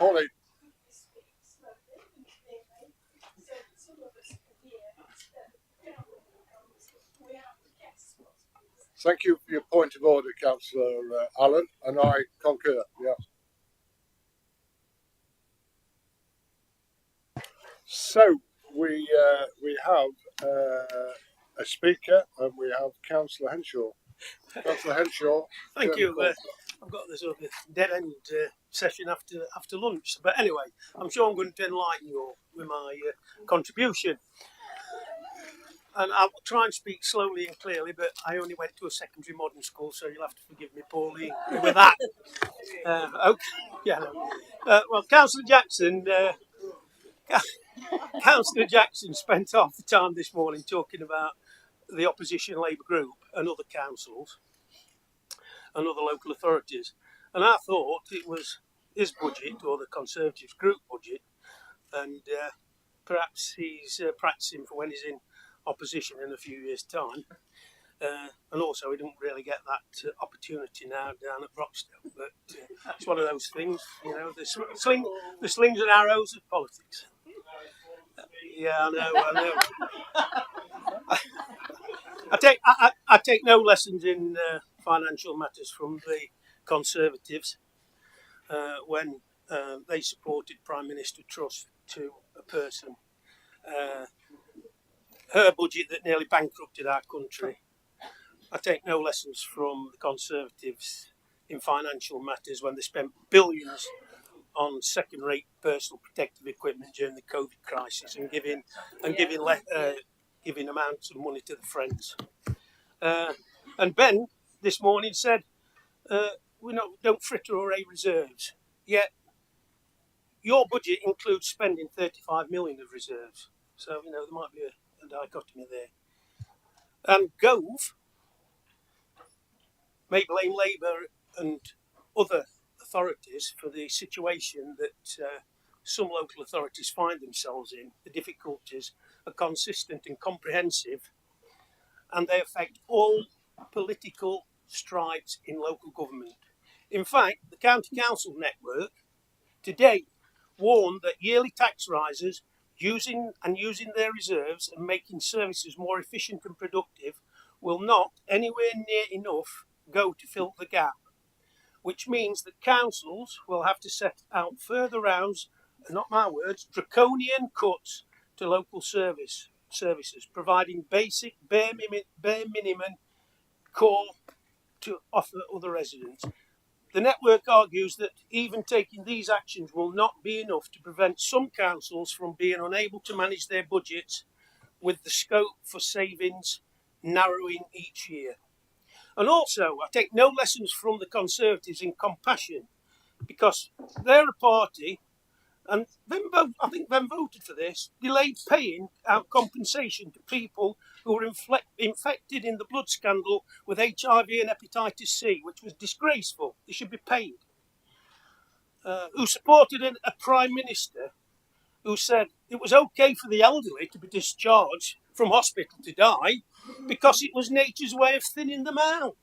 Pauline. Thank you for your point of order, Councillor Allen, and I concur. Yes. So we have a speaker, and we have Councillor Henshaw. Councillor Henshaw. Thank you. I've got this other dead end session after lunch, but anyway, I'm sure I'm going to enlighten you all with my contribution. And I will try and speak slowly and clearly, but I only went to a secondary modern school, so you'll have to forgive me, Pauline, with that. Okay. Yeah. Well, Councillor Jackson. Councillor Jackson spent half the time this morning talking about the opposition Labour group and other councils and other local authorities, and I thought it was his budget or the Conservatives group budget, and perhaps he's practising for when he's in opposition in a few years' time. And also, he don't really get that opportunity now down at Broxton. But it's one of those things, you know, the slings and arrows of politics. Yeah, I know. I take no lessons in financial matters from the Conservatives when they supported Prime Minister Truss to a person. Her budget that nearly bankrupted our country. I take no lessons from the Conservatives in financial matters when they spent billions on second-rate personal protective equipment during the COVID crisis and giving amounts of money to the Friends. And Ben this morning said we don't fritter or raise reserves. Yet your budget includes spending 35 million of reserves. So you know there might be a dichotomy there. And Gove may blame Labour and other authorities for the situation that some local authorities find themselves in. The difficulties are consistent and comprehensive, and they affect all political stripes in local government. In fact, the County Council network today warned that yearly tax rises using their reserves and making services more efficient and productive will not anywhere near enough go to fill the gap, which means that councils will have to set out further rounds, not my words, draconian cuts to local services, providing basic bare minimum core to offer other residents. The network argues that even taking these actions will not be enough to prevent some councils from being unable to manage their budgets, with the scope for savings narrowing each year. And also, I take no lessons from the Conservatives in compassion, because they're a party, and I think Ben voted for this, delayed paying out compensation to people who were infected in the blood scandal with HIV and hepatitis C, which was disgraceful. They should be paid. Who supported a Prime Minister who said it was okay for the elderly to be discharged from hospital to die because it was nature's way of thinning them out.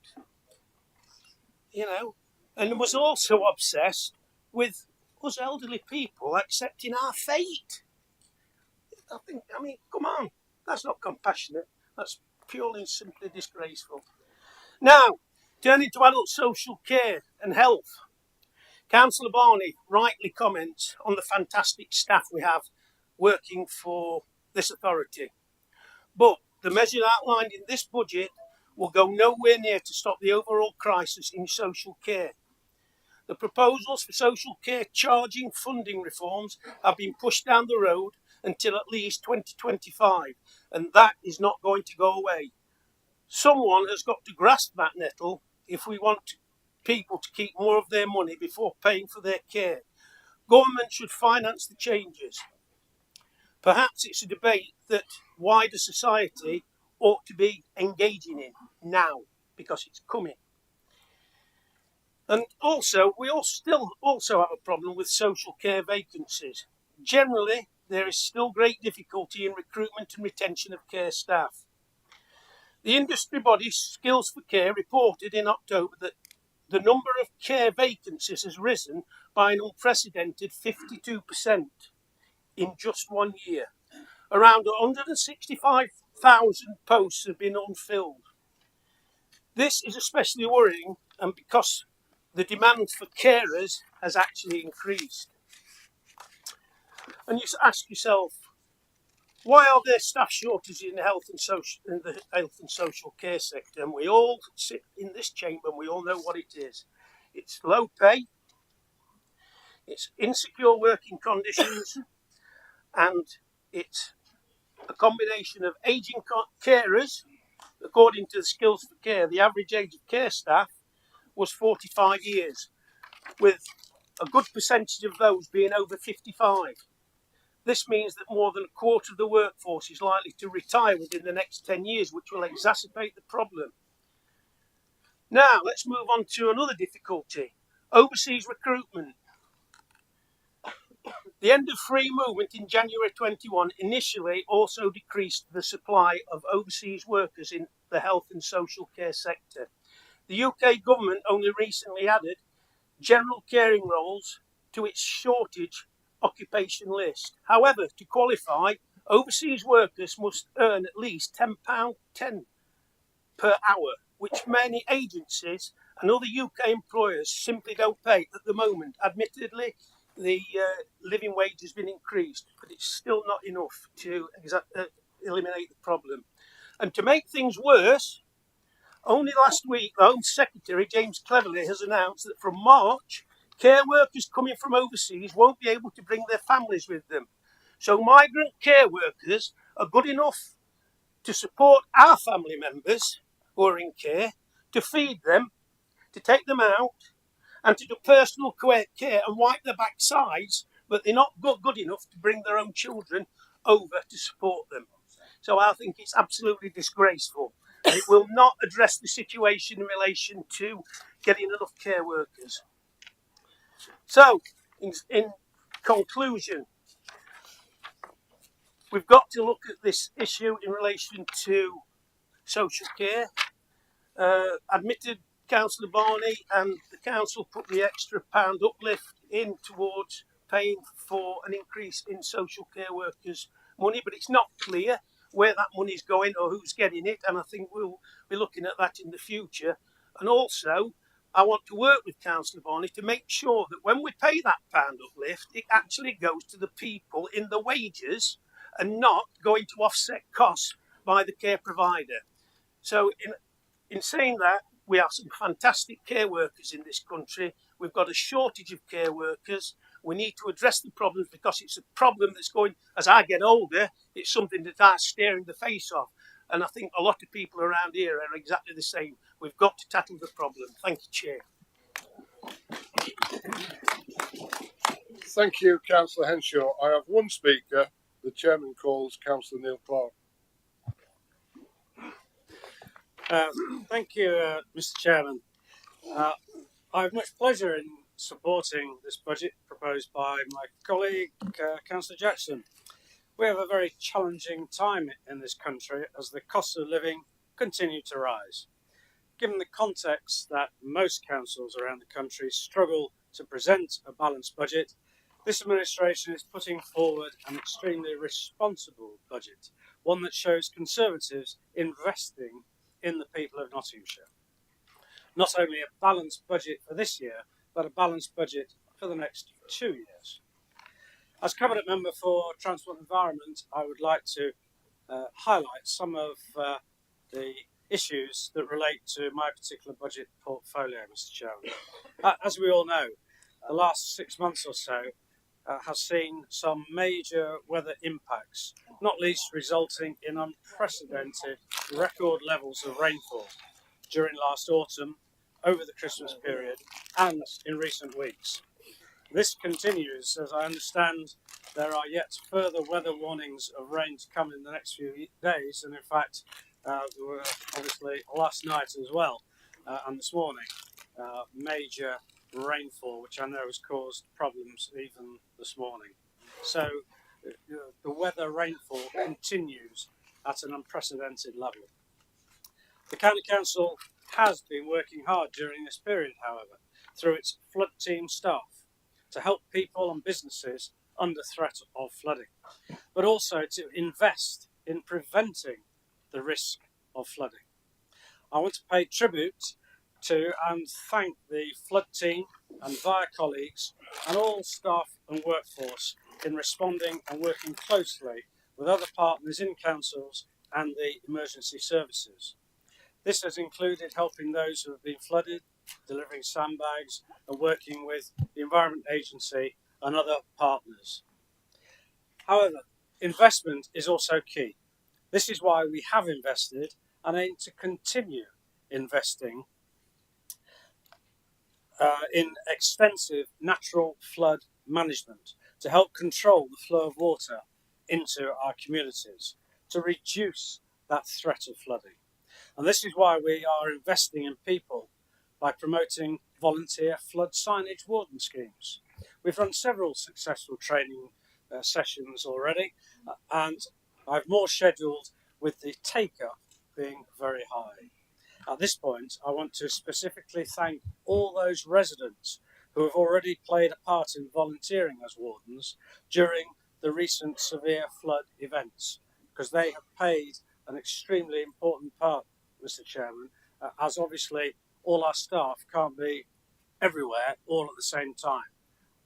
You know, and was also obsessed with us elderly people accepting our fate. I mean, come on, that's not compassionate. That's purely and simply disgraceful. Now, turning to adult social care and health, Councillor Barney rightly comments on the fantastic staff we have working for this authority. But the measures outlined in this budget will go nowhere near to stop the overall crisis in social care. The proposals for social care charging funding reforms have been pushed down the road until at least 2025, and that is not going to go away. Someone has got to grasp that nettle if we want people to keep more of their money before paying for their care. Government should finance the changes. Perhaps it's a debate that wider society ought to be engaging in now, because it's coming. And also, we still have a problem with social care vacancies. Generally, there is still great difficulty in recruitment and retention of care staff. The industry body Skills for Care reported in October that the number of care vacancies has risen by an unprecedented 52% in just 1 year. Around 165,000 posts have been unfilled. This is especially worrying, and because the demand for carers has actually increased. And you ask yourself, why are there staff shortages in the health and social care sector? And we all sit in this chamber and we all know what it is. It's low pay, it's insecure working conditions, and it's a combination of ageing carers. According to the Skills for Care, the average age of care staff was 45 years, with a good percentage of those being over 55. This means that more than a quarter of the workforce is likely to retire within the next 10 years, which will exacerbate the problem. Now, let's move on to another difficulty: overseas recruitment. The end of free movement in January 21 initially also decreased the supply of overseas workers in the health and social care sector. The UK government only recently added general caring roles to its shortage occupation list. However, to qualify, overseas workers must earn at least £10.10 per hour, which many agencies and other UK employers simply don't pay at the moment. Admittedly, the living wage has been increased, but it's still not enough to eliminate the problem. And to make things worse, only last week, the Home Secretary, James Cleverly, has announced that from March, care workers coming from overseas won't be able to bring their families with them. So migrant care workers are good enough to support our family members who are in care, to feed them, to take them out, and to do personal care and wipe their backsides, but they're not good enough to bring their own children over to support them. So I think it's absolutely disgraceful. It will not address the situation in relation to getting enough care workers. So, in conclusion, we've got to look at this issue in relation to social care. Admitted Councillor Barney and the council put the extra pound uplift in towards paying for an increase in social care workers' money, but it's not clear where that money's going or who's getting it, and I think we'll be looking at that in the future. And also, I want to work with Councillor Barney to make sure that when we pay that pound uplift, it actually goes to the people in the wages and not going to offset costs by the care provider. So in saying that, we have some fantastic care workers in this country. We've got a shortage of care workers. We need to address the problems because it's a problem that's going, as I get older, it's something that I'm staring the face off. And I think a lot of people around here are exactly the same. We've got to tackle the problem. Thank you, Chair. Thank you, Councillor Henshaw. I have one speaker. The chairman calls Councillor Neil Clark. Thank you, Mr. Chairman. I have much pleasure in supporting this budget proposed by my colleague, Councillor Jackson. We have a very challenging time in this country as the costs of living continue to rise. Given the context that most councils around the country struggle to present a balanced budget, this administration is putting forward an extremely responsible budget, one that shows Conservatives investing in the people of Nottinghamshire. Not only a balanced budget for this year, but a balanced budget for the next 2 years. As Cabinet Member for Transport and Environment, I would like to highlight some of the issues that relate to my particular budget portfolio, Mr. Chairman. As we all know, the last 6 months or so has seen some major weather impacts, not least resulting in unprecedented record levels of rainfall during last autumn, over the Christmas period, and in recent weeks. This continues, as I understand there are yet further weather warnings of rain to come in the next few days, and in fact there were obviously last night as well and this morning major rainfall, which I know has caused problems even this morning. So the weather rainfall continues at an unprecedented level. The County Council has been working hard during this period, however, through its flood team staff to help people and businesses under threat of flooding, but also to invest in preventing the risk of flooding. I want to pay tribute to and thank the flood team and their colleagues and all staff and workforce in responding and working closely with other partners in councils and the emergency services. This has included helping those who have been flooded, delivering sandbags, and working with the Environment Agency and other partners. However, investment is also key. This is why we have invested and aim to continue investing in extensive natural flood management to help control the flow of water into our communities, to reduce that threat of flooding. And this is why we are investing in people by promoting volunteer flood signage warden schemes. We've run several successful training sessions already, and I have more scheduled, with the take-up being very high. At this point, I want to specifically thank all those residents who have already played a part in volunteering as wardens during the recent severe flood events, because they have played an extremely important part, Mr. Chairman, as obviously all our staff can't be everywhere all at the same time,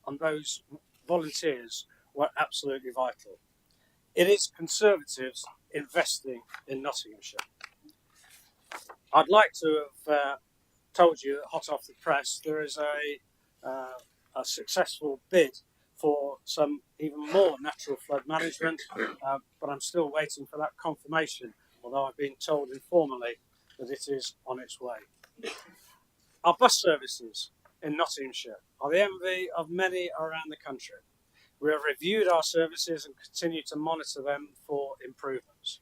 and those volunteers were absolutely vital. It is Conservatives investing in Nottinghamshire. I'd like to have told you, hot off the press, there is a successful bid for some even more natural flood management, but I'm still waiting for that confirmation, although I've been told informally that it is on its way. Our bus services in Nottinghamshire are the envy of many around the country. We have reviewed our services and continue to monitor them for improvements.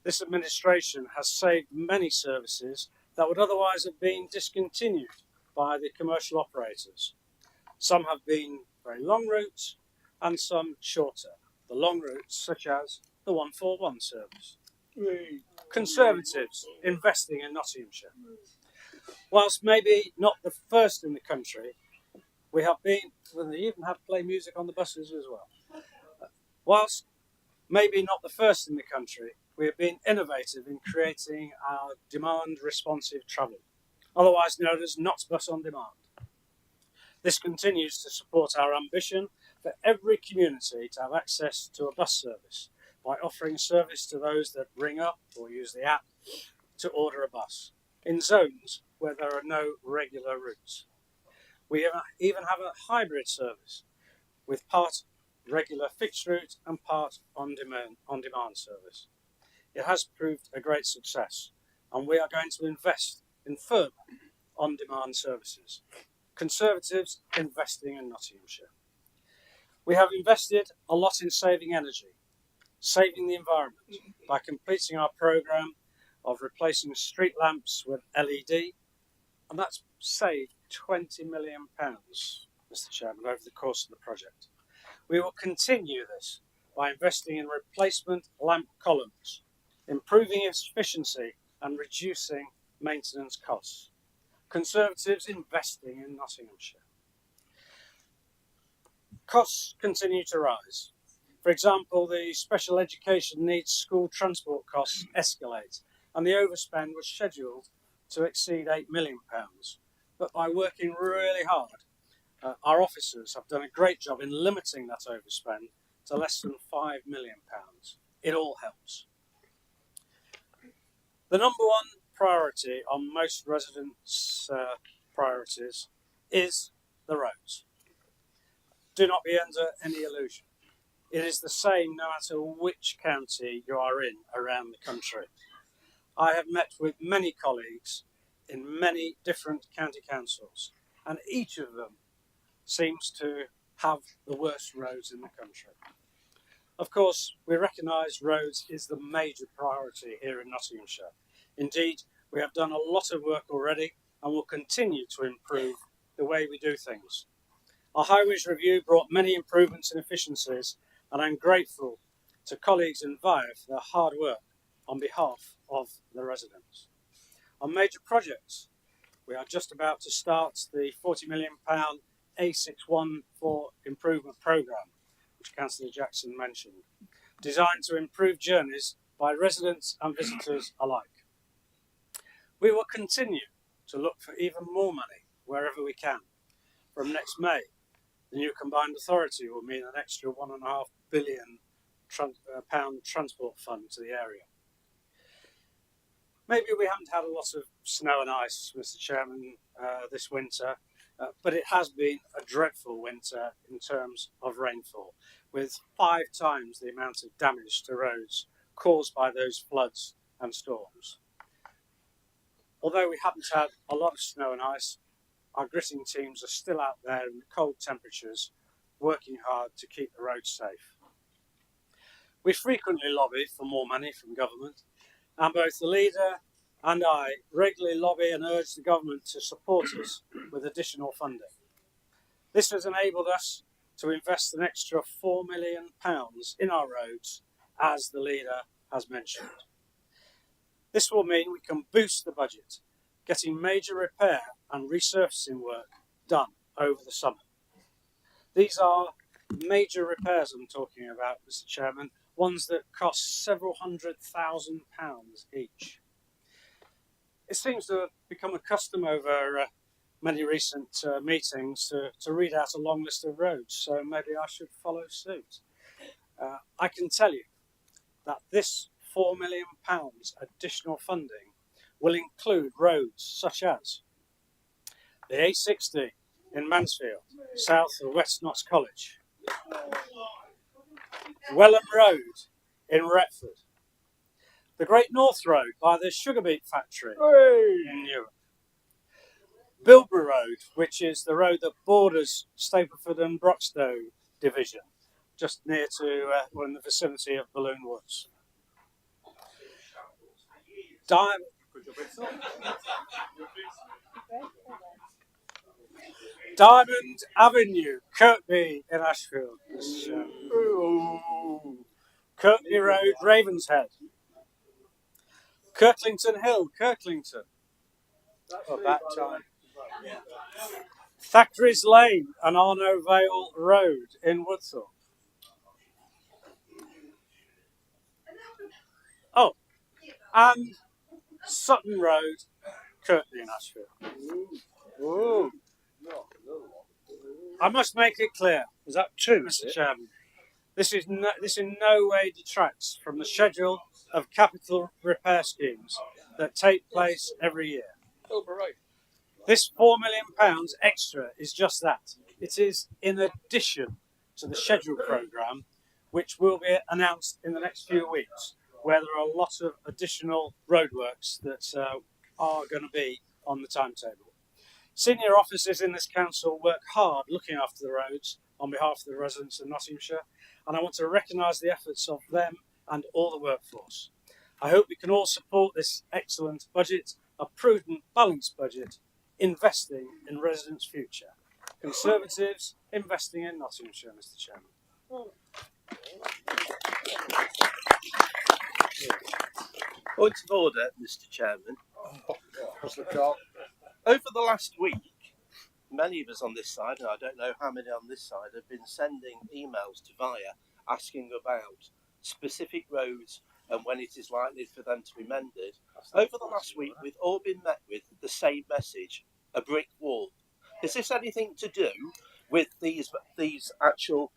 This administration has saved many services that would otherwise have been discontinued by the commercial operators. Some have been very long routes and some shorter. The long routes, such as the 141 service. Conservatives investing in Nottinghamshire. Whilst maybe not the first in the country, we have been, and they even have play music on the buses as well. Whilst maybe not the first in the country, we have been innovative in creating our demand responsive travel, otherwise known as Not Bus on Demand. This continues to support our ambition for every community to have access to a bus service by offering service to those that ring up or use the app to order a bus in zones where there are no regular routes. We even have a hybrid service with part regular fixed route and part on demand service. It has proved a great success, and we are going to invest in further on-demand services. Conservatives investing in Nottinghamshire. We have invested a lot in saving energy, saving the environment by completing our programme of replacing street lamps with LED, and that's saved £20 million, Mr. Chairman, over the course of the project. We will continue this by investing in replacement lamp columns, improving efficiency and reducing maintenance costs. Conservatives investing in Nottinghamshire. Costs continue to rise. For example, the special education needs school transport costs escalate, and the overspend was scheduled to exceed £8 million. But by working really hard, our officers have done a great job in limiting that overspend to less than £5 million. It all helps. The number one priority on most residents' priorities is the roads. Do not be under any illusion. It is the same no matter which county you are in around the country. I have met with many colleagues in many different county councils, and each of them seems to have the worst roads in the country. Of course, we recognise roads is the major priority here in Nottinghamshire. Indeed, we have done a lot of work already and will continue to improve the way we do things. Our highways review brought many improvements and efficiencies, and I'm grateful to colleagues in Via for their hard work on behalf of the residents. On major projects, we are just about to start the £40 million A614 Improvement Programme, which Councillor Jackson mentioned, designed to improve journeys by residents and visitors alike. We will continue to look for even more money wherever we can. From next May, the new combined authority will mean an extra £1.5 billion transport fund to the area. Maybe we haven't had a lot of snow and ice, Mr. Chairman, this winter, but it has been a dreadful winter in terms of rainfall, with 5 times the amount of damage to roads caused by those floods and storms. Although we haven't had a lot of snow and ice, our gritting teams are still out there in the cold temperatures, working hard to keep the roads safe. We frequently lobby for more money from government, and both the leader and I regularly lobby and urge the government to support us with additional funding. This has enabled us to invest an extra £4 million in our roads, as the leader has mentioned. This will mean we can boost the budget, getting major repair and resurfacing work done over the summer. These are major repairs I'm talking about, Mr. Chairman, ones that cost several £100,000 each. It seems to have become a custom over many recent meetings to read out a long list of roads, so maybe I should follow suit. I can tell you that this £4 million additional funding will include roads such as the A60 in Mansfield, south of West Notts College, Welham Road in Retford, the Great North Road by the sugar beet factory in Newark, Bilborough Road, which is the road that borders Stapleford and Broxtowe division, just near to, in the vicinity of Balloon Woods. Diamond Avenue, Kirkby in Ashfield. Kirkby Road, Ravenshead. Kirklington Hill, Kirklington. At that time. Thackeray's Lane and Arno Vale Road in Woodthorpe. Oh, and Sutton Road, Kirkby in Ashfield. Oh, I must make it clear, Is that two? Mr. Chairman, this in no way detracts from the schedule of capital repair schemes that take place every year. This £4 million extra is just that. It is in addition to the schedule programme, which will be announced in the next few weeks, where there are a lot of additional roadworks that are going to be on the timetable. Senior officers in this council work hard looking after the roads on behalf of the residents of Nottinghamshire, and I want to recognise the efforts of them and all the workforce. I hope we can all support this excellent budget, a prudent, balanced budget, investing in residents' future. Conservatives investing in Nottinghamshire, Mr. Chairman. Point of order, Mr. Chairman. Councillor Carr. Over the last week, many of us on this side, and I don't know how many on this side, have been sending emails to VIA asking about specific roads and when it is likely for them to be mended. Over the last week, we've all been met with the same message: a brick wall. Is this anything to do with these actual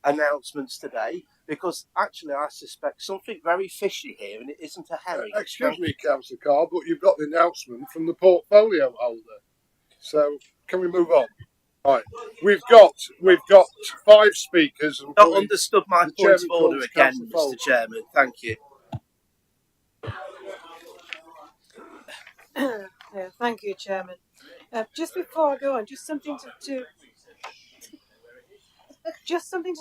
announcements today? Because actually I suspect something very fishy here, and it isn't a herring. Excuse me, Councillor Carr, but you've got the announcement from the portfolio holder. So can we move on? Right, we've got 5 speakers. And Not understood my the point of chairman order calls again, Councillor Mr. Foley. Chairman. Thank you. Yeah, thank you, Chairman. Just before I go on, just something to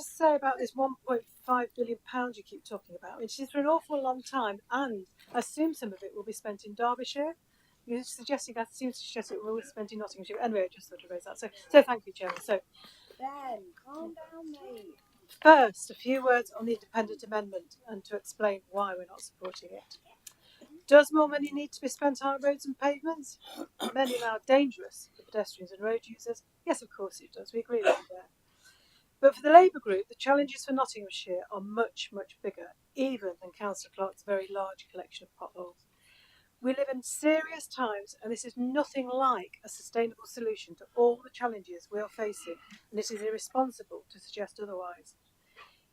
say about this £1.5 billion you keep talking about, which is for an awful long time, and I assume some of it will be spent in Derbyshire. You're suggesting, I seem to suggest it will be spent in Nottinghamshire. Anyway, I just thought to raise that. So thank you, Chairman. So, Ben, calm down, mate. first, a few words on the independent amendment and to explain why we're not supporting it. Does more money need to be spent on roads and pavements? Many are now dangerous for pedestrians and road users, Yes, of course it does. We agree with you there. But for the Labour group, the challenges for Nottinghamshire are much, much bigger, even than Councillor Clark's very large collection of potholes. We live in serious times, and this is nothing like a sustainable solution to all the challenges we are facing, and it is irresponsible to suggest otherwise.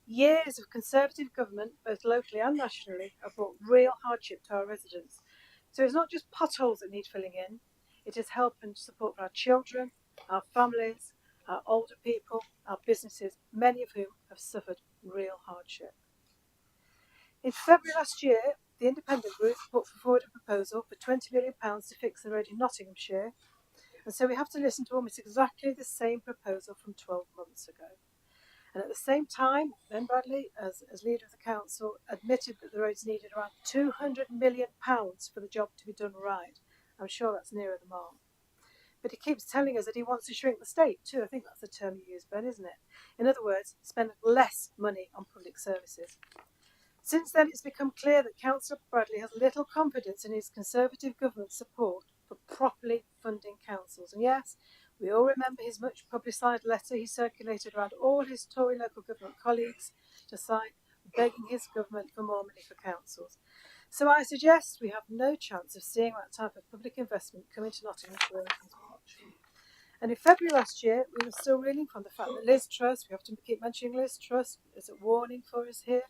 Years of Conservative government, both locally and nationally, have brought real hardship to our residents. So it's not just potholes that need filling in, it is help and support for our children, our families, our older people, our businesses, many of whom have suffered real hardship. In February last year, the Independent Group put forward a proposal for £20 million to fix the road in Nottinghamshire, and so we have to listen to almost exactly the same proposal from 12 months ago. And at the same time, Ben Bradley, as leader of the council, admitted that the roads needed around £200 million for the job to be done right. I'm sure that's nearer the mark. But he keeps telling us that he wants to shrink the state too. I think that's the term you use, Ben, isn't it? In other words, spend less money on public services. Since then, it's become clear that Councillor Bradley has little confidence in his Conservative government support for properly funding councils. And yes, we all remember his much publicised letter he circulated around all his Tory local government colleagues to sign, begging his government for more money for councils. So I suggest we have no chance of seeing that type of public investment come into Nottinghamshire. And in February last year, we were still reeling from the fact that Liz Truss, we have to keep mentioning Liz Truss as a warning for us here,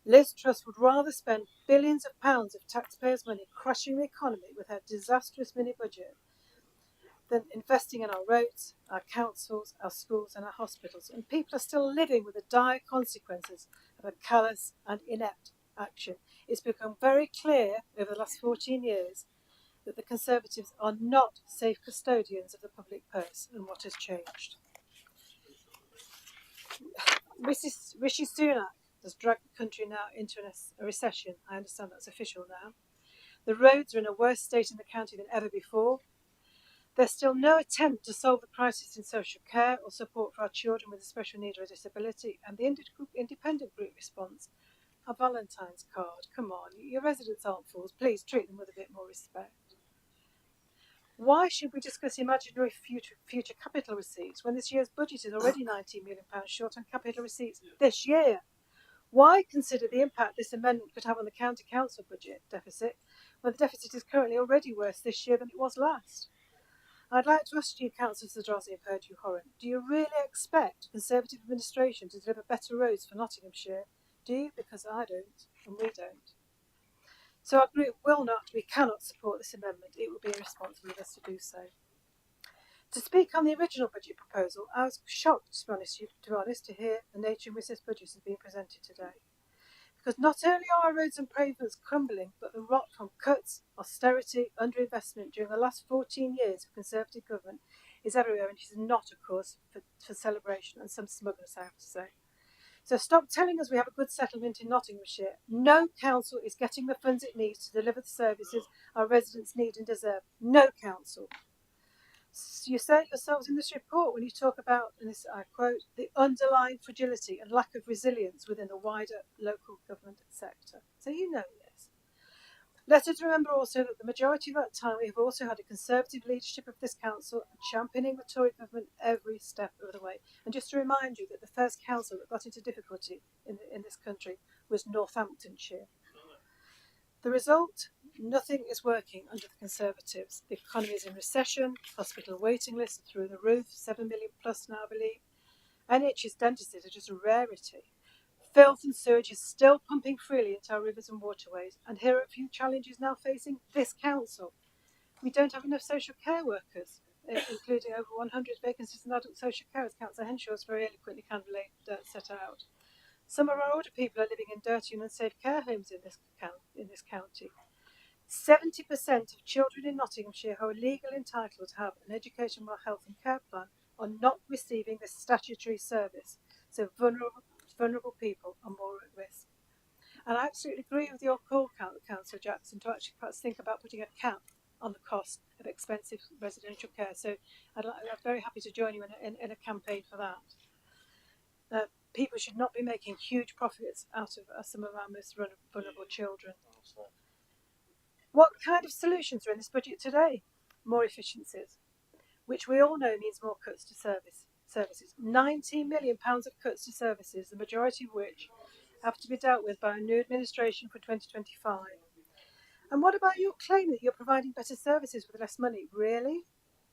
Liz Truss would rather spend billions of pounds of taxpayers' money crushing the economy with her disastrous mini-budget than investing in our roads, our councils, our schools and our hospitals. And people are still living with the dire consequences of a callous and inept action. It's become very clear over the last 14 years that the Conservatives are not safe custodians of the public purse, and what has changed. Rishi Sunak has dragged the country now into a recession. I understand that's official now. The roads are in a worse state in the county than ever before. There's still no attempt to solve the crisis in social care or support for our children with a special need or a disability, and the Independent Group response, a Valentine's card. Come on, your residents aren't fools. Please treat them with a bit more respect. Why should we discuss imaginary future capital receipts when this year's budget is already £19 million short on capital receipts this year? Why consider the impact this amendment could have on the county council budget deficit when the deficit is currently already worse this year than it was last? I'd like to ask you, Councillor Zadrozzi and Purdue Horan, do you really expect Conservative administration to deliver better roads for Nottinghamshire? Do you? Because I don't, and we don't. So our group we cannot support this amendment. It would be irresponsible of us to do so. To speak on the original budget proposal, I was shocked, to be honest, to hear the nature in which this budget has been presented today. Because not only are our roads and pavements crumbling, but the rot from cuts, austerity, underinvestment during the last 14 years of Conservative government is everywhere, and it is not a cause for celebration and some smugness, I have to say. So stop telling us we have a good settlement in Nottinghamshire. No council is getting the funds it needs to deliver the services our residents need and deserve. No council. You say it yourselves in this report when you talk about, and this I quote, the underlying fragility and lack of resilience within the wider local government sector. So you know this. Let us remember also that the majority of that time we have also had a Conservative leadership of this council championing the Tory government every step of the way. And just to remind you that the first council that got into difficulty in this country was Northamptonshire. The result? Nothing is working under the Conservatives. The economy is in recession, hospital waiting lists are through the roof, 7 million plus now, I believe. NHS dentists are just a rarity. Filth and sewage is still pumping freely into our rivers and waterways, and here are a few challenges now facing this council. We don't have enough social care workers, including over 100 vacancies in adult social care, as Councillor Henshaw's very eloquently set out. Some of our older people are living in dirty and unsafe care homes in this county. 70% of children in Nottinghamshire who are legally entitled to have an educational health and care plan are not receiving this statutory service. So vulnerable people are more at risk. And I absolutely agree with your call, Councillor Jackson, to actually perhaps think about putting a cap on the cost of expensive residential care. So I'm very happy to join you in a campaign for that. People should not be making huge profits out of some of our most vulnerable children. What kind of solutions are in this budget today? More efficiencies. which we all know means more cuts to services. £19 million of cuts to services, the majority of which have to be dealt with by a new administration for 2025. And what about your claim that you're providing better services with less money? Really?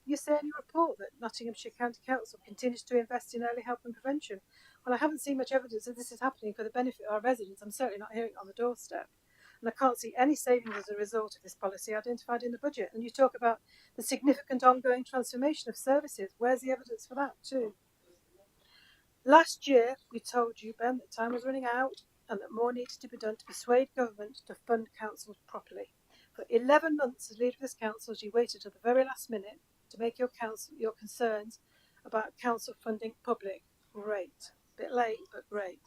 You say in your report that Nottinghamshire County Council continues to invest in early help and prevention. Well, I haven't seen much evidence that this is happening for the benefit of our residents. I'm certainly not hearing it on the doorstep. And I can't see any savings as a result of this policy identified in the budget. And you talk about the significant ongoing transformation of services. Where's the evidence for that too? Last year, we told you, Ben, that time was running out and that more needed to be done to persuade government to fund councils properly. For 11 months as leader of this council, you waited till the very last minute to make your concerns about council funding public. Great. A bit late, but great.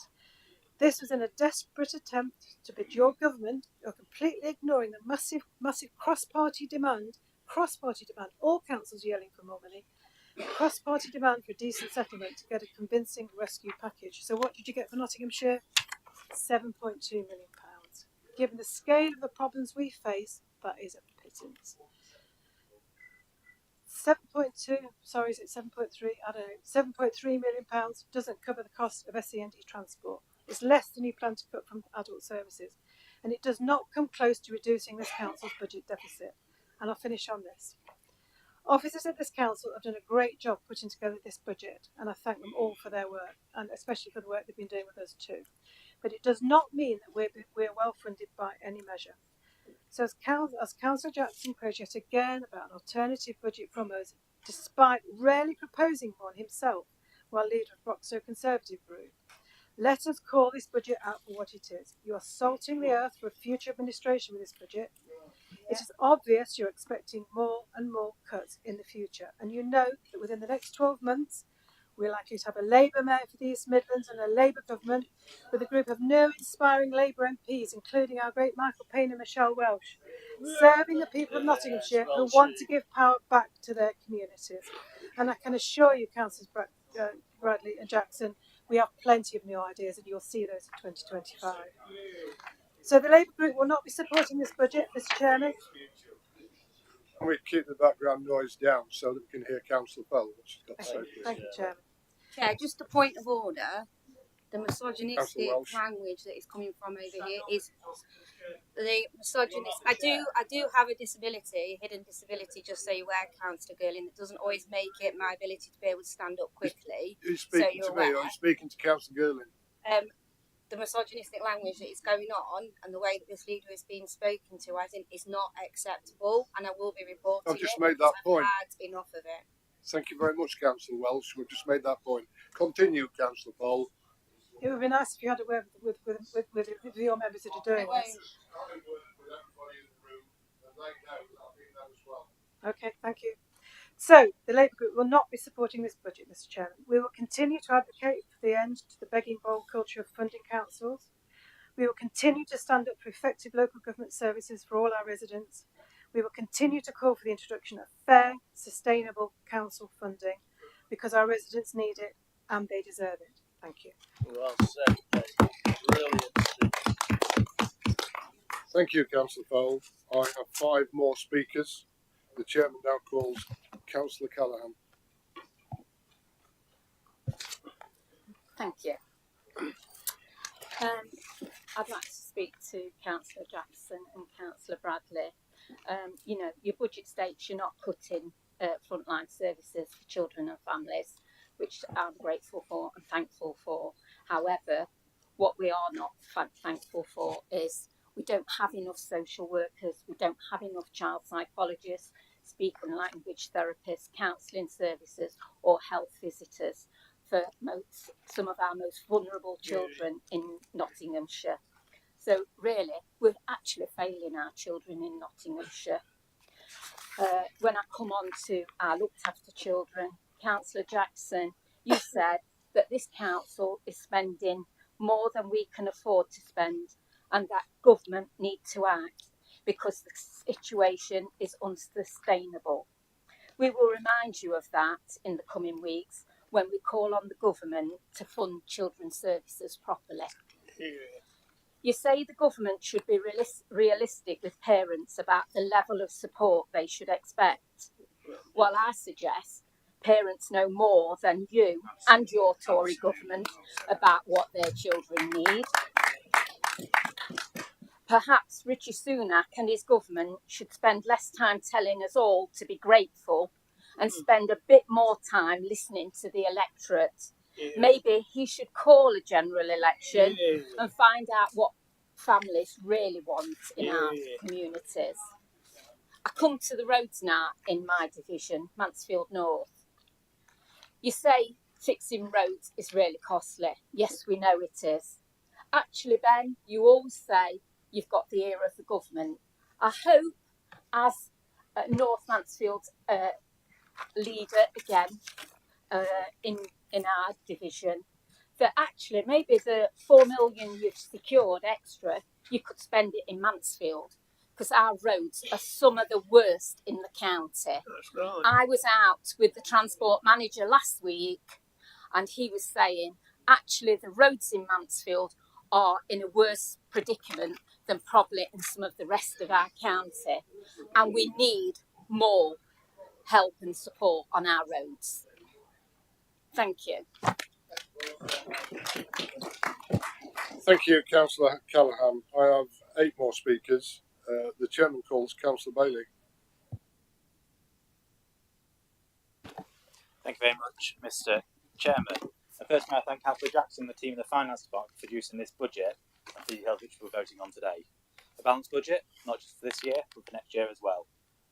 This was in a desperate attempt to bid your government. You're completely ignoring the massive cross-party demand, all councils yelling for more money, cross-party demand for a decent settlement to get a convincing rescue package. So what did you get for Nottinghamshire? £7.2 million. Given the scale of the problems we face, that is a pittance. 7.2, sorry, is it 7.3? I don't know. £7.3 million doesn't cover the cost of SEND transport. It's less than you plan to cut from adult services. And it does not come close to reducing this council's budget deficit. And I'll finish on this. Officers at this council have done a great job putting together this budget, and I thank them all for their work, and especially for the work they've been doing with us too. But it does not mean that we're well funded by any measure. So as Councillor Jackson quotes yet again about an alternative budget from us, despite rarely proposing one himself while leader of Broxtowe Conservative Group, let us call this budget out for what it is. You are salting the earth for a future administration with this budget. It is obvious you're expecting more and more cuts in the future, and you know that within the next 12 months we're likely to have a Labour mayor for the East Midlands and a Labour government with a group of new inspiring Labour MPs, including our great Michael Payne and Michelle Welsh, serving the people of Nottinghamshire who want to give power back to their communities. And I can assure you, Councillors Bradley and Jackson, we have plenty of new ideas, and you'll see those in 2025. So the Labour Group will not be supporting this budget, Mr Chairman. And we keep the background noise down so that we can hear Councillor Powell. What she's got to say, please. Thank you, Chairman. Chair, just a point of order. The misogynistic Welsh. language that is coming from over here is the misogynist. I do have a disability, hidden disability, just so you aware, Councillor Girling, that doesn't always make it my ability to be able to stand up quickly. Are you speaking so to me or are you speaking to Councillor Girling? The misogynistic language that is going on and the way that this leader is being spoken to, I think, is not acceptable, and I will be reporting I've just it made that point. I've had enough of it. Thank you very much, Councillor Welsh. We've just made that point. Continue, Councillor Powell. It would be nice if you had a word with your members that are doing this. Okay, thank you. So, the Labour Group will not be supporting this budget, Mr Chairman. We will continue to advocate for the end to the begging bowl culture of funding councils. We will continue to stand up for effective local government services for all our residents. We will continue to call for the introduction of fair, sustainable council funding because our residents need it and they deserve it. Thank you. Well said, Kate. Brilliant. Thank you, Councillor Powell. I have 5 more speakers. The chairman now calls Councillor Callaghan. Thank you. I'd like to speak to Councillor Jackson and Councillor Bradley. You know, your budget states you're not cutting frontline services for children and families, which I'm grateful for and thankful for. However, what we are not thankful for is we don't have enough social workers, we don't have enough child psychologists, speech and language therapists, counselling services or health visitors for some of our most vulnerable children in Nottinghamshire. So really, we're actually failing our children in Nottinghamshire. When I come on to our looked after children, Councillor Jackson, you said that this council is spending more than we can afford to spend and that government need to act because the situation is unsustainable. We will remind you of that in the coming weeks when we call on the government to fund children's services properly. Yeah. You say the government should be realistic with parents about the level of support they should expect. Well, I suggest parents know more than you and your Tory government about what their children need. Perhaps Richie Sunak and his government should spend less time telling us all to be grateful and spend a bit more time listening to the electorate. Maybe he should call a general election and find out what families really want in our communities. I come to the roads now in my division, Mansfield North. You say fixing roads is really costly. Yes, we know it is. Actually, Ben, you always say you've got the ear of the government. I hope, as North Mansfield leader again in our division, that actually maybe the 4 million you've secured extra, you could spend it in Mansfield, because our roads are some of the worst in the county. That's right. I was out with the transport manager last week, and he was saying actually the roads in Mansfield are in a worse predicament than probably in some of the rest of our county, and we need more help and support on our roads. Thank you. Thank you, Councillor Callaghan. I have 8 more speakers. The chairman calls Councillor Bailey. Thank you very much, Mr. Chairman. First, may I thank Councillor Jackson and the team in the Finance Department for producing this budget and the details which we're voting on today. A balanced budget, not just for this year, but for next year as well.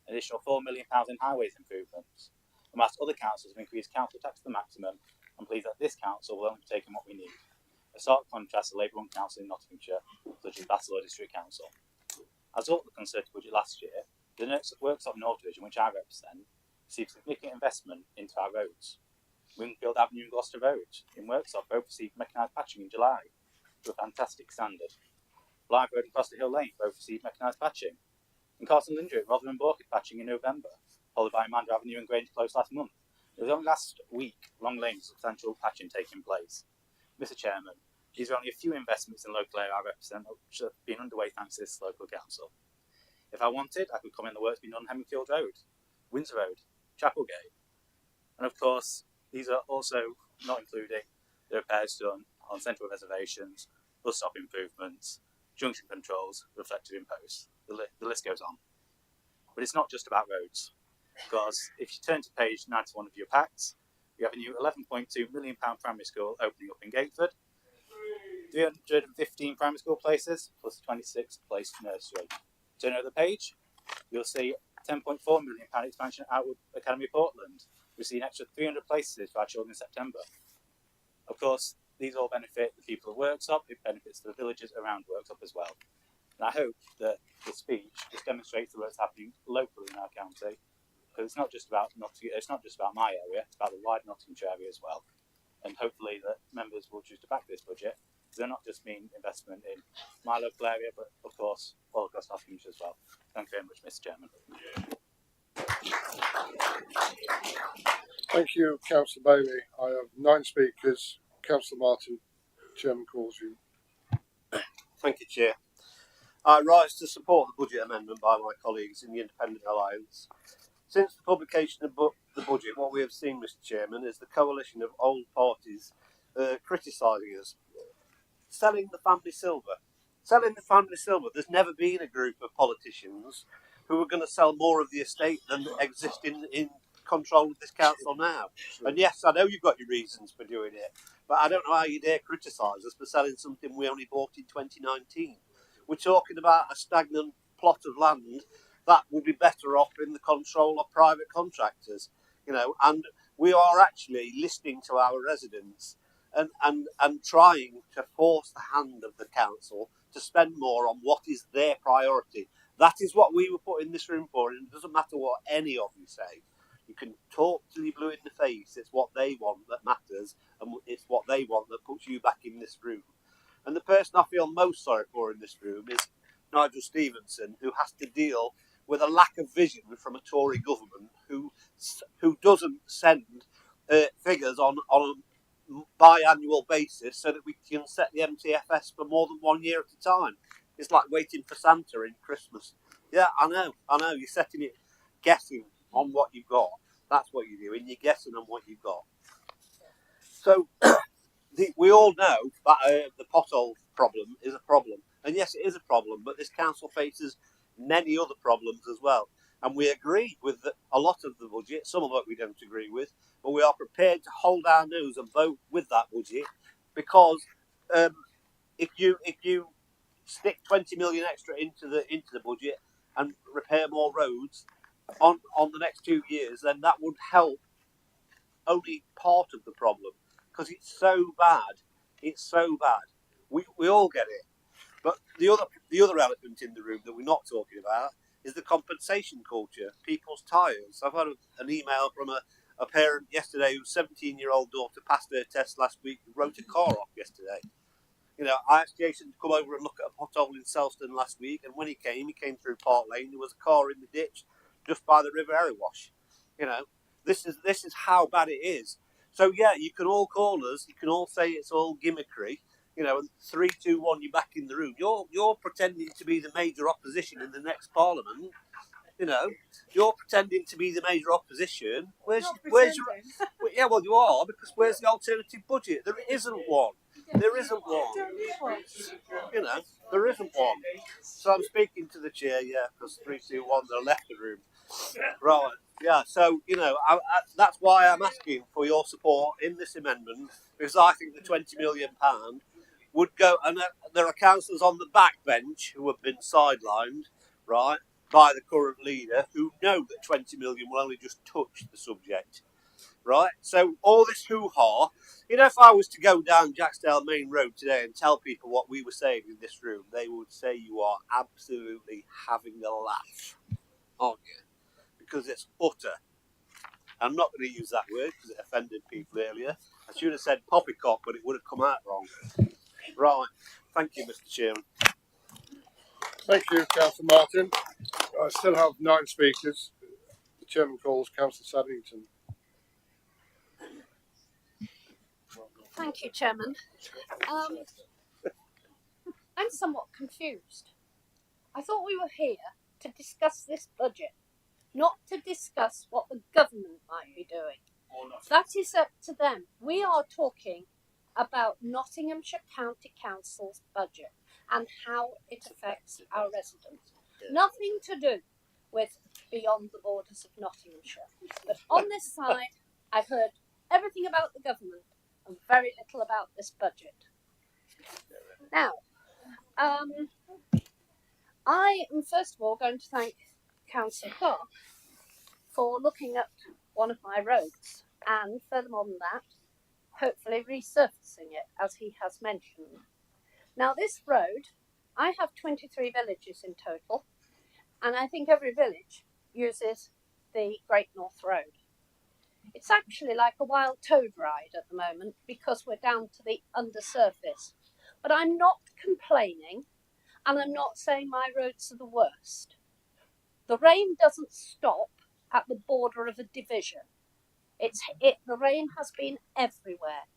An additional £4 million in highways improvements. And whilst other councils have increased council tax to the maximum, I'm pleased that this council will only be taking what we need. A stark contrast to Labour-run council in Nottinghamshire, such as Basildon District Council. As all the Conservative budget last year, the Worksop North Division, which I represent, received significant investment into our roads. Wingfield Avenue and Gloucester Road in Worksop both received mechanised patching in July to a fantastic standard. Blythe Road and Costa Hill Lane both received mechanised patching. In Carson Lindry, Rotherham and Borkett patching in November, followed by Amanda Avenue and Grange Close last month. It was only last week Long Lane substantial patching taking place. Mr. Chairman, these are only a few investments in local area I represent which have been underway thanks to this local council. If I wanted, I could comment on the works being done on Hemmingfield Road, Windsor Road, Chapelgate, and of course these are also not including the repairs done on central reservations, bus stop improvements, junction controls, reflective in posts. The list goes on. But it's not just about roads, because if you turn to page 91 of your packs, we have a new £11.2 million primary school opening up in Gateford, 315 primary school places, plus 26 place nursery. Turn over the page, you'll see £10.4 million expansion at Outwood Academy Portland. We see an extra 300 places for our children in September. Of course, these all benefit the people of Worksop, it benefits the villages around Worksop as well. And I hope that this speech just demonstrates what's happening locally in our county, because it's not just about it's not just about my area, it's about the wider Nottinghamshire area as well. And hopefully that members will choose to back this budget, because they're not just mean investment in my local area, but of course all across Nottinghamshire as well. Thank you very much, Mr. Chairman. Thank you, Councillor Bailey. I have 9 speakers. Councillor Martin, chairman calls you. Thank you, Chair. I rise to support the budget amendment by my colleagues in the Independent Alliance. Since the publication of the budget, what we have seen, Mr. Chairman, is the coalition of old parties criticising us. Selling the family silver. Selling the family silver. There's never been a group of politicians who are going to sell more of the estate than exist in control of this council now. And yes, I know you've got your reasons for doing it, but I don't know how you dare criticise us for selling something we only bought in 2019. We're talking about a stagnant plot of land that would be better off in the control of private contractors, you know, and we are actually listening to our residents and trying to force the hand of the council to spend more on what is their priority. That is what we were put in this room for, and it doesn't matter what any of you say. You can talk till you're blue in the face. It's what they want that matters, and it's what they want that puts you back in this room. And the person I feel most sorry for in this room is Nigel Stevenson, who has to deal with a lack of vision from a Tory government who doesn't send figures on a biannual basis so that we can set the MTFS for more than 1 year at a time. It's like waiting for Santa in Christmas. Yeah, I know. You're setting it, guessing on what you've got. That's what you're doing. You're guessing on what you've got. So we all know that the pothole problem is a problem. And yes, it is a problem, but this council faces many other problems as well. And we agreed with a lot of the budget, some of it we don't agree with, but we are prepared to hold our nose and vote with that budget because if you stick 20 million extra into the budget and repair more roads on the next 2 years, then that would help only part of the problem because it's so bad. It's so bad. We all get it. But the other elephant in the room that we're not talking about is the compensation culture, people's tyres. I've had an email from a parent yesterday whose 17-year-old daughter passed her test last week and wrote a car off yesterday. You know, I asked Jason to come over and look at a pothole in Selston last week, and when he came through Park Lane. There was a car in the ditch just by the River Erewash. You know, this is how bad it is. So yeah, you can all call us. You can all say it's all gimmickry. You know, 3, 2, 1, you're back in the room. You're pretending to be the major opposition in the next Parliament. You know, you're pretending to be the major opposition. Where's your, yeah, well, you are, because where's the alternative budget? There isn't one. There isn't one. You know, there isn't one. So I'm speaking to the chair, yeah, because 3, 2, 1, they left the room. Right, yeah, so, you know, that's why I'm asking for your support in this amendment, because I think the £20 million would go, and there are councillors on the backbench who have been sidelined, right, by the current leader, who know that 20 million will only just touch the subject, right? So all this hoo-ha, you know, if I was to go down Jacksdale Main Road today and tell people what we were saying in this room, they would say you are absolutely having a laugh, aren't you? Because it's utter. I'm not going to use that word because it offended people earlier. I should have said poppycock, but it would have come out wrong. Right. Thank you, Mr. Chairman. Thank you, Councillor Martin. I still have 9 speakers. The chairman calls Councillor Saddington. Thank you, Chairman. I'm somewhat confused. I thought we were here to discuss this budget, not to discuss what the government might be doing. That is up to them. We are talking about Nottinghamshire County Council's budget and how it affects our residents. Nothing to do with beyond the borders of Nottinghamshire. But on this side, I've heard everything about the government and very little about this budget. Now, I am first of all going to thank Councillor Clark for looking at one of my roads and, furthermore than that, hopefully resurfacing it, as he has mentioned. Now, this road, I have 23 villages in total, and I think every village uses the Great North Road. It's actually like a wild toad ride at the moment because we're down to the undersurface. But I'm not complaining, and I'm not saying my roads are the worst. The rain doesn't stop at the border of a division. The rain has been everywhere.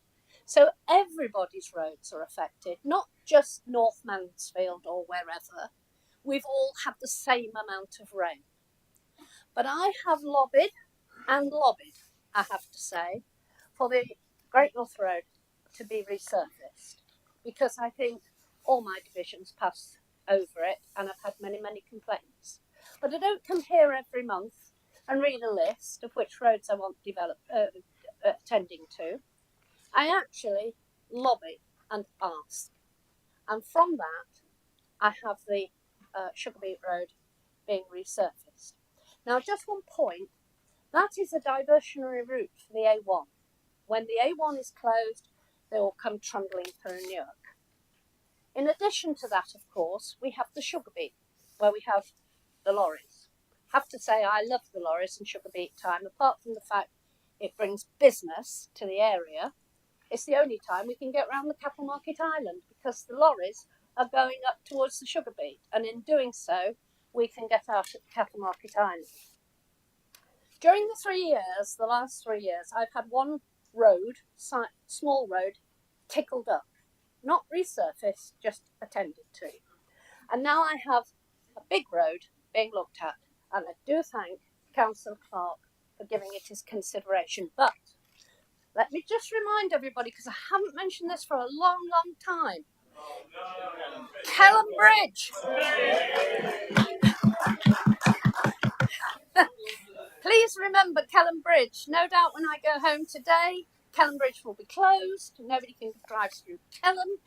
So everybody's roads are affected, not just North Mansfield or wherever. We've all had the same amount of rain. But I have lobbied, I have to say, for the Great North Road to be resurfaced, because I think all my divisions pass over it and I've had many, many complaints. But I don't come here every month and read a list of which roads I want attending to. I actually lobby and ask. And from that, I have the Sugarbeet Road being resurfaced. Now, just one point, that is a diversionary route for the A1. When the A1 is closed, they will come trundling through Newark. In addition to that, of course, we have the Sugarbeet, where we have the lorries. I have to say I love the lorries in Sugarbeet time, apart from the fact it brings business to the area. It's the only time we can get around the Cattle Market Island because the lorries are going up towards the Sugarbeet, and in doing so, we can get out at the Cattle Market Island. During the last 3 years, I've had one road, small road, tickled up. Not resurfaced, just attended to. And now I have a big road being looked at, and I do thank Councillor Clark for giving it his consideration. But let me just remind everybody, because I haven't mentioned this for a long, long time. Kelham Bridge. Please remember Kelham Bridge. No doubt when I go home today, Kelham Bridge will be closed. Nobody can drive through Kelham.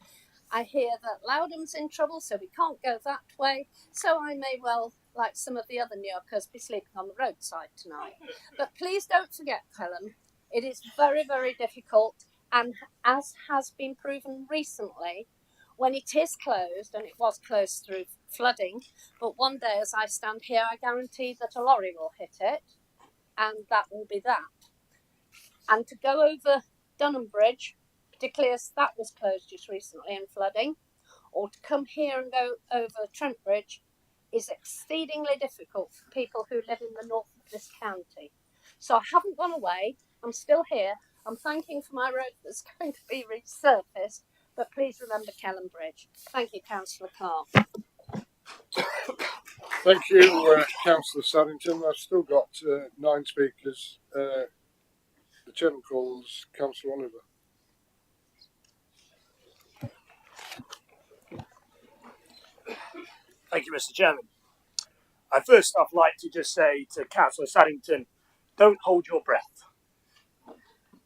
I hear that Loudham's in trouble, so we can't go that way. So I may well, like some of the other New Yorkers, be sleeping on the roadside tonight. But please don't forget Kelham. It is very, very difficult. And as has been proven recently, when it is closed, and it was closed through flooding, but one day as I stand here, I guarantee that a lorry will hit it, and that will be that. And to go over Dunham Bridge, particularly as that was closed just recently in flooding, or to come here and go over Trent Bridge, is exceedingly difficult for people who live in the north of this county. So I haven't gone away, I'm still here. I'm thanking for my road that's going to be resurfaced, but please remember Kelham Bridge. Thank you, Councillor Clark. Thank you, Councillor Saddington. I've still got 9 speakers. The chairman calls Councillor Oliver. Thank you, Mr. Chairman. I'd first off like to just say to Councillor Saddington, don't hold your breath,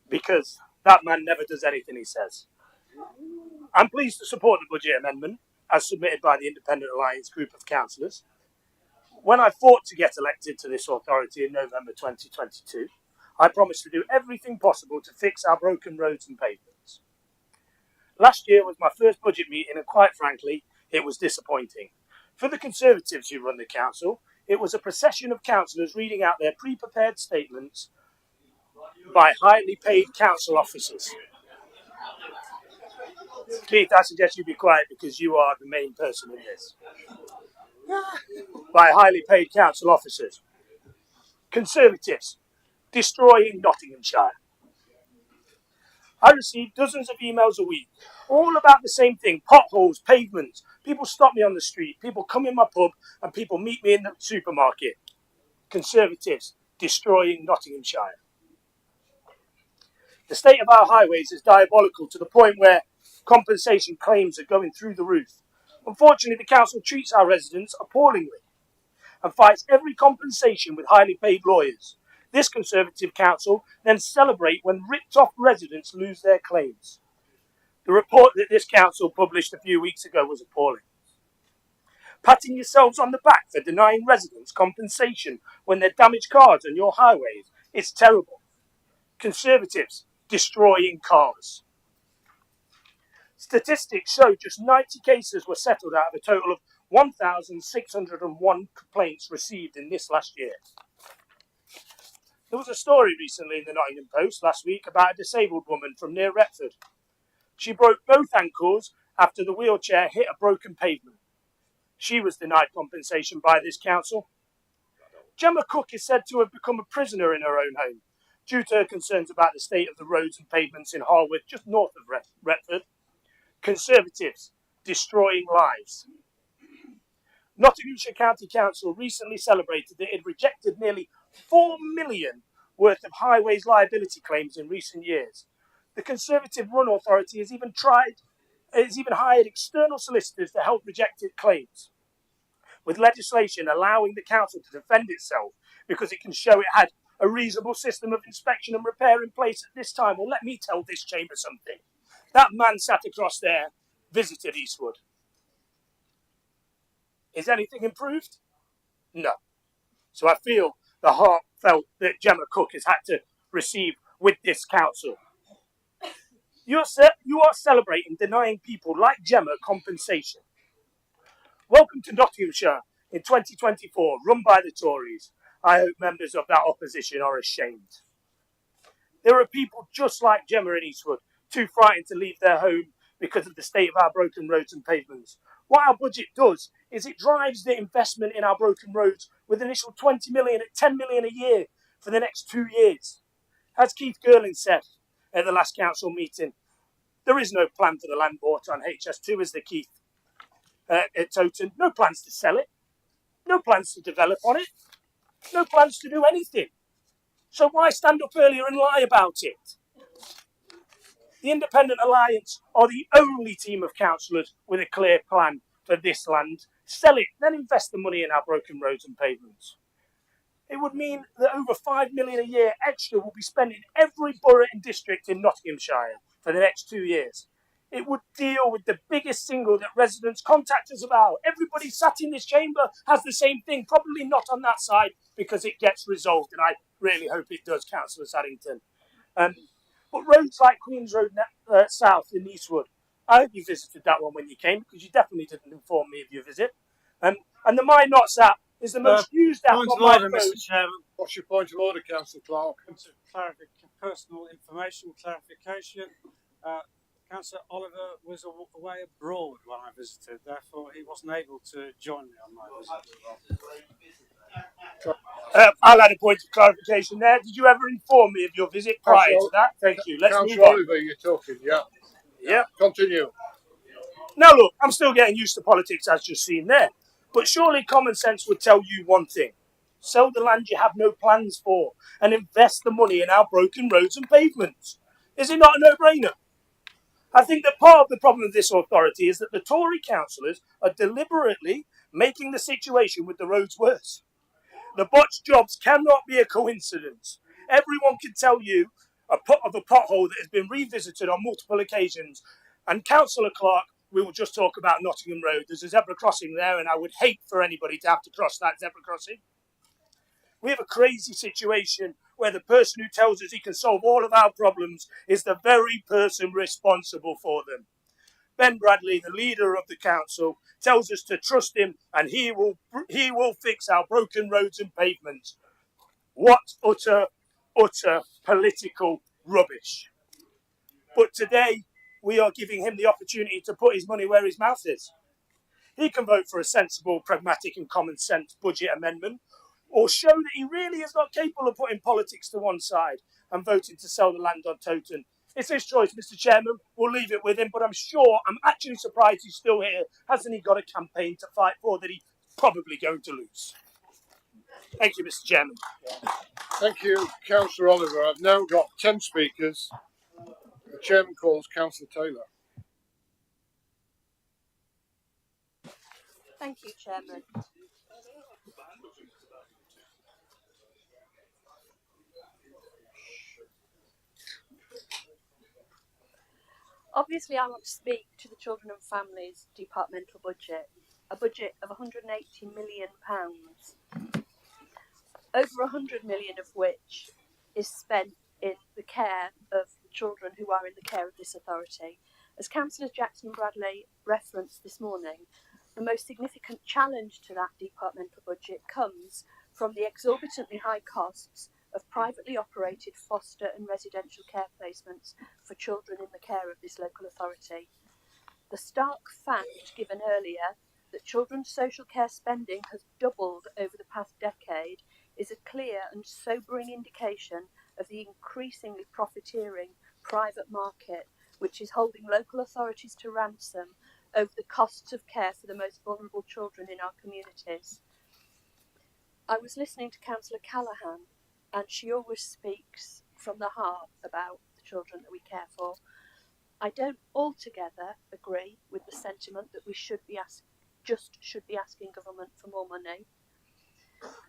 because that man never does anything he says. I'm pleased to support the budget amendment as submitted by the Independent Alliance group of councillors. When I fought to get elected to this authority in November 2022, I promised to do everything possible to fix our broken roads and pavements. Last year was my first budget meeting, and quite frankly, it was disappointing. For the Conservatives who run the council, it was a procession of councillors reading out their pre-prepared statements by highly paid council officers. Keith, I suggest you be quiet because you are the main person in this. By highly paid council officers. Conservatives, destroying Nottinghamshire. I receive dozens of emails a week, all about the same thing: potholes, pavements. People stop me on the street, people come in my pub, and people meet me in the supermarket. Conservatives, destroying Nottinghamshire. The state of our highways is diabolical to the point where compensation claims are going through the roof. Unfortunately, the council treats our residents appallingly and fights every compensation with highly paid lawyers. This Conservative council then celebrate when ripped off residents lose their claims. The report that this council published a few weeks ago was appalling. Patting yourselves on the back for denying residents compensation when they damage cars on your highways is terrible. Conservatives, destroying cars. Statistics show just 90 cases were settled out of a total of 1,601 complaints received in this last year. There was a story recently in the Nottingham Post last week about a disabled woman from near Retford. She broke both ankles after the wheelchair hit a broken pavement. She was denied compensation by this council. Gemma Cook is said to have become a prisoner in her own home due to her concerns about the state of the roads and pavements in Harwood, just north of Retford. Conservatives, destroying lives. Nottinghamshire County Council recently celebrated that it rejected nearly $4 million worth of highways liability claims in recent years. The Conservative-run authority has even hired external solicitors to help reject its claims, with legislation allowing the council to defend itself because it can show it had a reasonable system of inspection and repair in place at this time. Well, let me tell this chamber something. That man sat across there, visited Eastwood. Is anything improved? No. So I feel the heartfelt that Gemma Cook has had to receive with this council. You are celebrating denying people like Gemma compensation. Welcome to Nottinghamshire in 2024, run by the Tories. I hope members of that opposition are ashamed. There are people just like Gemma in Eastwood, too frightened to leave their home because of the state of our broken roads and pavements. What our budget does is it drives the investment in our broken roads with an initial 20 million at 10 million a year for the next 2 years. As Keith Girling said at the last council meeting, there is no plan for the land bought on HS2, is there, Keith? At Toton, no plans to sell it, no plans to develop on it. No plans to do anything. So why stand up earlier and lie about it? The Independent Alliance are the only team of councillors with a clear plan for this land. Sell it, then invest the money in our broken roads and pavements. It would mean that over £5 million a year extra will be spent in every borough and district in Nottinghamshire for the next 2 years. It would deal with the biggest single that residents contact us about. Everybody sat in this chamber has the same thing, probably not on that side because it gets resolved, and I really hope it does, Councillor Saddington. But roads like Queen's Road South in Eastwood, I hope you visited that one when you came, because you definitely didn't inform me of your visit. And the My Knots app is the most used app Point on of my order, phone. Mr. Chairman. What's your point of order, Councillor Clark? Personal information clarification. Councillor Oliver was away abroad when I visited, therefore he wasn't able to join me on my visit. I'll add a point of clarification there. Did you ever inform me of your visit prior to that? Thank you. Let's move Councillor on. Oliver, you're talking, yeah. Yeah. Continue. Now look, I'm still getting used to politics as just seen there. But surely common sense would tell you one thing. Sell the land you have no plans for and invest the money in our broken roads and pavements. Is it not a no-brainer? I think that part of the problem of this authority is that the Tory councillors are deliberately making the situation with the roads worse. The botched jobs cannot be a coincidence. Everyone can tell you of a pothole that has been revisited on multiple occasions. And Councillor Clark, we will just talk about Nottingham Road. There's a zebra crossing there, and I would hate for anybody to have to cross that zebra crossing. We have a crazy situation where the person who tells us he can solve all of our problems is the very person responsible for them. Ben Bradley, the leader of the council, tells us to trust him and he will fix our broken roads and pavements. What utter political rubbish. But today we are giving him the opportunity to put his money where his mouth is. He can vote for a sensible, pragmatic and common sense budget amendment, or show that he really is not capable of putting politics to one side and voting to sell the land on Toton. It's his choice, Mr. Chairman. We'll leave it with him, but I'm actually surprised he's still here. Hasn't he got a campaign to fight for that he's probably going to lose? Thank you, Mr. Chairman. Thank you, Councillor Oliver. I've now got 10 speakers. The Chairman calls Councillor Taylor. Thank you, Chairman. Obviously, I want to speak to the Children and Families Departmental budget, a budget of £180 million, over £100 million of which is spent in the care of children who are in the care of this authority. As Councillors Jackson and Bradley referenced this morning, the most significant challenge to that departmental budget comes from the exorbitantly high costs of privately operated foster and residential care placements for children in the care of this local authority. The stark fact given earlier that children's social care spending has doubled over the past decade is a clear and sobering indication of the increasingly profiteering private market which is holding local authorities to ransom over the costs of care for the most vulnerable children in our communities. I was listening to Councillor Callaghan, and she always speaks from the heart about the children that we care for. I don't altogether agree with the sentiment that we should be asking government for more money,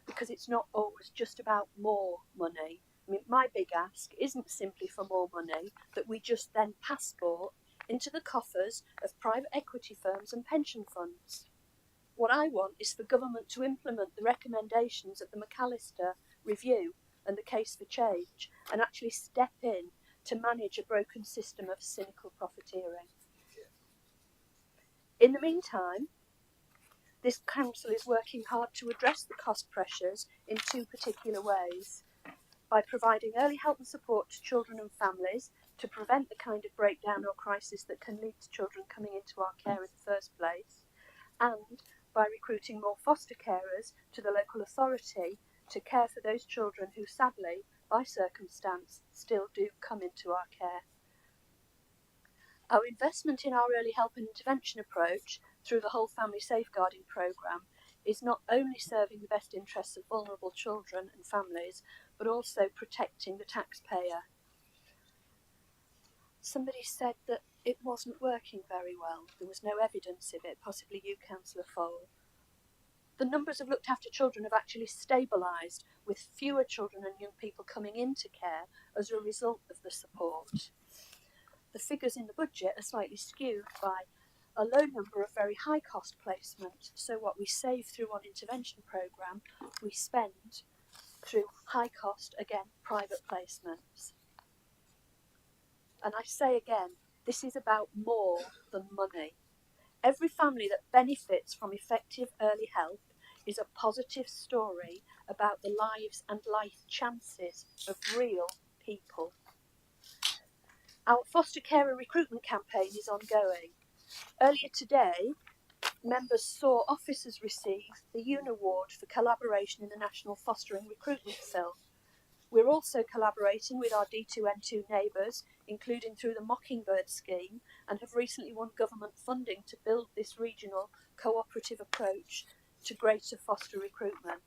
because it's not always just about more money. I mean, my big ask isn't simply for more money that we just then passport into the coffers of private equity firms and pension funds. What I want is for government to implement the recommendations of the McAllister Review and the Case for Change and actually step in to manage a broken system of cynical profiteering. In the meantime, this council is working hard to address the cost pressures in two particular ways: by providing early help and support to children and families to prevent the kind of breakdown or crisis that can lead to children coming into our care in the first place, and by recruiting more foster carers to the local authority to care for those children who sadly, by circumstance, still do come into our care. Our investment in our early help and intervention approach through the whole family safeguarding programme is not only serving the best interests of vulnerable children and families, but also protecting the taxpayer. Somebody said that it wasn't working very well. There was no evidence of it, possibly you, Councillor Fole. The numbers of looked after children have actually stabilised, with fewer children and young people coming into care as a result of the support. The figures in the budget are slightly skewed by a low number of very high cost placements, so what we save through one intervention programme, we spend through high cost, again, private placements. And I say again, this is about more than money. Every family that benefits from effective early help is a positive story about the lives and life chances of real people. Our foster carer recruitment campaign is ongoing. Earlier today, members saw officers receive the UN Award for collaboration in the National Fostering Recruitment Film. We're also collaborating with our D2N2 neighbours, including through the Mockingbird scheme, and have recently won government funding to build this regional cooperative approach to greater foster recruitment.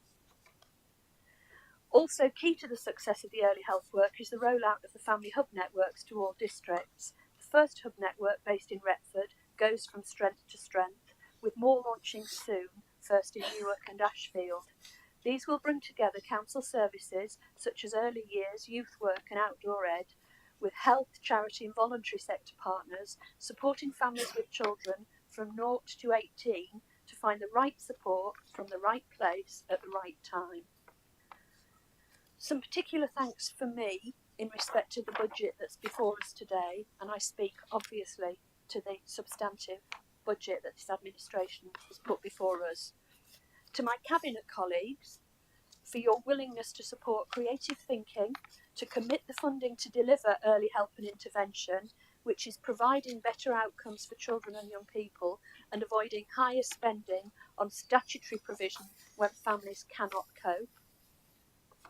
Also key to the success of the early health work is the rollout of the family hub networks to all districts. The first hub network, based in Retford, goes from strength to strength, with more launching soon, first in Newark and Ashfield. These will bring together council services such as early years, youth work and outdoor ed, with health, charity and voluntary sector partners, supporting families with children from 0 to 18 to find the right support from the right place at the right time. Some particular thanks for me in respect to the budget that's before us today, and I speak obviously to the substantive budget that this administration has put before us. To my Cabinet colleagues, for your willingness to support creative thinking, to commit the funding to deliver early help and intervention, which is providing better outcomes for children and young people and avoiding higher spending on statutory provision when families cannot cope.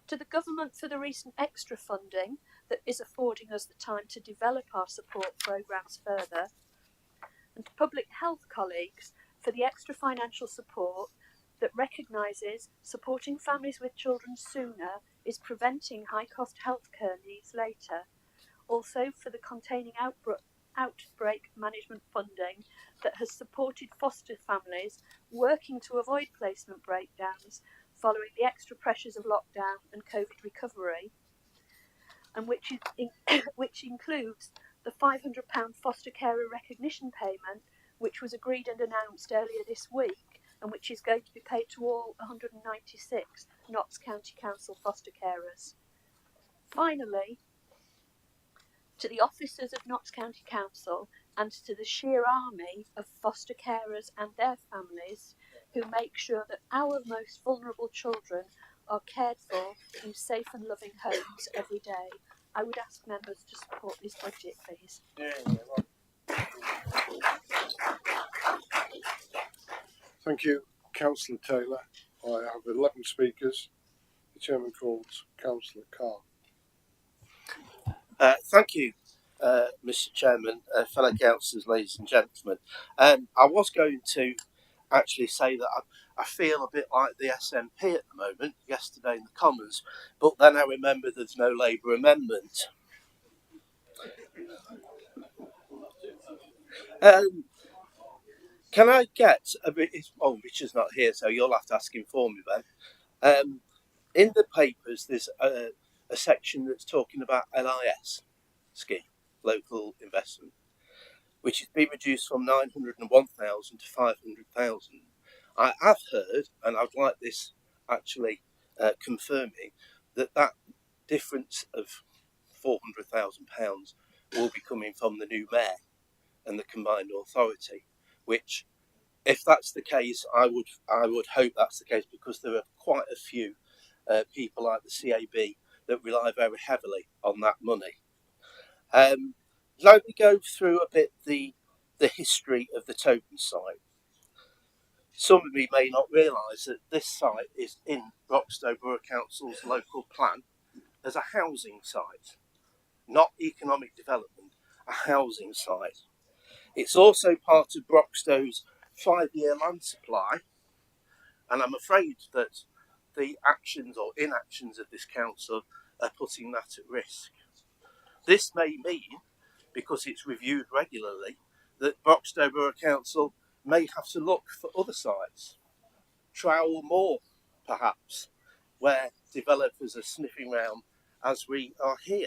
To the government for the recent extra funding that is affording us the time to develop our support programmes further. And to public health colleagues for the extra financial support that recognises supporting families with children sooner is preventing high-cost healthcare needs later. Also for the containing outbreak management funding that has supported foster families working to avoid placement breakdowns following the extra pressures of lockdown and COVID recovery, and which includes the £500 foster carer recognition payment, which was agreed and announced earlier this week, and which is going to be paid to all 196 Notts County Council foster carers. Finally, to the officers of Notts County Council and to the sheer army of foster carers and their families who make sure that our most vulnerable children are cared for in safe and loving homes every day. I would ask members to support this budget, please. Thank you, Councillor Taylor. I have 11 speakers. The chairman calls Councillor Carr. Thank you, Mr. Chairman, fellow councillors, ladies and gentlemen. I was going to actually say that I feel a bit like the SNP at the moment, yesterday in the Commons, but then I remember there's no Labour amendment. Can I get a bit? Oh, Richard's not here, so you'll have to ask him for me then. In the papers, there's a section that's talking about LIS scheme, local investment, which has been reduced from 901,000 to 500,000. I have heard, and I'd like this actually confirming, that difference of £400,000 will be coming from the new mayor and the combined authority, which, if that's the case, I would hope that's the case, because there are quite a few people like the CAB that rely very heavily on that money. Let me go through a bit the history of the Topen site. Some of you may not realise that this site is in Broxtowe Borough Council's local plan as a housing site, not economic development, a housing site. It's also part of Broxtowe's 5-year land supply, And I'm afraid that the actions or inactions of this council are putting that at risk. This may mean, because it's reviewed regularly, that Broxtowe Borough Council may have to look for other sites. Trowell Moor, perhaps, where developers are sniffing round as we are here.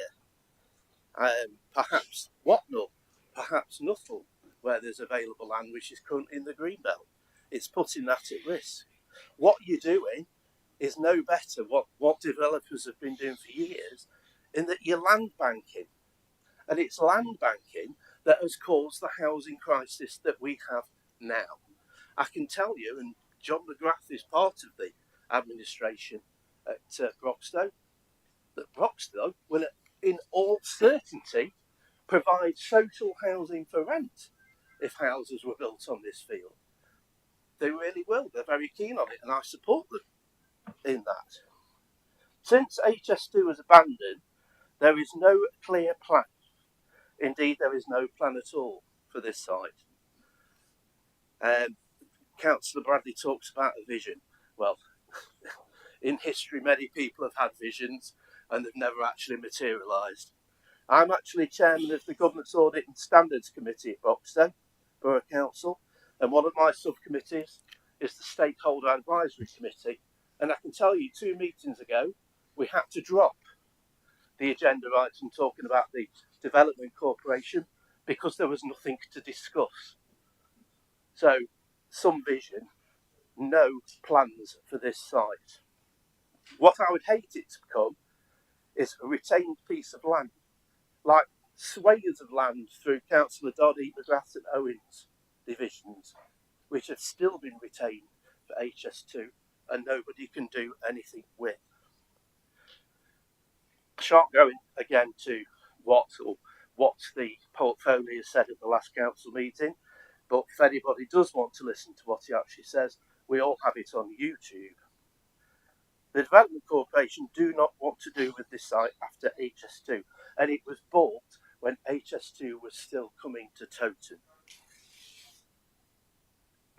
Perhaps Watnall, perhaps Nuttall, where there's available land which is currently in the Greenbelt. It's putting that at risk. What you're doing is no better what developers have been doing for years, in that you're land banking. And it's land banking that has caused the housing crisis that we have now. I can tell you, and John McGrath is part of the administration at Broxtowe, that Broxtowe will, in all certainty, provide social housing for rent if houses were built on this field. They really will. They're very keen on it, and I support them in that. Since HS2 was abandoned, there is no clear plan. Indeed, there is no plan at all for this site. Councillor Bradley talks about a vision. Well, in history, many people have had visions and they've never actually materialised. I'm actually chairman of the Government's Audit and Standards Committee at Broxtowe Borough Council, and one of my subcommittees is the Stakeholder Advisory Committee. And I can tell you, 2 meetings ago, we had to drop the agenda item talking about the Development Corporation because there was nothing to discuss. So, some vision, no plans for this site. What I would hate it to become is a retained piece of land, like swathes of land through Councillor Doddy, McGrath and Owens divisions, which have still been retained for HS2 and nobody can do anything with. I shan't go in again to what the portfolio said at the last council meeting, but if anybody does want to listen to what he actually says, we all have it on YouTube. The Development Corporation do not want to do with this site after HS2, and it was bought when HS2 was still coming to Toton.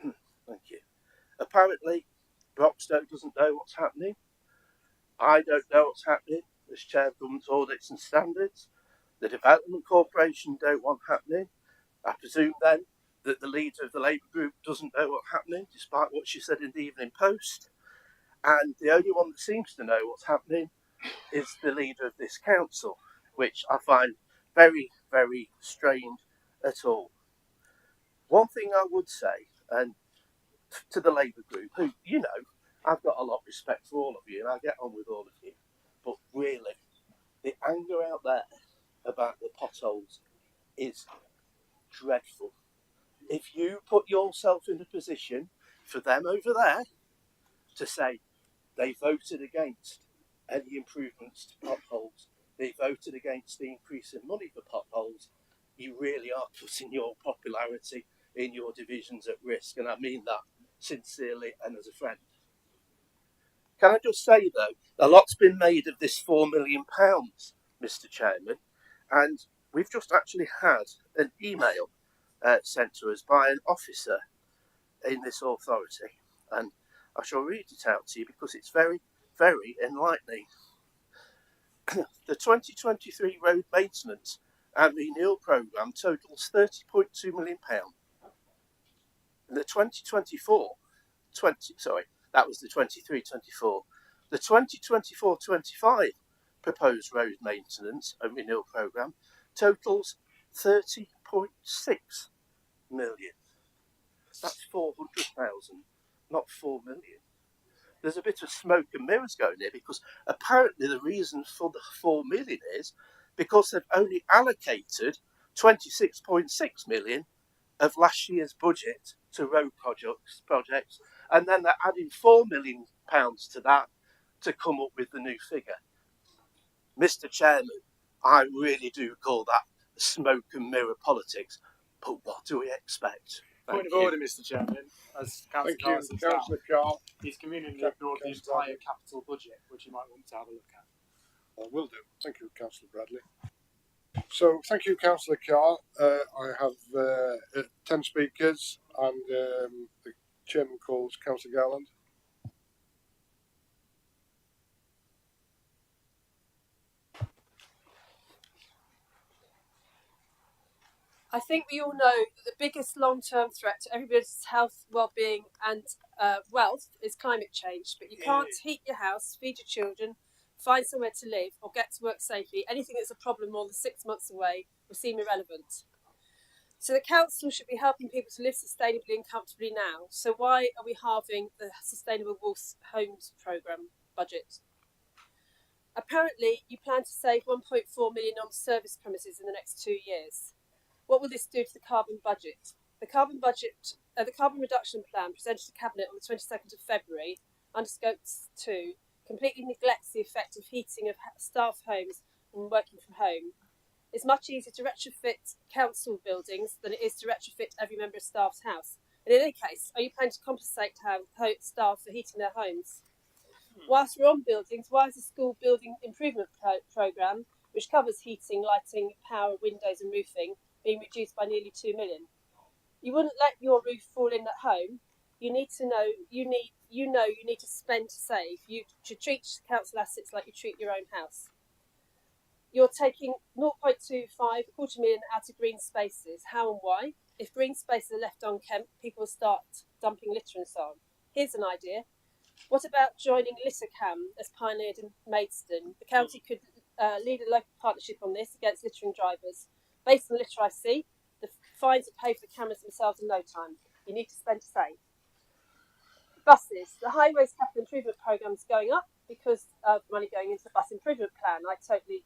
Thank you. Apparently, Broxtowe doesn't know what's happening. I don't know what's happening as Chair of Government Audits and Standards. The Development Corporation don't want happening. I presume then that the leader of the Labour group doesn't know what's happening, despite what she said in the Evening Post. And the only one that seems to know what's happening is the leader of this council, which I find very, very strange at all. One thing I would say, and to the Labour group, who, you know, I've got a lot of respect for all of you, and I get on with all of you, but really, the anger out there about the potholes is dreadful. If you put yourself in a position for them over there to say they voted against any improvements to potholes, they voted against the increase in money for potholes, you really are putting your popularity in your divisions at risk, and I mean that sincerely and as a friend. Can I just say though, a lot's been made of this £4 million, Mr. Chairman, and we've just actually had an email sent to us by an officer in this authority, and I shall read it out to you because it's very, very enlightening. The 2023 road maintenance and renewal programme totals £30.2 million. The 23-24. The 2024-25 proposed road maintenance and renewal programme totals 30.6 million. That's 400,000, not 4 million. There's a bit of smoke and mirrors going here because apparently the reason for the 4 million is because they've only allocated 26.6 million of last year's budget to road projects, and then they're adding £4 million to that to come up with the new figure. Mr. Chairman, I really do call that smoke and mirror politics, but what do we expect? Point of order, Mr. Chairman. As Councillor Carr has himself, Councillor Carr. he's conveniently ignored the entire capital budget, which you might want to have a look at. I will do. Thank you, Councillor Bradley. So, thank you, Councillor Carr. I have 10 speakers, and the chairman calls Councillor Garland. I think we all know that the biggest long-term threat to everybody's health, well-being, and wealth is climate change. But you can't heat your house, feed your children, find somewhere to live, or get to work safely. Anything that's a problem more than 6 months away will seem irrelevant. So the council should be helping people to live sustainably and comfortably now. So why are we halving the Sustainable Wolves Homes programme budget? Apparently, you plan to save 1.4 million on service premises in the next 2 years. What will this do to the carbon budget? The carbon reduction plan presented to Cabinet on the 22nd of February under Scope 2 completely neglects the effect of heating of staff homes and working from home. It's much easier to retrofit council buildings than it is to retrofit every member of staff's house. And in any case, are you planning to compensate staff for heating their homes? Whilst we're on buildings, why is the school building improvement programme, which covers heating, lighting, power, windows and roofing, being reduced by nearly 2 million? You wouldn't let your roof fall in at home. You need to spend to save. You should treat council assets like you treat your own house. You're taking 0.25, a quarter million out of green spaces. How and why? If green spaces are left unkempt, people will start dumping litter and so on. Here's an idea. What about joining LitterCam as pioneered in Maidstone? The county could lead a local partnership on this against littering drivers. Based on the litter I see, the fines are paid for the cameras themselves in no time. You need to spend to save. Buses. The Highways Capital Improvement Programme is going up because of money going into the bus improvement plan. I totally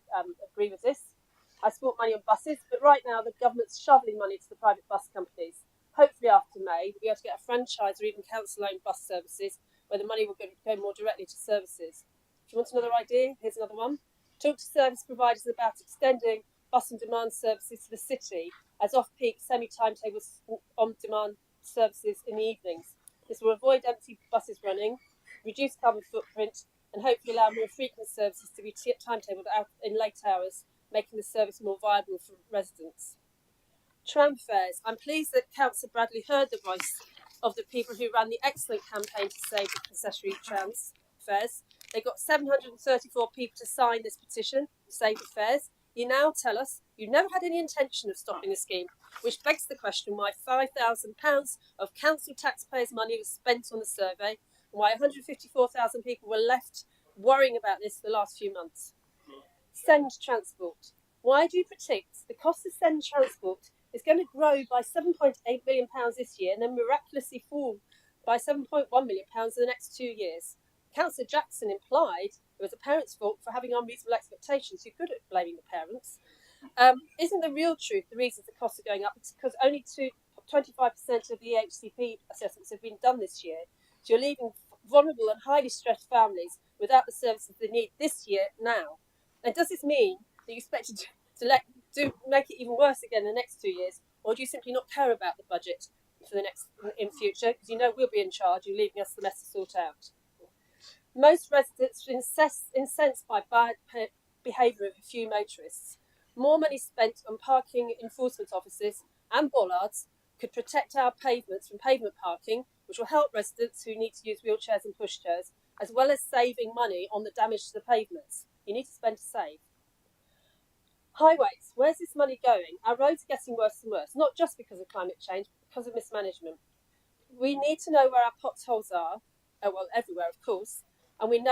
agree with this. I support money on buses, but right now the government's shoveling money to the private bus companies. Hopefully after May, we'll be able to get a franchise or even council-owned bus services where the money will go more directly to services. If you want another idea, here's another one. Talk to service providers about extending bus and demand services to the city as off-peak semi-timetables on-demand services in the evenings. This will avoid empty buses running, reduce carbon footprint, and hopefully allow more frequent services to be timetabled out in late hours, making the service more viable for residents. Tram fares. I'm pleased that Councillor Bradley heard the voice of the people who ran the excellent campaign to save the concessionary trams fares. They got 734 people to sign this petition to save the fares. You now tell us you never had any intention of stopping the scheme, which begs the question why £5,000 of council taxpayers' money was spent on the survey and why 154,000 people were left worrying about this for the last few months. Send transport. Why do you predict the cost of send transport is going to grow by £7.8 million this year and then miraculously fall by £7.1 million in the next 2 years? Councillor Jackson implied it was the parents' fault for having unreasonable expectations. You're good at blaming the parents. Isn't the real truth the reasons the costs are going up? It's because only 25% of the EHCP assessments have been done this year. So you're leaving vulnerable and highly stressed families without the services they need this year now. And does this mean that you expect to make it even worse again in the next 2 years, or do you simply not care about the budget for the in future because you know we'll be in charge? You're leaving us the mess to sort out. Most residents are incensed by bad behaviour of a few motorists. More money spent on parking enforcement officers and bollards could protect our pavements from pavement parking, which will help residents who need to use wheelchairs and pushchairs, as well as saving money on the damage to the pavements. You need to spend to save. Highways. Where's this money going? Our roads are getting worse and worse, not just because of climate change, but because of mismanagement. We need to know where our potholes are, well, everywhere, of course, and we need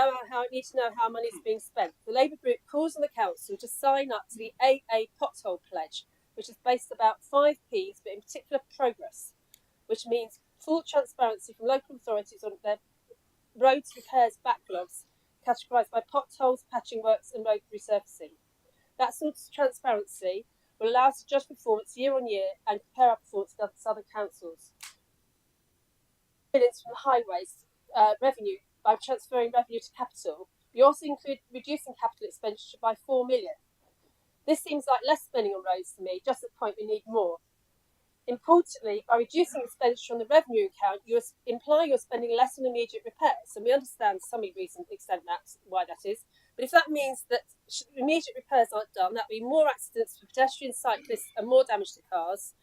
to know how money is being spent. The Labour Group calls on the council to sign up to the AA Pothole Pledge, which is based about 5 Ps, but in particular progress, which means full transparency from local authorities on their roads repairs backlogs, categorised by potholes, patching works and road resurfacing. That sort of transparency will allow us to judge performance year on year and compare our performance against other councils. Millions from the highways revenue by transferring revenue to capital. We also include reducing capital expenditure by 4 million. This seems like less spending on roads to me, just at the point we need more. Importantly, by reducing expenditure on the revenue account, you're implying you're spending less on immediate repairs, and we understand to some extent why that is. But if that means that immediate repairs aren't done, that will be more accidents for pedestrians, cyclists, and more damage to cars,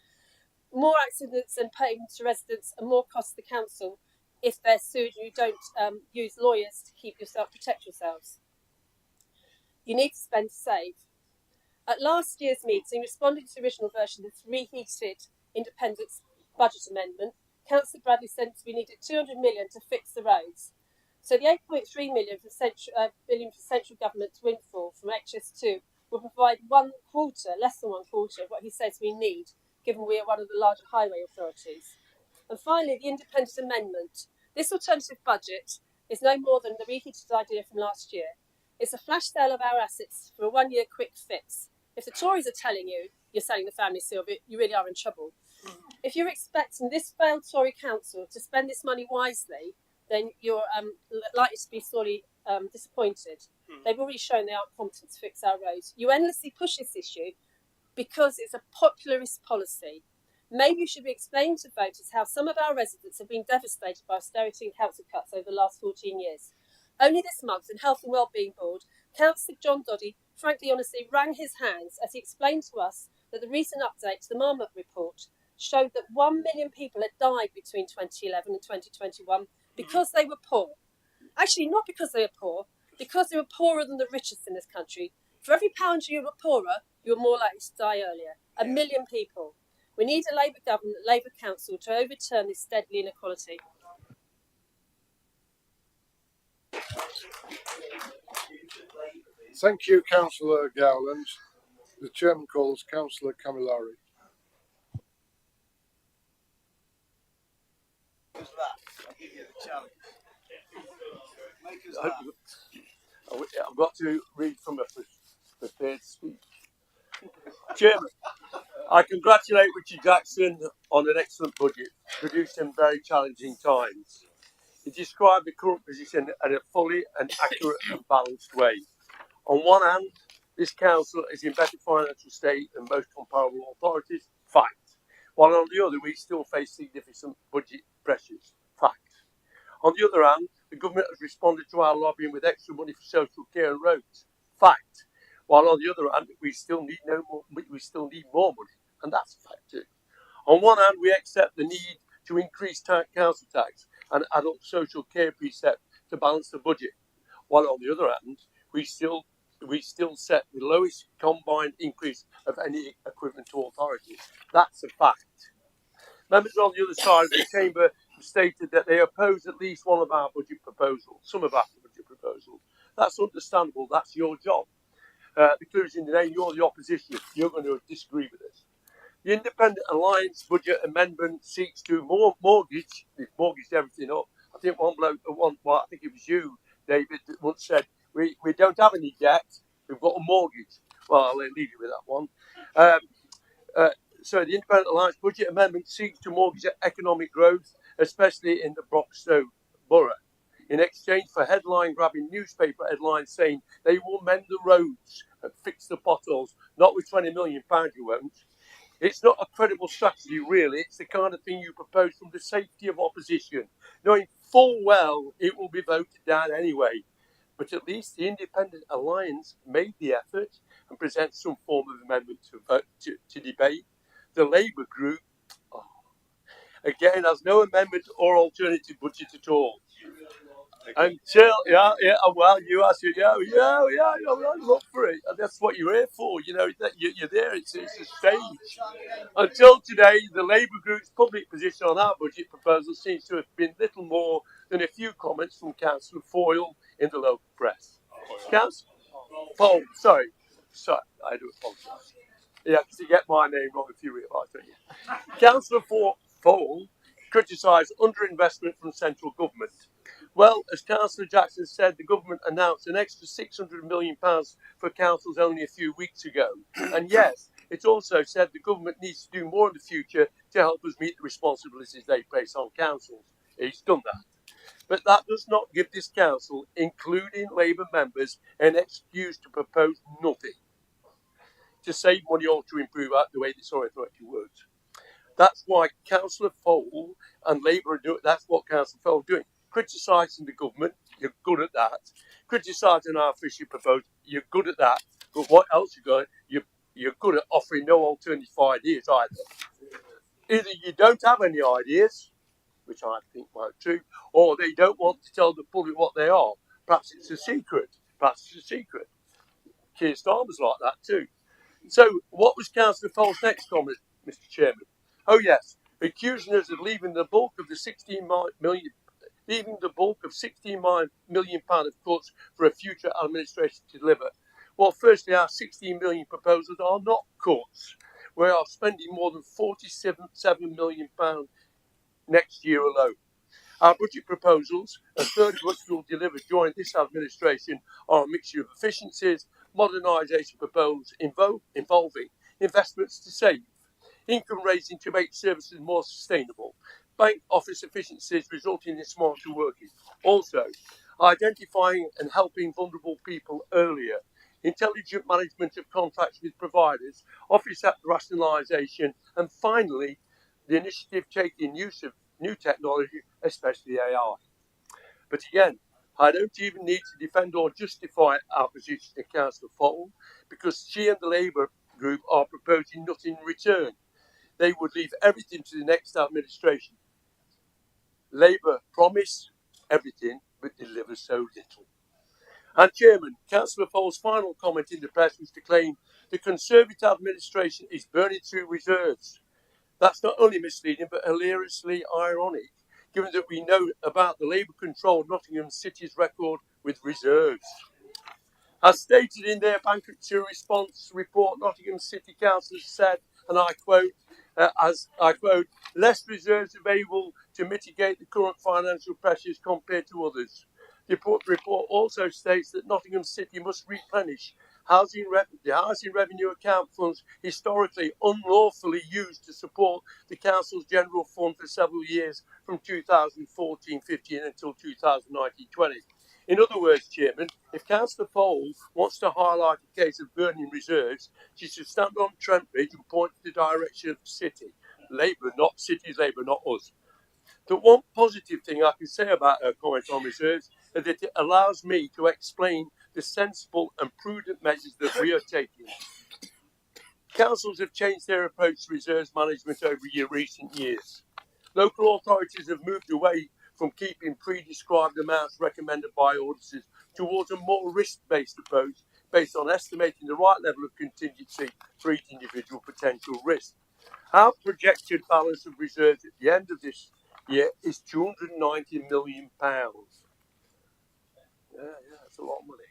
more accidents and pain to residents, and more cost to the council if they're sued and you don't use lawyers to protect yourselves. You need to spend to save. At last year's meeting, responding to the original version of the reheated independence budget amendment, Councillor Bradley said we needed 200 million to fix the roads. So the 8.3 million for billion for central government's windfall from HS2 will provide less than one quarter of what he says we need, given we are one of the larger highway authorities. And finally, the independent amendment. This alternative budget is no more than the reheated idea from last year. It's a flash sale of our assets for a one-year quick fix. If the Tories are telling you you're selling the family silver, you really are in trouble. If you're expecting this failed Tory council to spend this money wisely, then you're likely to be sorely disappointed. They've already shown they aren't competent to fix our roads. You endlessly push this issue because it's a popularist policy. Maybe you should be explaining to voters how some of our residents have been devastated by austerity and council cuts over the last 14 years. Only this month, in Health and Wellbeing Board, Councillor John Doddy frankly honestly wrung his hands as he explained to us that the recent update to the Marmot report showed that 1 million people had died between 2011 and 2021 because they were poor. Actually, not because they were poor, because they were poorer than the richest in this country. For every pound you were poorer, you were more likely to die earlier. 1 million people. We need a Labour government, a Labour council to overturn this deadly inequality. Thank you, Councillor Gowland. The chairman calls Councillor Camilleri. I've got to read from a prepared speech. Chairman, I congratulate Richard Jackson on an excellent budget, produced in very challenging times. He described the current position in a fully and accurate and balanced way. On one hand, this council is in better financial state than most comparable authorities, fact. While on the other, we still face significant budget pressures, fact. On the other hand, the government has responded to our lobbying with extra money for social care and roads, fact. While on the other hand, we still need more money, and that's a fact too. On one hand, we accept the need to increase council tax and adult social care precept to balance the budget, while on the other hand, we still set the lowest combined increase of any equivalent to authority. That's a fact. Members on the other side of the chamber have stated that they oppose at least one of our budget proposals, some of our budget proposals. That's understandable. That's your job. The clue's in the name. You're the opposition. You're going to disagree with us. The Independent Alliance budget amendment seeks to mortgage everything up. I think I think it was you, David, that once said, we don't have any debt, we've got a mortgage. Well, I'll leave you with that one. So the Independent Alliance budget amendment seeks to mortgage economic growth, especially in the Broxtowe borough, in exchange for headline-grabbing newspaper headlines saying they will mend the roads and fix the potholes, not with £20 million you won't. It's not a credible strategy, really. It's the kind of thing you propose from the safety of opposition, knowing full well it will be voted down anyway. But at least the Independent Alliance made the effort and present some form of amendment to debate. The Labour group, again, has no amendment or alternative budget at all. Until, well, you asked it, look for it. And that's what you're here for, you're there, it's a stage. Until today, the Labour group's public position on our budget proposal seems to have been little more than a few comments from Councillor Foyle in the local press. Councillor Foyle, sorry, I do apologise. Yeah, because you get my name wrong if you realise, don't you? Councillor Foyle criticised underinvestment from central government. Well, as Councillor Jackson said, the government announced an extra £600 million for councils only a few weeks ago. And yes, it also said the government needs to do more in the future to help us meet the responsibilities they place on councils. It's done that. But that does not give this council, including Labour members, an excuse to propose nothing to save money or to improve the way this authority works. That's why Councillor Foyle and Labour are doing. That's what Councillor Foyle is doing. Criticising the government, you're good at that. Criticising our fishy proposal, you're good at that. But what else you're good at offering no alternative ideas either. Either you don't have any ideas, which I think might be true, or they don't want to tell the public what they are. Perhaps it's a secret. Keir Starmer's like that too. So, what was Councillor Fole's next comment, Mr. Chairman? Oh yes, accusing us of leaving the bulk of £16 million of cuts for a future administration to deliver. Well, firstly, our £16 million proposals are not cuts. We are spending more than £47 million next year alone. Our budget proposals, a third of which will deliver during this administration, are a mixture of efficiencies, modernisation proposals involving investments to save, income raising to make services more sustainable, bank office efficiencies resulting in smarter working. Also, identifying and helping vulnerable people earlier, intelligent management of contracts with providers, office rationalisation, and finally, the initiative taking use of new technology, especially AI. But again, I don't even need to defend or justify our position to Councillor Fole, because she and the Labour group are proposing nothing in return. They would leave everything to the next administration. Labour promise everything, but deliver so little. And Chairman, Councillor Fole's final comment in the press was to claim the Conservative administration is burning through reserves. That's not only misleading, but hilariously ironic, given that we know about the Labour-controlled Nottingham City's record with reserves. As stated in their bankruptcy response report, Nottingham City Council said, and I quote, less reserves available to mitigate the current financial pressures compared to others. The report also states that Nottingham City must replenish the housing revenue account funds historically unlawfully used to support the council's general fund for several years from 2014-15 until 2019-20. In other words, Chairman, if Councillor Fole wants to highlight a case of burning reserves, she should stand on Trent Bridge and point to the direction of the city. Labour, not City's Labour, not us. The one positive thing I can say about her comment on reserves is that it allows me to explain the sensible and prudent measures that we are taking. Councils have changed their approach to reserves management over recent years. Local authorities have moved away from keeping pre-described amounts recommended by auditors towards a more risk-based approach based on estimating the right level of contingency for each individual potential risk. Our projected balance of reserves at the end of this year is £290 million. Yeah, that's a lot of money.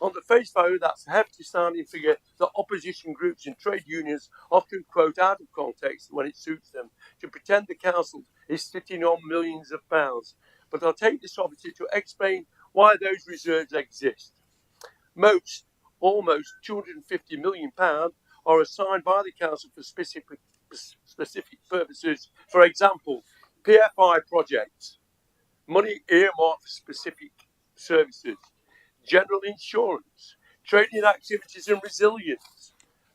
On the face value, that's a hefty sounding figure that opposition groups and trade unions often quote out of context when it suits them to pretend the council is sitting on millions of pounds. But I'll take this opportunity to explain why those reserves exist. Almost £250 million are assigned by the council for specific purposes. For example, PFI projects, money earmarked for specific services, general insurance, trading activities and resilience,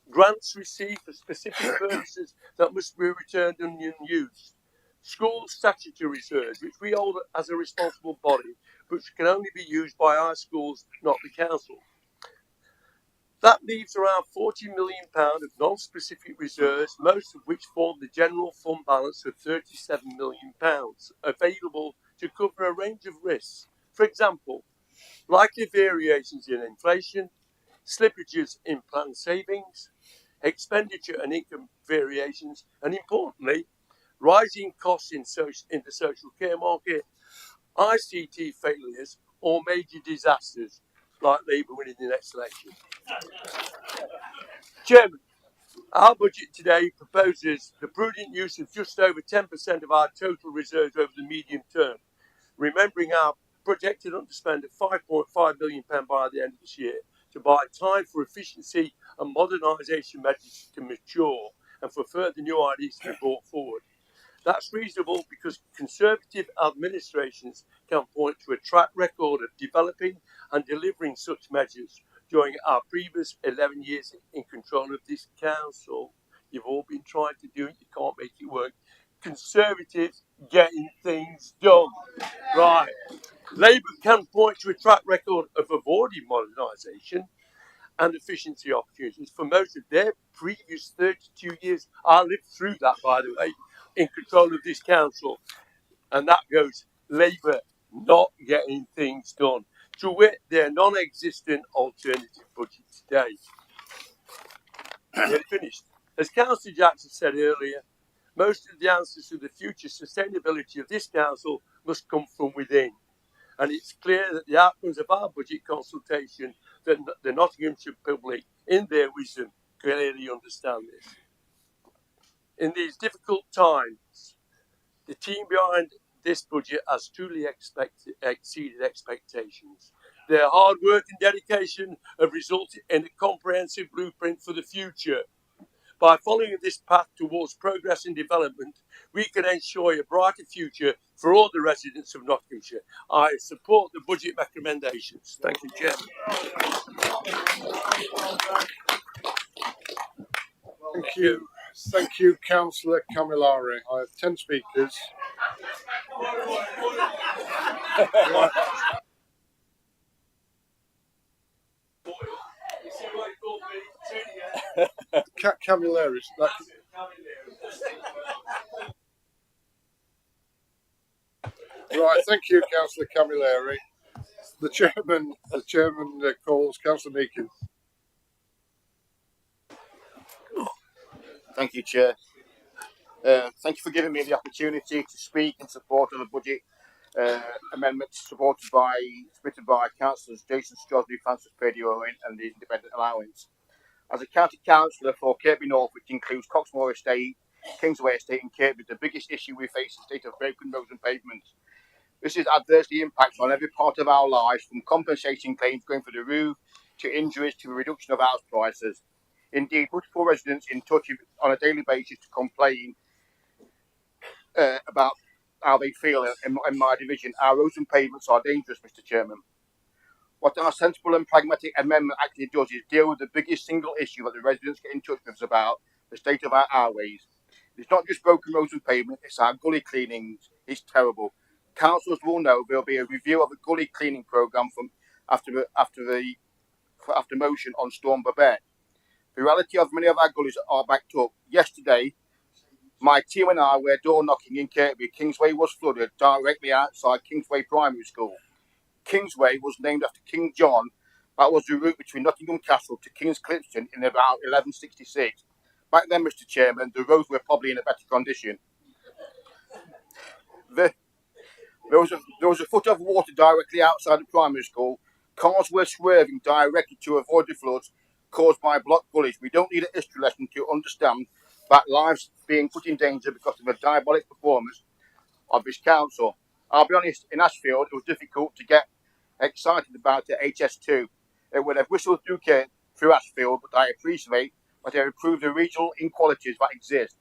grants received for specific purposes that must be returned unused, school statutory reserves, which we hold as a responsible body, which can only be used by our schools, not the council. That leaves around £40 million of non-specific reserves, most of which form the general fund balance of £37 million, available to cover a range of risks. For example, likely variations in inflation, slippages in planned savings, expenditure and income variations, and importantly, rising costs in the social care market, ICT failures, or major disasters like Labour winning the next election. Chairman, our budget today proposes the prudent use of just over 10% of our total reserves over the medium term, remembering our projected underspend of £5.5 billion by the end of this year to buy time for efficiency and modernisation measures to mature and for further new ideas to be brought forward. That's reasonable because Conservative administrations can point to a track record of developing and delivering such measures during our previous 11 years in control of this council. You've all been trying to do it, you can't make it work. Conservatives getting things done. Right. Labour can point to a track record of avoiding modernisation and efficiency opportunities for most of their previous 32 years. I lived through that, by the way, in control of this council. And that goes Labour not getting things done. To wit, their non-existent alternative budget today. Nearly finished. As Councillor Jackson said earlier, most of the answers to the future sustainability of this council must come from within. And it's clear that the outcomes of our budget consultation, that the Nottinghamshire public, in their wisdom, clearly understand this. In these difficult times, the team behind this budget has truly exceeded expectations. Their hard work and dedication have resulted in a comprehensive blueprint for the future. By following this path towards progress and development, we can ensure a brighter future for all the residents of Nottinghamshire. I support the budget recommendations. Thank you, Chair. Thank you. Thank you, Councillor Camilleri. I have 10 speakers. Camilleri. Right, thank you, Councillor Camilleri. The chairman calls Councillor Meakin. Thank you, Chair. Thank you for giving me the opportunity to speak in support of the budget amendment submitted by Councillors Jason Strosney, Francis Perdue-Owen and the Independent Allowance. As a county councillor for Kirkby North, which includes Coxmoor Estate, Kingsway Estate and Kirkby, the biggest issue we face is the state of broken roads and pavements. This is adversely impacts on every part of our lives, from compensation claims going through the roof to injuries to the reduction of house prices. Indeed, multiple residents in touch on a daily basis to complain about how they feel in my division. Our roads and pavements are dangerous, Mr. Chairman. What our sensible and pragmatic amendment actually does is deal with the biggest single issue that the residents get in touch with us about, the state of our highways. It's not just broken roads and pavement, it's our gully cleanings. It's terrible. Councillors will know there'll be a review of the gully cleaning programme from after motion on Storm Babette. The reality of many of our gullies are backed up. Yesterday, my team and I were door knocking in Kirkby. Kingsway was flooded directly outside Kingsway Primary School. Kingsway was named after King John. That was the route between Nottingham Castle to King's Clipston in about 1166. Back then, Mr. Chairman, the roads were probably in a better condition. There was a foot of water directly outside the primary school. Cars were swerving directly to avoid the floods caused by blocked gullies. We don't need a history lesson to understand that lives being put in danger because of the diabolic performance of this council. I'll be honest, in Ashfield, it was difficult to get excited about the HS2. It would have whistled through Ashfield, but I appreciate that they improved the regional inequalities that exist.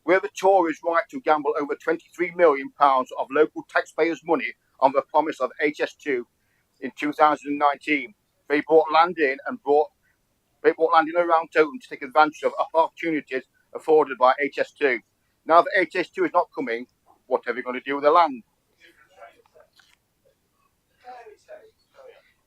Where the Tories right to gamble over £23 million of local taxpayers' money on the promise of HS2 in 2019. They bought land in around Toton to take advantage of opportunities afforded by HS2. Now that HS2 is not coming, what are they going to do with the land?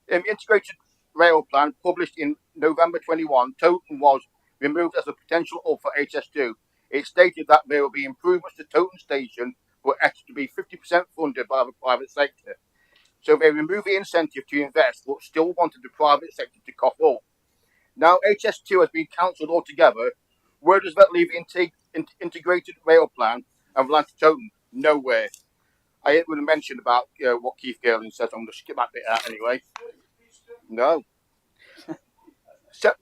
In the integrated rail plan published in November 21, Toton was removed as a potential hub for HS2. It stated that there will be improvements to Toton Station, but expected to be 50% funded by the private sector. So they removed the incentive to invest, but still wanted the private sector to cough up. Now HS2 has been cancelled altogether. Where does that leave the integrated rail plan and land to Toton? Nowhere. I ain't going to mention about what Keith Gerling says. I'm going to skip that bit out anyway. No.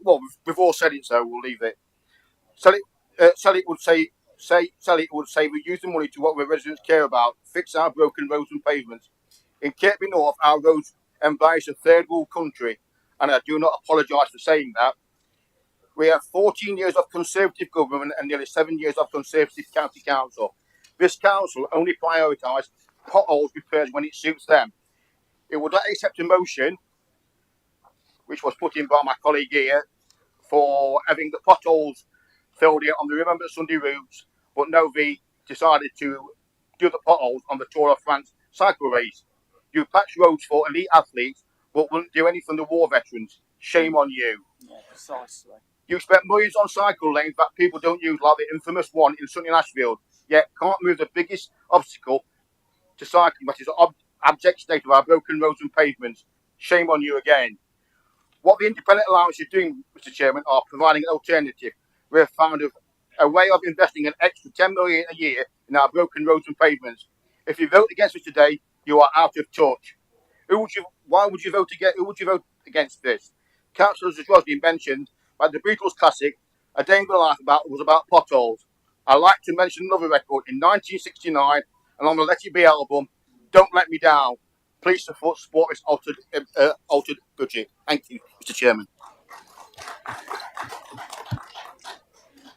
Well, we've all said it, so we'll leave it. Sally would say we use the money to what the residents care about, fix our broken roads and pavements. In Kirkby North, our roads embellish a third world country, and I do not apologise for saying that. We have 14 years of Conservative government and nearly 7 years of Conservative county council. This council only prioritise potholes repairs when it suits them. It would not accept a motion, which was put in by my colleague here, for having the potholes filled in on the Remember Sunday routes, but no, they decided to do the potholes on the Tour of France cycle race. You patch roads for elite athletes, but wouldn't do anything for the war veterans. Shame on you. Yeah, precisely. You spent millions on cycle lanes that people don't use, like the infamous one in Sunny Ashfield, yet can't move the biggest obstacle to cycling, that is the abject state of our broken roads and pavements. Shame on you again. What the Independent Alliance is doing, Mr. Chairman, are providing an alternative. We have found a way of investing an extra 10 million a year in our broken roads and pavements. If you vote against it today, you are out of touch. Why would you vote against? Who would you vote against this? Councillors, as Rosny mentioned, like the Beatles classic, "A Day in the Life" was about potholes. I like to mention another record in 1969, and on the Let It Be album, "Don't Let Me Down." Please support this altered budget. Thank you, Mr. Chairman.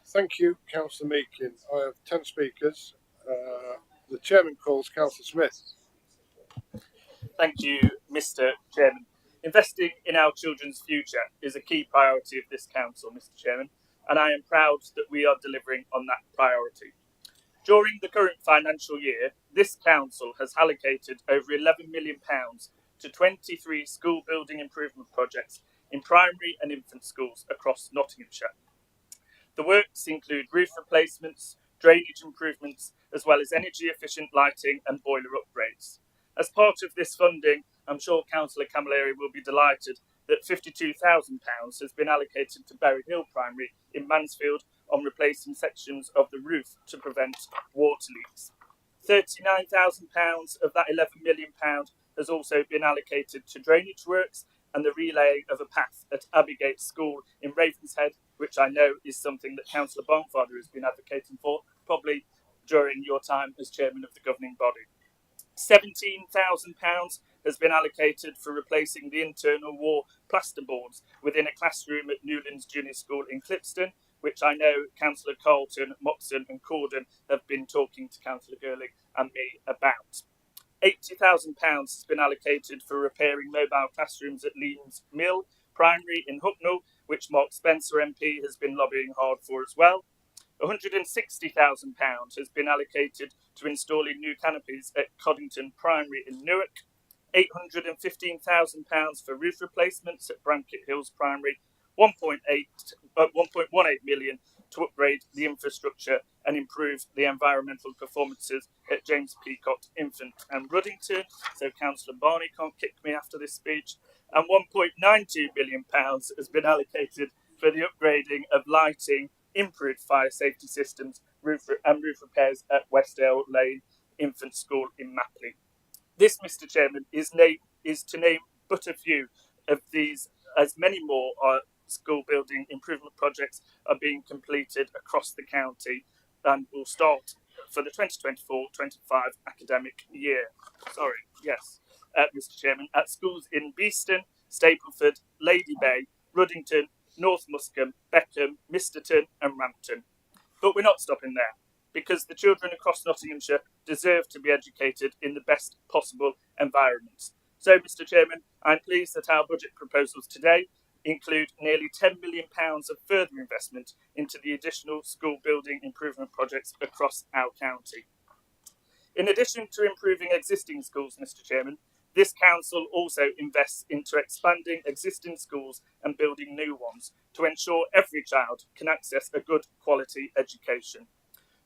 Thank you, Councillor Meakin. I have 10 speakers. The chairman calls Councillor Smith. Thank you, Mr. Chairman. Investing in our children's future is a key priority of this council, Mr. Chairman, and I am proud that we are delivering on that priority. During the current financial year, this council has allocated over £11 million to 23 school building improvement projects in primary and infant schools across Nottinghamshire. The works include roof replacements, drainage improvements, as well as energy efficient lighting and boiler upgrades. As part of this funding, I'm sure Councillor Camilleri will be delighted that £52,000 has been allocated to Berry Hill Primary in Mansfield on replacing sections of the roof to prevent water leaks. £39,000 of that £11 million has also been allocated to drainage works and the relaying of a path at Abbygate School in Ravenshead, which I know is something that Councillor Bonfather has been advocating for, probably during your time as chairman of the governing body. £17,000 has been allocated for replacing the internal wall plasterboards within a classroom at Newlands Junior School in Clipston, which I know Councillor Carlton, Moxon and Corden have been talking to Councillor Girling and me about. £80,000 has been allocated for repairing mobile classrooms at Leams Mill Primary in Hucknall, which Mark Spencer MP has been lobbying hard for as well. £160,000 has been allocated to installing new canopies at Coddington Primary in Newark. £815,000 for roof replacements at Brankett Hills Primary. 1.18 million to upgrade the infrastructure and improve the environmental performances at James Peacock Infant and Ruddington. So Councillor Barney can't kick me after this speech. And £1.92 million has been allocated for the upgrading of lighting, improved fire safety systems, roof repairs at Westdale Lane Infant School in Mapley. This, Mr. Chairman, is to name but a few of these, as many more school building improvement projects are being completed across the county and will start for the 2024-25 academic year. Mr. Chairman, at schools in Beeston, Stapleford, Lady Bay, Ruddington, North Muscombe, Beckham, Misterton and Rampton. But we're not stopping there, because the children across Nottinghamshire deserve to be educated in the best possible environments. So, Mr. Chairman, I'm pleased that our budget proposals today include nearly £10 million of further investment into the additional school building improvement projects across our county. In addition to improving existing schools, Mr. Chairman, this council also invests into expanding existing schools and building new ones to ensure every child can access a good quality education.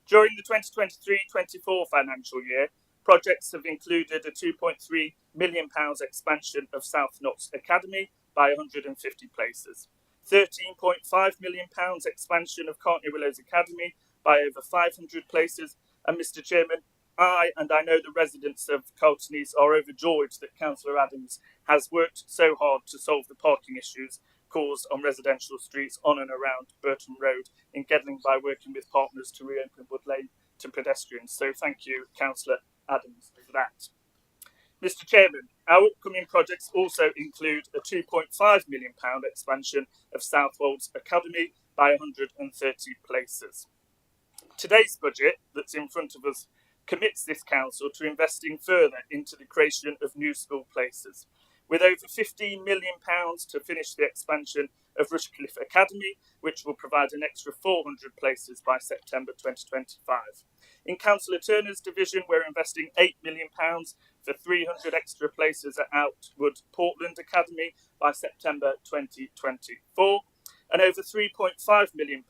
During the 2023-24 financial year, projects have included a £2.3 million expansion of South Notts Academy by 150 places, £13.5 million expansion of Cartney Willows Academy by over 500 places, and Mr. Chairman, I know the residents of Carlton East are overjoyed that Councillor Adams has worked so hard to solve the parking issues caused on residential streets on and around Burton Road in Gedling by working with partners to reopen Wood Lane to pedestrians. So thank you, Councillor Adams, for that. Mr. Chairman, our upcoming projects also include a £2.5 million expansion of Southwold's Academy by 130 places. Today's budget that's in front of us commits this council to investing further into the creation of new school places, with over £15 million to finish the expansion of Rushcliffe Academy, which will provide an extra 400 places by September 2025. In Councillor Turner's division, we're investing £8 million for 300 extra places at Outwood Portland Academy by September 2024, and over £3.5 million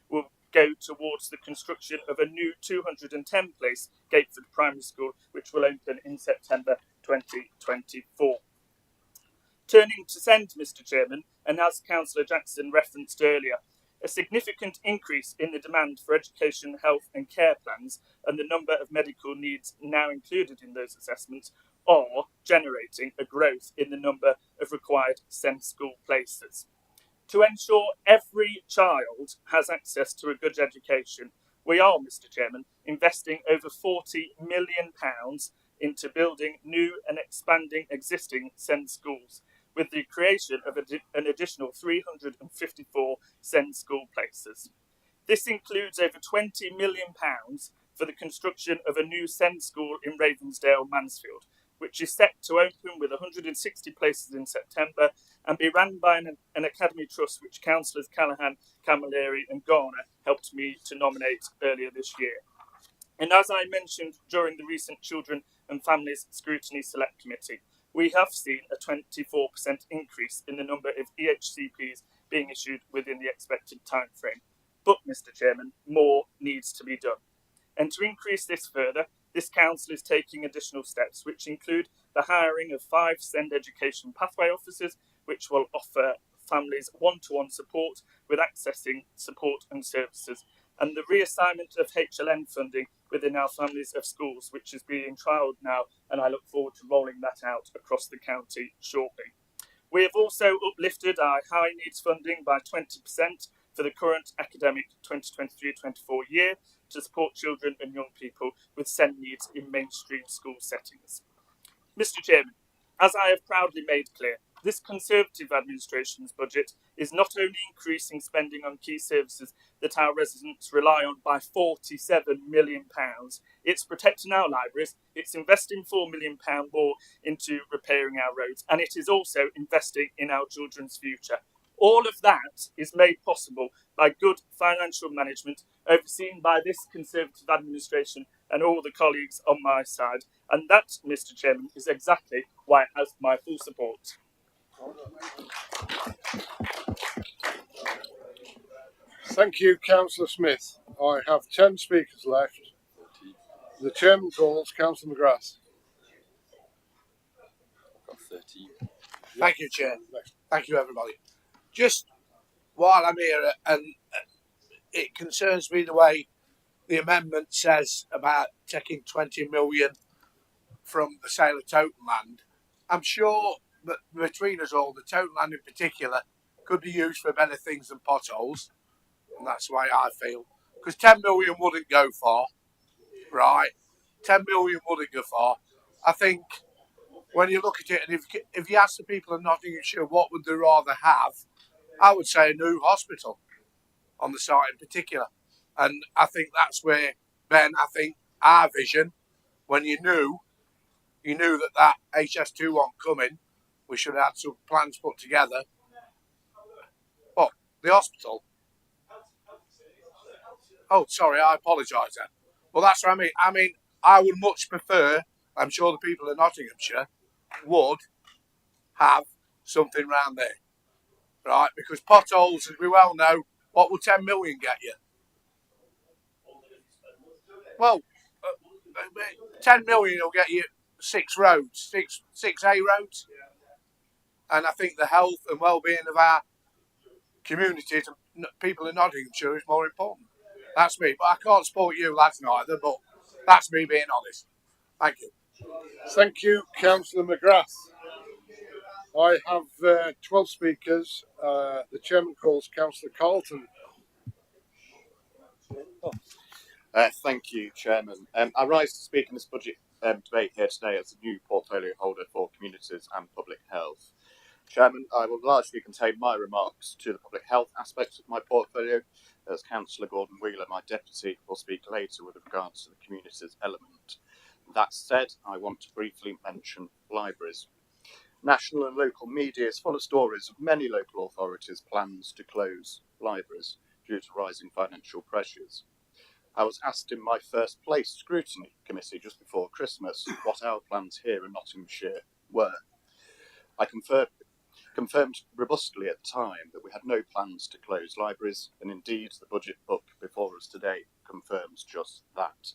will go towards the construction of a new 210-place Gateford Primary School, which will open in September 2024. Turning to SEND, Mr. Chairman, and as Councillor Jackson referenced earlier, a significant increase in the demand for education, health and care plans and the number of medical needs now included in those assessments are generating a growth in the number of required SEND school places. To ensure every child has access to a good education, we are, Mr. Chairman, investing over £40 million into building new and expanding existing SEND schools, with the creation of an additional 354 SEND school places. This includes over £20 million for the construction of a new SEND school in Ravensdale, Mansfield, which is set to open with 160 places in September and be run by an academy trust which Councillors Callaghan, Camilleri and Garner helped me to nominate earlier this year. And as I mentioned during the recent Children and Families Scrutiny Select Committee, we have seen a 24% increase in the number of EHCPs being issued within the expected timeframe. But, Mr. Chairman, more needs to be done. And to increase this further, this council is taking additional steps, which include the hiring of 5 SEND education pathway officers, which will offer families one-to-one support with accessing support and services, and the reassignment of HLN funding within our families of schools, which is being trialled now, and I look forward to rolling that out across the county shortly. We have also uplifted our high needs funding by 20% for the current academic 2023-24 year to support children and young people with SEND needs in mainstream school settings. Mr. Chairman, as I have proudly made clear, this Conservative administration's budget is not only increasing spending on key services that our residents rely on by £47 million, it's protecting our libraries, it's investing £4 million more into repairing our roads, and it is also investing in our children's future. All of that is made possible by good financial management overseen by this Conservative administration and all the colleagues on my side. And that, Mr. Chairman, is exactly why it has my full support. Thank you, Councillor Smith. I have 10 speakers left. The chairman calls Councillor McGrath. Thank you, Chair. Thank you, everybody. Just while I'm here, and it concerns me the way the amendment says about taking 20 million from the sale of total land. I'm sure that between us all, the total land in particular could be used for better things than potholes, and that's the way I feel. Because 10 million wouldn't go far, right? 10 million wouldn't go far. I think when you look at it, and if you ask the people of Nottinghamshire what would they rather have, I would say a new hospital on the site in particular. And I think that's where, Ben, I think our vision, when you knew that HS2 wasn't coming, we should have had some plans put together. What? The hospital? Oh, sorry, I apologise then. Well, that's what I mean. I mean, I would much prefer, I'm sure the people of Nottinghamshire would have something round there. Right, because potholes, as we well know, what will 10 million get you? Well, 10 million will get you 6 roads, six A roads. And I think the health and well-being of our communities and people in Nottinghamshire is more important. That's me, but I can't support you lads neither, but that's me being honest. Thank you. Thank you, Councillor McGrath. I have 12 speakers. The chairman calls Councillor Carlton. Thank you, Chairman. I rise to speak in this budget debate here today as a new portfolio holder for communities and public health. Chairman, I will largely contain my remarks to the public health aspects of my portfolio, as Councillor Gordon Wheeler, my deputy, will speak later with regards to the communities element. That said, I want to briefly mention libraries. National and local media is full of stories of many local authorities' plans to close libraries due to rising financial pressures. I was asked in my first place scrutiny committee just before Christmas what our plans here in Nottinghamshire were. I confirmed robustly at the time that we had no plans to close libraries, and indeed the budget book before us today confirms just that.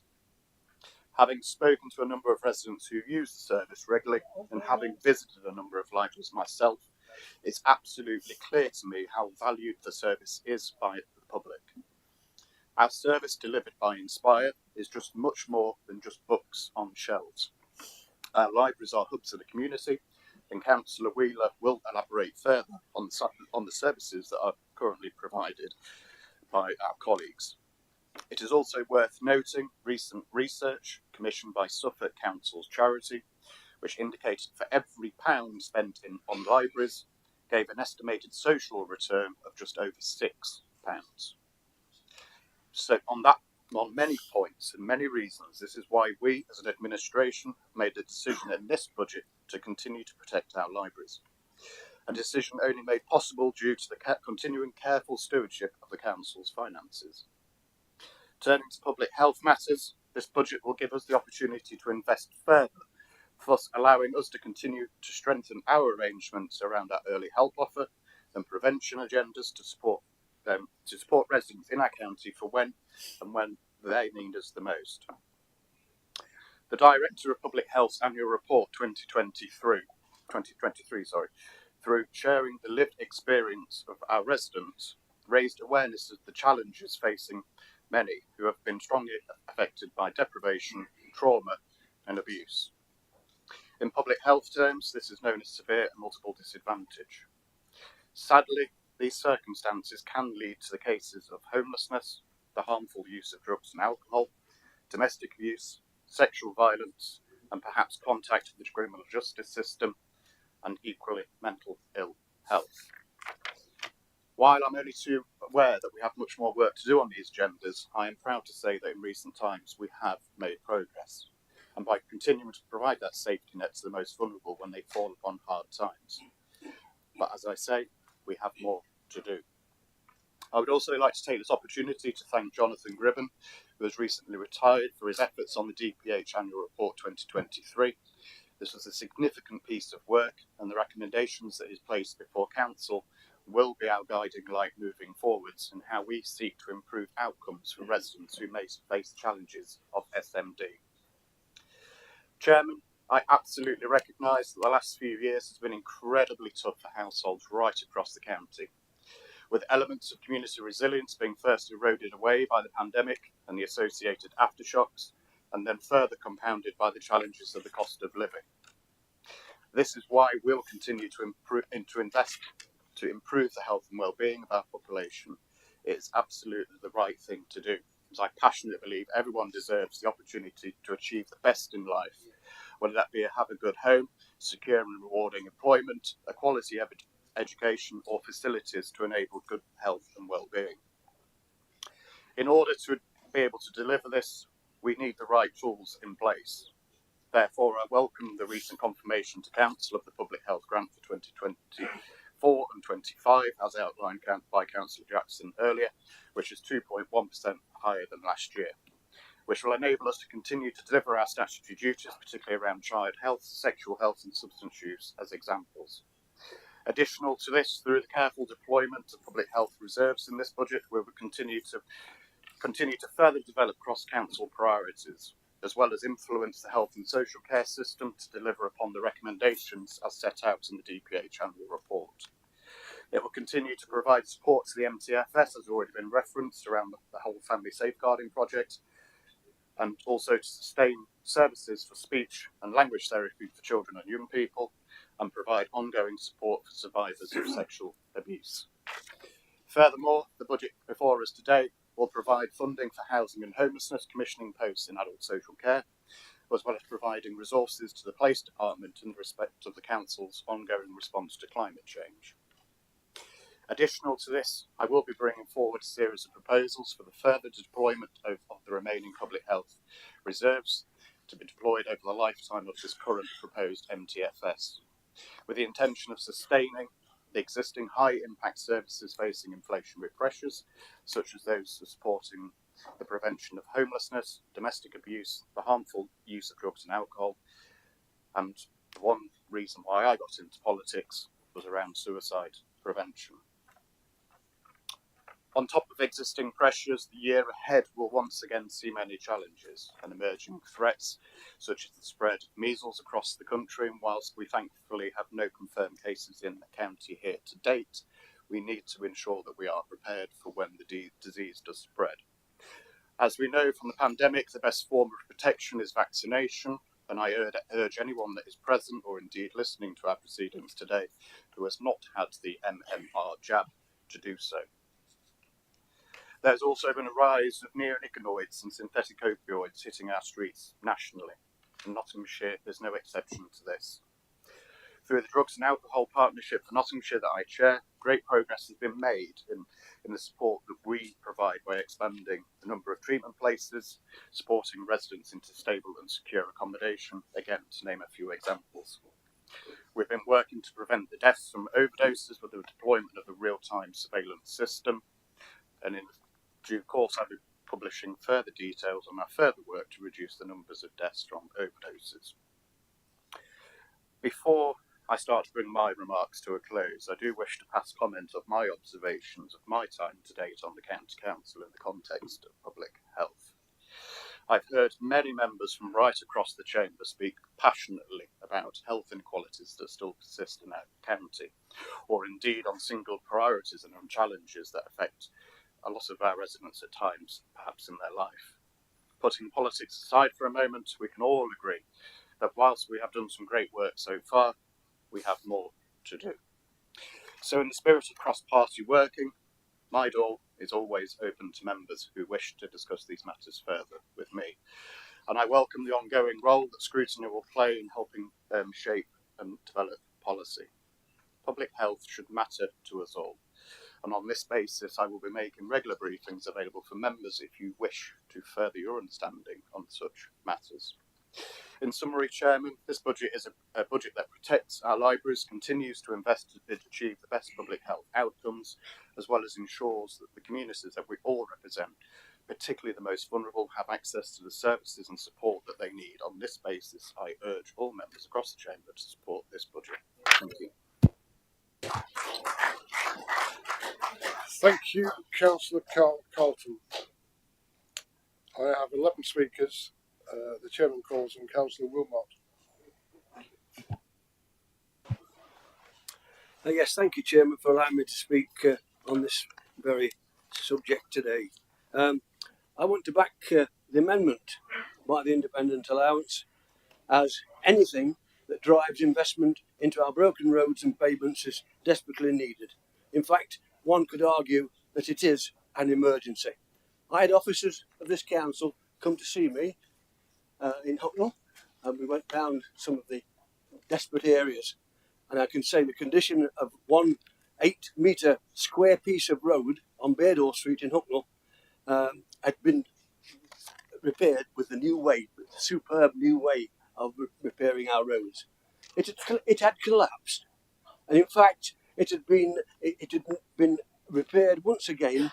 Having spoken to a number of residents who use the service regularly and having visited a number of libraries myself, it's absolutely clear to me how valued the service is by the public. Our service delivered by Inspire is just much more than just books on shelves. Our libraries are hubs of the community, and Councillor Wheeler will elaborate further on the services that are currently provided by our colleagues. It is also worth noting recent research commissioned by Suffolk Council's charity, which indicated for every £1 spent on libraries, gave an estimated social return of just over £6. So on many points and many reasons, this is why we as an administration made the decision in this budget to continue to protect our libraries. A decision only made possible due to the continuing careful stewardship of the Council's finances. Turning to public health matters, this budget will give us the opportunity to invest further, thus allowing us to continue to strengthen our arrangements around our early help offer and prevention agendas to support residents in our county for when they need us the most. The Director of Public Health's annual report 2023, through sharing the lived experience of our residents, raised awareness of the challenges facing many who have been strongly affected by deprivation, trauma and abuse. In public health terms, this is known as severe and multiple disadvantage. Sadly, these circumstances can lead to the cases of homelessness, the harmful use of drugs and alcohol, domestic abuse, sexual violence, and perhaps contact with the criminal justice system, and equally mental ill health. While I'm only too aware that we have much more work to do on these agendas, I am proud to say that in recent times we have made progress, and by continuing to provide that safety net to the most vulnerable when they fall upon hard times. But as I say, we have more to do. I would also like to take this opportunity to thank Jonathan Gribben, who has recently retired, for his efforts on the DPH Annual Report 2023. This was a significant piece of work, and the recommendations that is placed before Council will be our guiding light moving forwards in how we seek to improve outcomes for residents who may face challenges of SMD. Chairman, I absolutely recognise that the last few years has been incredibly tough for households right across the county, with elements of community resilience being first eroded away by the pandemic and the associated aftershocks, and then further compounded by the challenges of the cost of living. This is why we'll continue to invest to improve the health and well-being of our population. It is absolutely the right thing to do, as I passionately believe everyone deserves the opportunity to achieve the best in life, whether that be have a good home, secure and rewarding employment, a quality education, or facilities to enable good health and well-being. In order to be able to deliver this, we need the right tools in place. Therefore, I welcome the recent confirmation to Council of the Public Health Grant for 2024 and 25, as outlined by Councillor Jackson earlier, which is 2.1% higher than last year, which will enable us to continue to deliver our statutory duties, particularly around child health, sexual health and substance use as examples. Additional to this, through the careful deployment of public health reserves in this budget, we will continue to further develop cross-council priorities, as well as influence the health and social care system to deliver upon the recommendations as set out in the DPH annual report. It will continue to provide support to the MTFS, as already been referenced, around the whole family safeguarding project, and also to sustain services for speech and language therapy for children and young people, and provide ongoing support for survivors of sexual abuse. Furthermore, the budget before us today will provide funding for housing and homelessness commissioning posts in adult social care, as well as providing resources to the Police Department in respect of the Council's ongoing response to climate change. Additional to this, I will be bringing forward a series of proposals for the further deployment of the remaining public health reserves to be deployed over the lifetime of this current proposed MTFS, with the intention of sustaining the existing high-impact services facing inflationary pressures, such as those supporting the prevention of homelessness, domestic abuse, the harmful use of drugs and alcohol, and the one reason why I got into politics was around suicide prevention. On top of existing pressures, the year ahead will once again see many challenges and emerging threats, such as the spread of measles across the country. And whilst we thankfully have no confirmed cases in the county here to date, we need to ensure that we are prepared for when the disease does spread. As we know from the pandemic, the best form of protection is vaccination, and I urge anyone that is present or indeed listening to our proceedings today who has not had the MMR jab to do so. There's also been a rise of neonicotinoids and synthetic opioids hitting our streets nationally, and Nottinghamshire is no exception to this. Through the Drugs and Alcohol Partnership for Nottinghamshire that I chair, great progress has been made in the support that we provide by expanding the number of treatment places, supporting residents into stable and secure accommodation, again to name a few examples. We've been working to prevent the deaths from overdoses with the deployment of a real-time surveillance system, and in due course I'll be publishing further details on our further work to reduce the numbers of deaths from overdoses. Before I start to bring my remarks to a close, I do wish to pass comment of my observations of my time to date on the County Council in the context of public health. I've heard many members from right across the chamber speak passionately about health inequalities that still persist in our county, or indeed on single priorities and on challenges that affect a lot of our residents at times, perhaps in their life. Putting politics aside for a moment, we can all agree that whilst we have done some great work so far, we have more to do. So in the spirit of cross-party working, my door is always open to members who wish to discuss these matters further with me. And I welcome the ongoing role that scrutiny will play in helping shape and develop policy. Public health should matter to us all. And on this basis, I will be making regular briefings available for members if you wish to further your understanding on such matters. In summary, Chairman, this budget is a budget that protects our libraries, continues to invest to achieve the best public health outcomes, as well as ensures that the communities that we all represent, particularly the most vulnerable, have access to the services and support that they need. On this basis, I urge all members across the Chamber to support this budget. Thank you. Thank you, Councillor Carlton. I have 11 speakers. The Chairman calls on Councillor Wilmot. Yes, thank you, Chairman, for allowing me to speak on this very subject today. I want to back the amendment by the Independent Alliance, as anything that drives investment into our broken roads and pavements is desperately needed. In fact, one could argue that it is an emergency. I had officers of this council come to see me in Hucknall, and we went round some of the desperate areas, and I can say the condition of 1 8-metre square piece of road on Beardall Street in Hucknall had been repaired with the new way, with the superb new way of repairing our roads. It had collapsed, and in fact it had been repaired once again,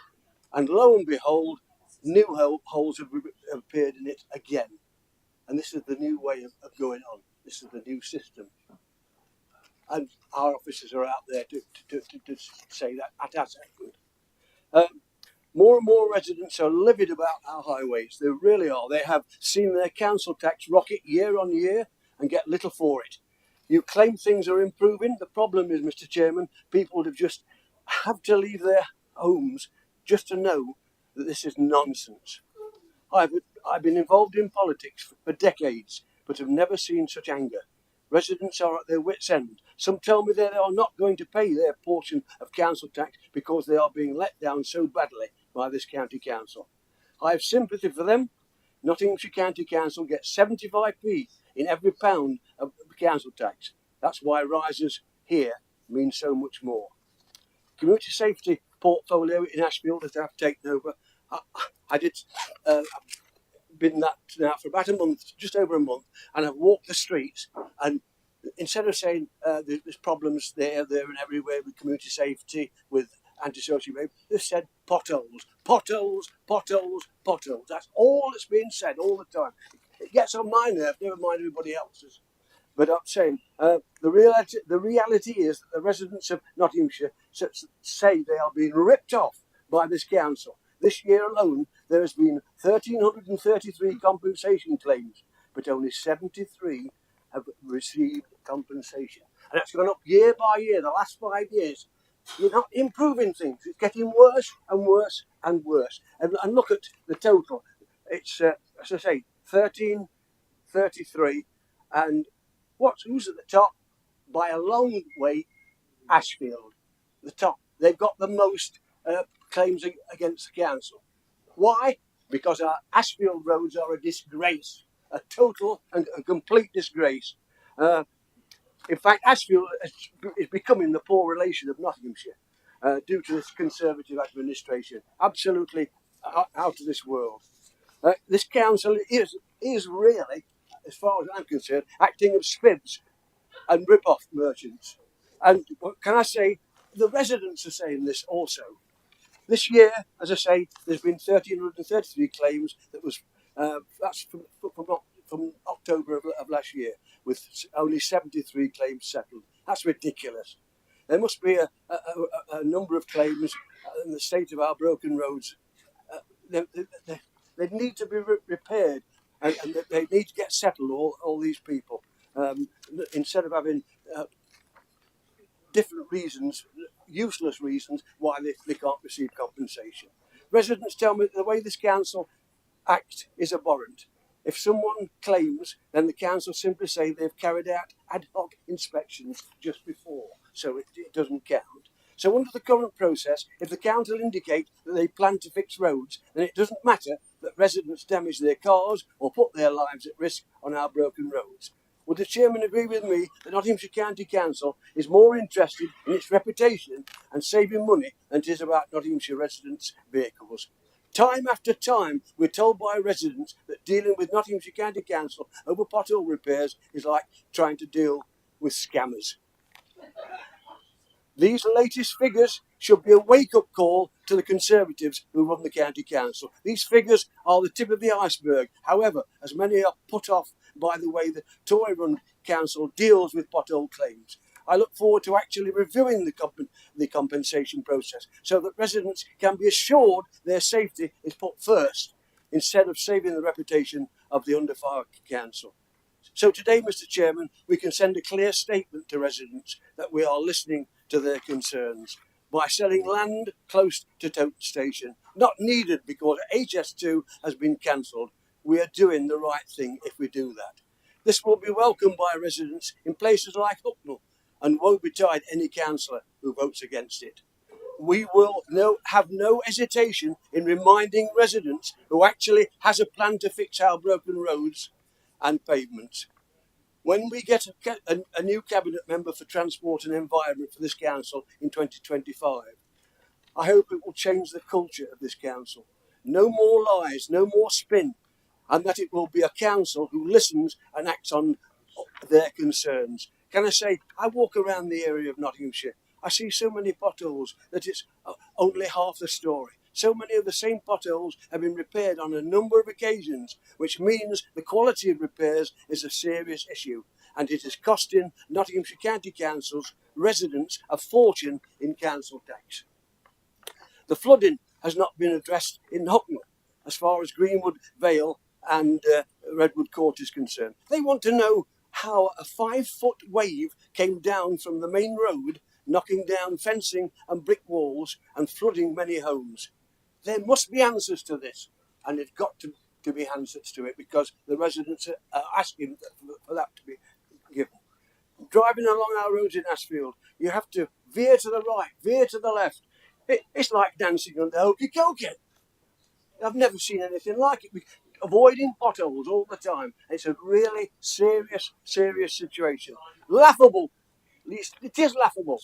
and lo and behold, new holes have appeared in it again. And this is the new way of going on. This is the new system. And our officers are out there to say that at our second. More and more residents are livid about our highways. They really are. They have seen their council tax rocket year on year and get little for it. You claim things are improving. The problem is, Mr. Chairman, people have to leave their homes just to know that this is nonsense. I've been involved in politics for decades, but have never seen such anger. Residents are at their wits' end. Some tell me that they are not going to pay their portion of council tax because they are being let down so badly by this county council. I have sympathy for them. Nottinghamshire County Council gets 75p in every pound of council tax. That's why rises here mean so much more. Community safety portfolio in Ashfield that I've taken over, I did been that now for about a month, just over a month, and I've walked the streets, and instead of saying there's problems there and everywhere with community safety, with antisocial behaviour, they've said potholes, potholes, potholes, potholes. That's all that's being said all the time. It gets on my nerve, never mind everybody else's. But I'm saying the reality is that the residents of Nottinghamshire say they are being ripped off by this council. This year alone, there has been 1,333 compensation claims, but only 73 have received compensation. And that's gone up year by year, the last 5 years. You're not improving things. It's getting worse and worse and worse. And look at the total. It's, as I say, 1333. And who's at the top? By a long way, Ashfield. The top. They've got the most claims against the council. Why? Because our Ashfield roads are a disgrace. A total and a complete disgrace. In fact, Ashfield is becoming the poor relation of Nottinghamshire due to this Conservative administration. Absolutely out of this world. This council is really, as far as I'm concerned, acting as fibs and rip-off merchants. And what can I say? The residents are saying this also. This year, as I say, there's been 1,333 claims. That's from October of last year, with only 73 claims settled. That's ridiculous. There must be a number of claims in the state of our broken roads. They need to be repaired, and they need to get settled, all these people, instead of having different reasons, useless reasons, why they can't receive compensation. Residents tell me the way this council act is abhorrent. If someone claims, then the council simply say they've carried out ad hoc inspections just before, so it doesn't count. So under the current process, if the council indicate that they plan to fix roads, then it doesn't matter that residents damage their cars or put their lives at risk on our broken roads. Would the chairman agree with me that Nottinghamshire County Council is more interested in its reputation and saving money than it is about Nottinghamshire residents' vehicles? Time after time, we're told by residents that dealing with Nottinghamshire County Council over pothole repairs is like trying to deal with scammers. These latest figures should be a wake-up call to the Conservatives who run the County Council. These figures are the tip of the iceberg. However, as many are put off by the way the Tory-run council deals with pothole claims, I look forward to actually reviewing the compensation process so that residents can be assured their safety is put first instead of saving the reputation of the under-fire council. So today, Mr. Chairman, we can send a clear statement to residents that we are listening to their concerns. By selling land close to Tote Station, not needed because HS2 has been cancelled, we are doing the right thing if we do that. This will be welcomed by residents in places like Hucknall and woe betide any councillor who votes against it. We will have no hesitation in reminding residents who actually has a plan to fix our broken roads and pavements. When we get a new cabinet member for transport and environment for this council in 2025, I hope it will change the culture of this council. No more lies, no more spin, and that it will be a council who listens and acts on their concerns. Can I say, I walk around the area of Nottinghamshire, I see so many potholes that it's only half the story. So many of the same potholes have been repaired on a number of occasions, which means the quality of repairs is a serious issue, and it is costing Nottinghamshire County Council's residents a fortune in council tax. The flooding has not been addressed in Hucknall as far as Greenwood Vale and Redwood Court is concerned. They want to know how a 5-foot wave came down from the main road, knocking down fencing and brick walls and flooding many homes. There must be answers to this, and it's got to be answers to it because the residents are asking for that to be given. Driving along our roads in Ashfield, you have to veer to the right, veer to the left. It's like dancing on the hokey cokey. I've never seen anything like it. Avoiding potholes all the time. It's a really serious situation. Laughable. At least it is laughable.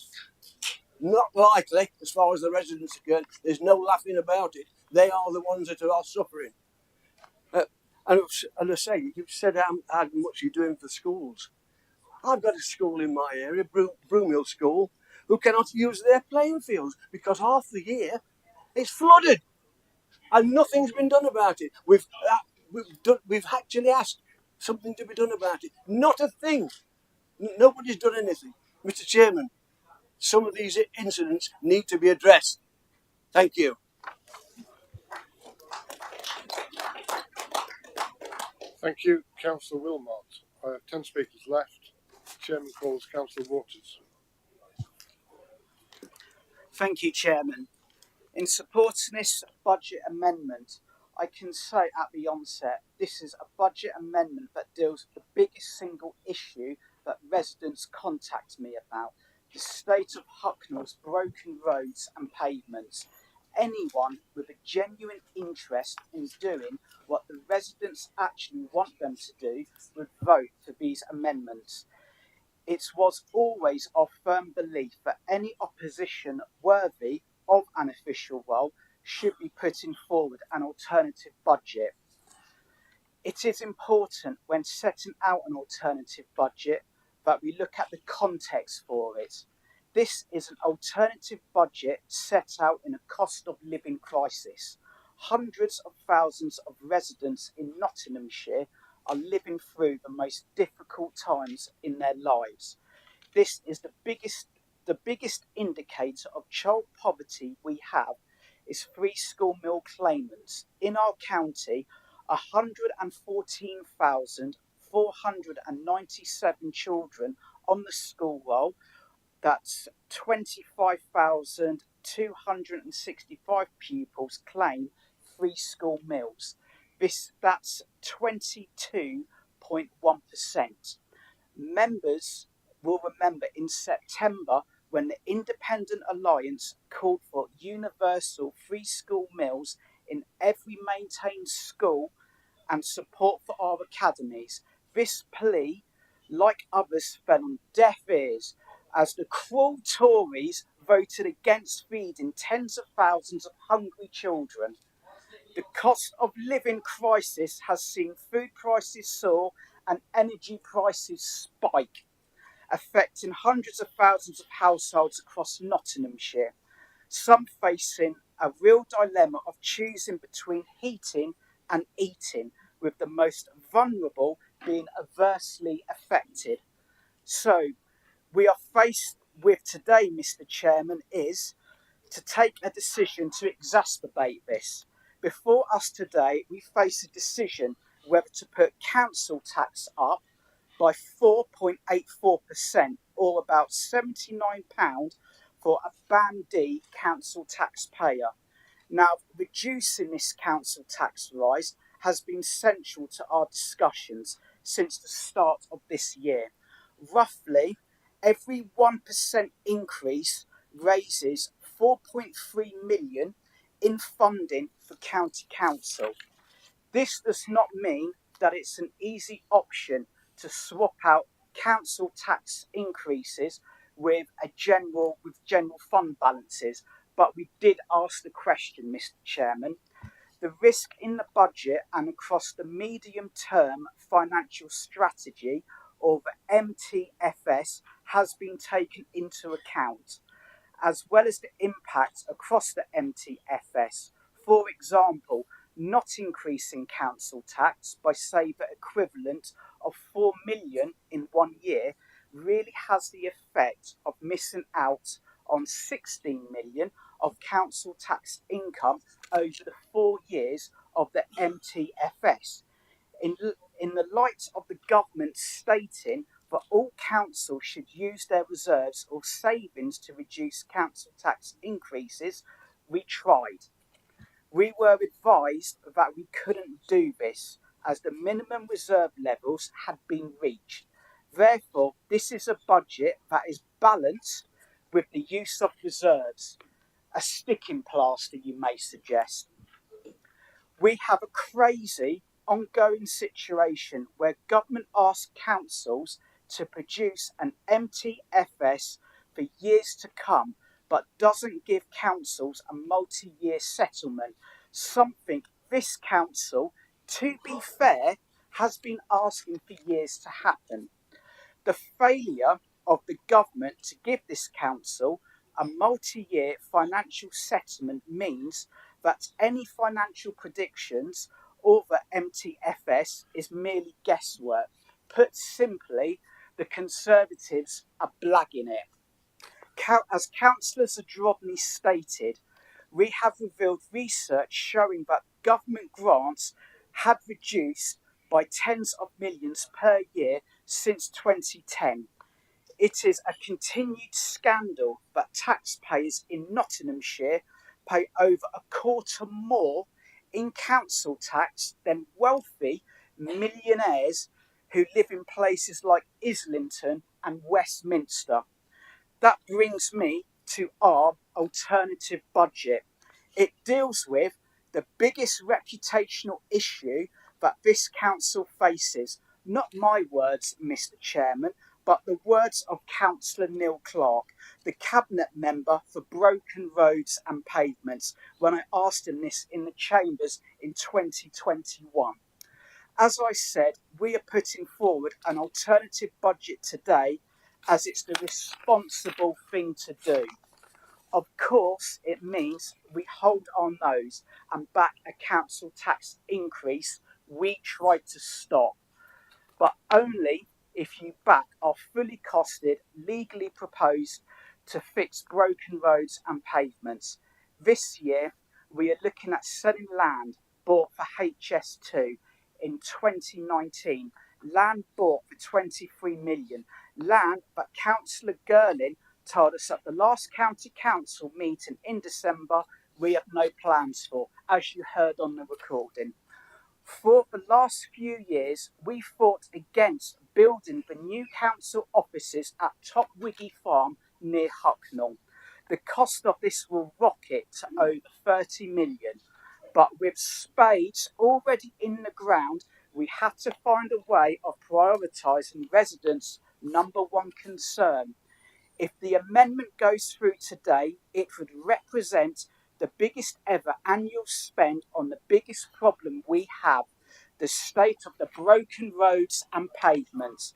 Not likely, as far as the residents are concerned. There's no laughing about it. They are the ones that are suffering. And I say, you've said how much you're doing for schools. I've got a school in my area, Broomhill School, who cannot use their playing fields because half the year it's flooded. And nothing's been done about it. We've actually asked something to be done about it. Not a thing. Nobody's done anything. Mr. Chairman, some of these incidents need to be addressed. Thank you. Thank you, Councillor Wilmot. I have 10 speakers left. Chairman calls Councillor Waters. Thank you, Chairman. In supporting this budget amendment, I can say at the onset, this is a budget amendment that deals with the biggest single issue that residents contact me about, the state of Hucknall's broken roads and pavements. Anyone with a genuine interest in doing what the residents actually want them to do would vote for these amendments. It was always our firm belief that any opposition worthy of an official role should be putting forward an alternative budget. It is important when setting out an alternative budget that we look at the context for it. This is an alternative budget set out in a cost of living crisis. Hundreds of thousands of residents in Nottinghamshire are living through the most difficult times in their lives. This is the biggest indicator of child poverty we have is free school meal claimants. In our county, 114,497 children on the school roll. That's 25,265 pupils claim free school meals. That's 22.1%. Members will remember in September when the Independent Alliance called for universal free school meals in every maintained school and support for our academies. This plea, like others, fell on deaf ears as the cruel Tories voted against feeding tens of thousands of hungry children. The cost of living crisis has seen food prices soar and energy prices spike, affecting hundreds of thousands of households across Nottinghamshire, some facing a real dilemma of choosing between heating and eating, with the most vulnerable being adversely affected. So, we are faced with today, Mr. Chairman, is to take a decision to exacerbate this. Before us today, we face a decision whether to put council tax up by 4.84%, or about £79 for a Band D council taxpayer. Now, reducing this council tax rise has been central to our discussions since the start of this year. Roughly, every 1% increase raises 4.3 million in funding for county council. This does not mean that it's an easy option to swap out council tax increases with general fund balances, but we did ask the question, Mr. Chairman. The risk in the budget and across the medium-term financial strategy, or the MTFS, has been taken into account, as well as the impact across the MTFS. For example, not increasing council tax by, say, the equivalent of 4 million in 1 year really has the effect of missing out on 16 million of council tax income over the 4 years of the MTFS. In the light of the government stating that all councils should use their reserves or savings to reduce council tax increases, we tried. We were advised that we couldn't do this as the minimum reserve levels had been reached. Therefore, this is a budget that is balanced with the use of reserves. A sticking plaster, you may suggest. We have a crazy ongoing situation where government asks councils to produce an MTFS for years to come, but doesn't give councils a multi-year settlement, something this council, to be fair, has been asking for years to happen. The failure of the government to give this council a multi-year financial settlement means that any financial predictions or the MTFS is merely guesswork. Put simply, the Conservatives are blagging it. As Councillor Zadrobny stated, we have revealed research showing that government grants had reduced by tens of millions per year since 2010. It is a continued scandal that taxpayers in Nottinghamshire pay over a quarter more in council tax than wealthy millionaires who live in places like Islington and Westminster. That brings me to our alternative budget. It deals with the biggest reputational issue that this council faces. Not my words, Mr. Chairman, but the words of Councillor Neil Clark, the Cabinet Member for Broken Roads and Pavements, when I asked him this in the Chambers in 2021. As I said, we are putting forward an alternative budget today as it's the responsible thing to do. Of course, it means we hold our nose and back a council tax increase we tried to stop, but only if you back our fully costed, legally proposed to fix broken roads and pavements. This year, we are looking at selling land bought for HS2 in 2019, land bought for 23 million, land that Councillor Girling told us at the last county council meeting in December we have no plans for, as you heard on the recording. For the last few years, we fought against building the new council offices at Top Wiggy Farm near Hucknall. The cost of this will rocket to over 30 million. But with spades already in the ground, we had to find a way of prioritising residents' number one concern. If the amendment goes through today, it would represent the biggest ever annual spend on the biggest problem we have, the state of the broken roads and pavements.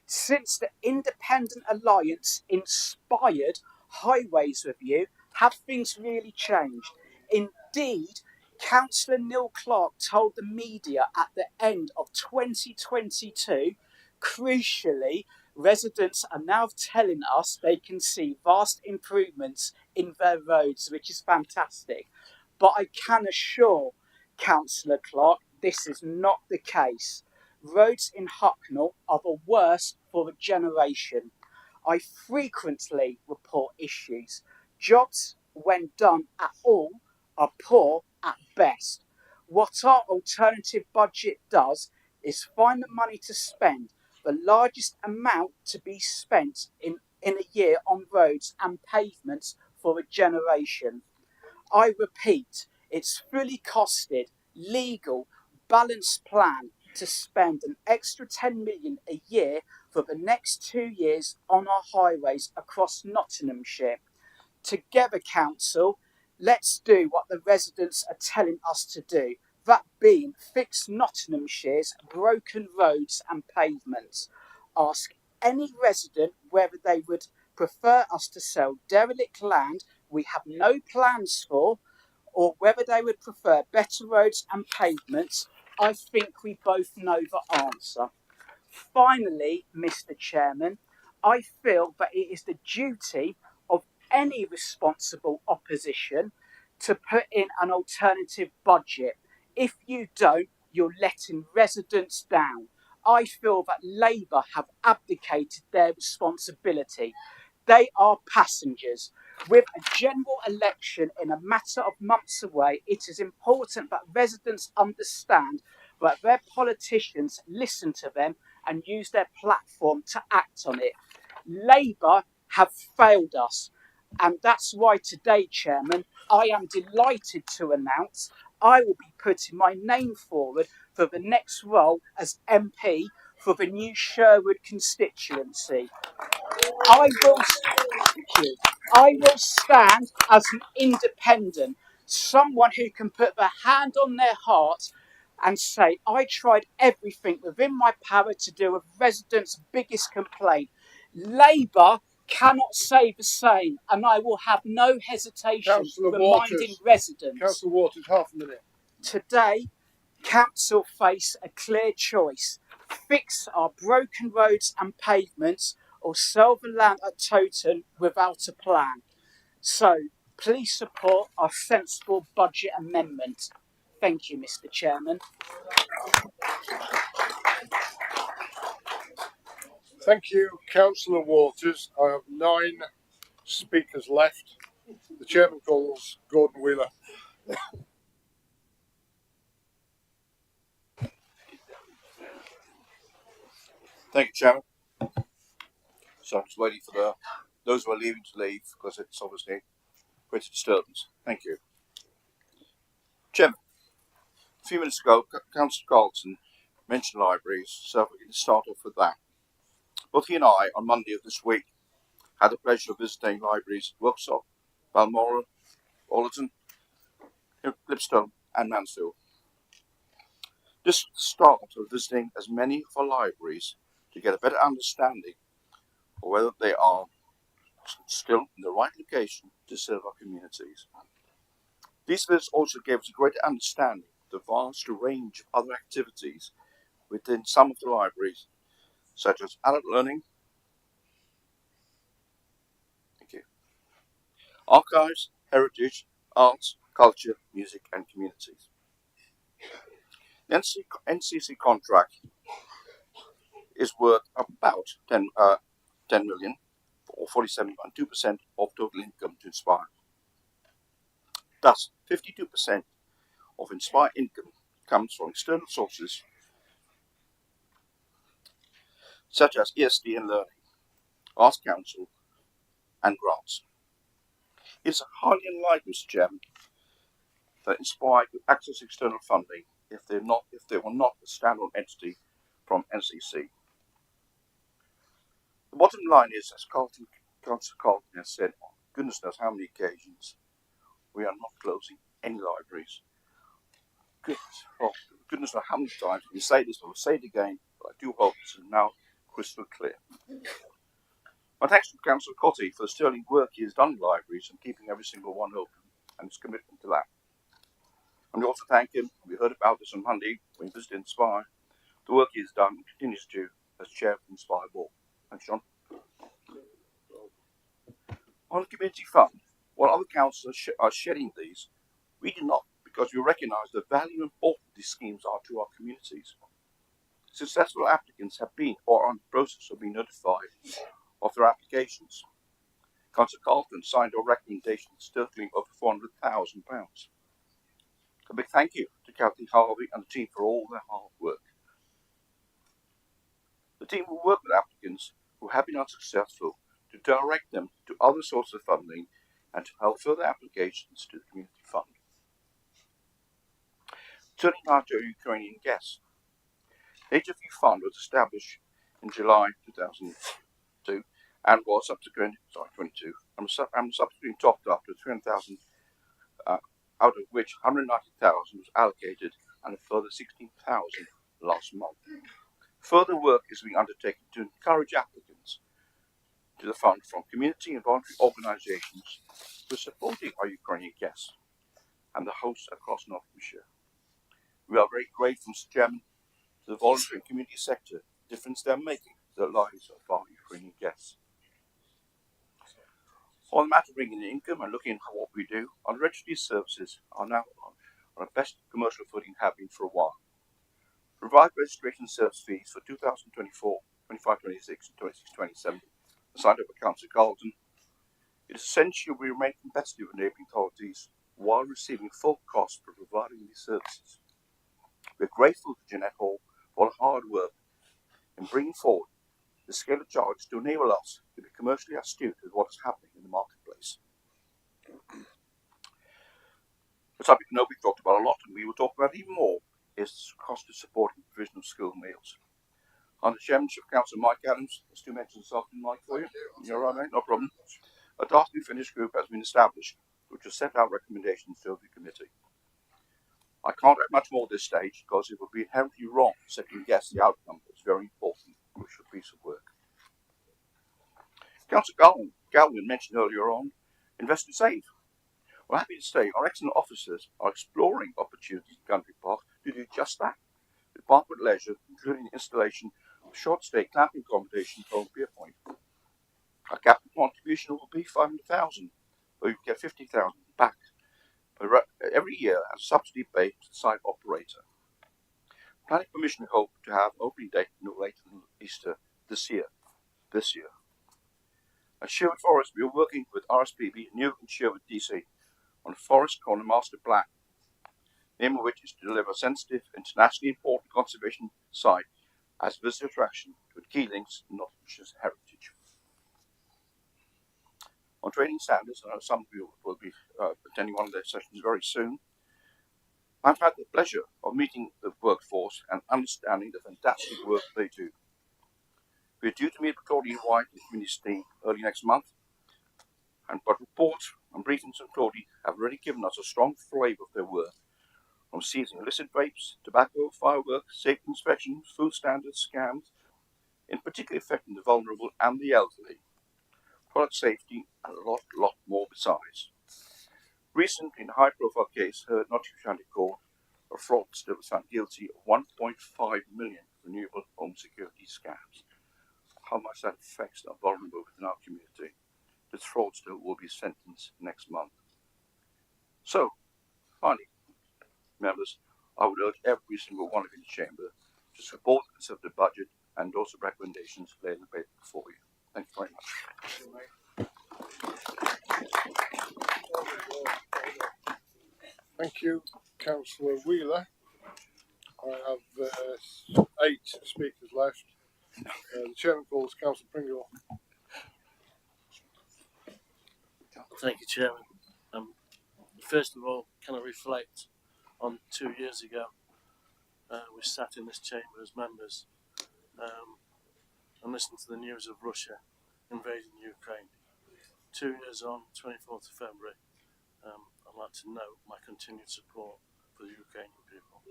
Since the Independent Alliance inspired Highways Review, have things really changed? Indeed, Councillor Neil Clark told the media at the end of 2022, crucially, residents are now telling us they can see vast improvements in their roads, which is fantastic. But I can assure Councillor Clark this is not the case. Roads in Hucknall are the worst for a generation. I frequently report issues. Jobs, when done at all, are poor at best. What our alternative budget does is find the money to spend, the largest amount to be spent in a year on roads and pavements for a generation. I repeat, it's fully costed, legal, balanced plan to spend an extra 10 million a year for the next 2 years on our highways across Nottinghamshire. Together, council, let's do what the residents are telling us to do, that being fix Nottinghamshire's broken roads and pavements. Ask any resident whether they would prefer us to sell derelict land we have no plans for, or whether they would prefer better roads and pavements. I think we both know the answer. Finally, Mr. Chairman, I feel that it is the duty of any responsible opposition to put in an alternative budget. If you don't, you're letting residents down. I feel that Labour have abdicated their responsibility. They are passengers. With a general election in a matter of months away, it is important that residents understand that their politicians listen to them and use their platform to act on it. Labour have failed us, and that's why today, Chairman, I am delighted to announce I will be putting my name forward for the next role as MP for the new Sherwood constituency. I will stand as an independent, someone who can put their hand on their heart and say, I tried everything within my power to deal with residents' biggest complaint. Labour cannot say the same, and I will have no hesitation reminding residents. Councillor Waters, half a minute. Today, council face a clear choice. Fix our broken roads and pavements, or sell the land at Toton without a plan. So, please support our sensible budget amendment. Thank you, Mr. Chairman. Thank you, Councillor Waters. I have 9 speakers left. The chairman calls Gordon Wheeler. Thank you, Chairman. So I'm just waiting for those who are leaving to leave because it's obviously quite a disturbance. Thank you. Chairman, a few minutes ago, Councillor Carlton mentioned libraries, so we can start off with that. Both he and I, on Monday of this week, had the pleasure of visiting libraries at Worksop, Balmoral, Ollerton, Lipstone and Mansfield. This was the start of visiting as many of our libraries to get a better understanding of whether they are still in the right location to serve our communities. These visits also gave us a greater understanding of the vast range of other activities within some of the libraries, such as adult learning, archives, heritage, arts, culture, music and communities. The NCC contract is worth about 10 million, or 47.2% of total income to Inspire. Thus, 52% of Inspire income comes from external sources such as ESD and Learning, Arts Council and grants. It is highly unlikely, Mr. Chairman, that Inspire could access external funding if they were not a standalone entity from NCC. The bottom line is, as Councillor Carlton has said on goodness knows how many occasions, we are not closing any libraries. Goodness knows how many times we say this, or say it again, but I do hope it's now crystal clear. My thanks to Councillor Cotty for the sterling work he has done in libraries and keeping every single one open, and his commitment to that. And we also thank him, we heard about this on Monday when he visited Inspire, the work he has done and continues to do as chair of the Inspire Board. Thanks, John. On the community fund, while other councils are shedding these, we do not, because we recognise the value and importance these schemes are to our communities. Successful applicants have been or are in the process of being notified of their applications. Councillor Carlton signed our recommendations totaling over £400,000. A big thank you to Kathy Harvey and the team for all their hard work. The team will work with applicants who have been unsuccessful to direct them to other sources of funding and to help further applications to the community fund. Turning now to our Ukrainian guests. The HFU Fund was established in July 2002 and was subsequently topped up to 300,000, out of which 190,000 was allocated and a further 16,000 last month. Further work is being undertaken to encourage applicants to the fund from community and voluntary organisations who are supporting our Ukrainian guests and the hosts across Nottinghamshire. We are very grateful, Mr. Chairman, to the voluntary and community sector, the difference they are making to the lives of our Ukrainian guests. On the matter of bringing in income and looking at what we do, our registry services are now on a best commercial footing have been for a while. Provide registration service fees for 2024, 25, 26 and 26, 27 signed up by Councillor Carlton. It is essential we remain competitive with neighbouring authorities while receiving full cost for providing these services. We are grateful to Jeanette Hall for her hard work in bringing forward the scale of charge to enable us to be commercially astute with what is happening in the marketplace. The subject we talked about a lot, and we will talk about even more, is the cost of supporting the provision of school meals. Under the chairmanship of Councillor Mike Adams, there's 2 mentions this afternoon, Mike, for you. You're right, mate, no problem. A task and finish group has been established, which will set out recommendations to the committee. I can't add much more at this stage because it would be inherently wrong to second guess the outcome of this very important, crucial piece of work. Councillor Galvin mentioned earlier on, Invest and Save. We're happy to say our excellent officers are exploring opportunities in Country Park to do just that, with Parkwood Leisure, including the installation of short-stay camping accommodation at Home Pier Point. Our capital contribution will be 500,000, but we get 50,000 back every year as a subsidy paid to the site operator. Planning Commission hope to have opening date no later than Easter this year. this year. At Sherwood Forest, we are working with RSPB New and Sherwood DC on a Forest Corner Master Plan, the aim of which is to deliver a sensitive, internationally important conservation site as a visitor attraction with key links to Nottingshire's heritage. On training standards, I know some of you will be attending one of their sessions very soon. I've had the pleasure of meeting the workforce and understanding the fantastic work they do. We are due to meet with Claudine White and the community team early next month, but reports and briefings from Claudine have already given us a strong flavour of their work, from seizing illicit vapes, tobacco, fireworks, safety inspections, food standards, scams, in particular affecting the vulnerable and the elderly, product safety, and a lot more besides. Recently, in a high-profile case heard at Nottingham County Court, a fraudster was found guilty of 1.5 million renewable home security scams. How much that affects the vulnerable within our community. This fraudster will be sentenced next month. So, finally, members, I would urge every single one of you in the chamber to support the Conservative budget and also recommendations laid in the paper before you. Thank you very much. Thank you, Councillor Wheeler. I have 8 speakers left. The chairman calls Councillor Pringle. Thank you, Chairman. First of all, can I reflect on 2 years ago? We sat in this chamber as members and listened to the news of Russia invading Ukraine. 2 years on, 24th of February, I'd like to note my continued support for the Ukrainian people.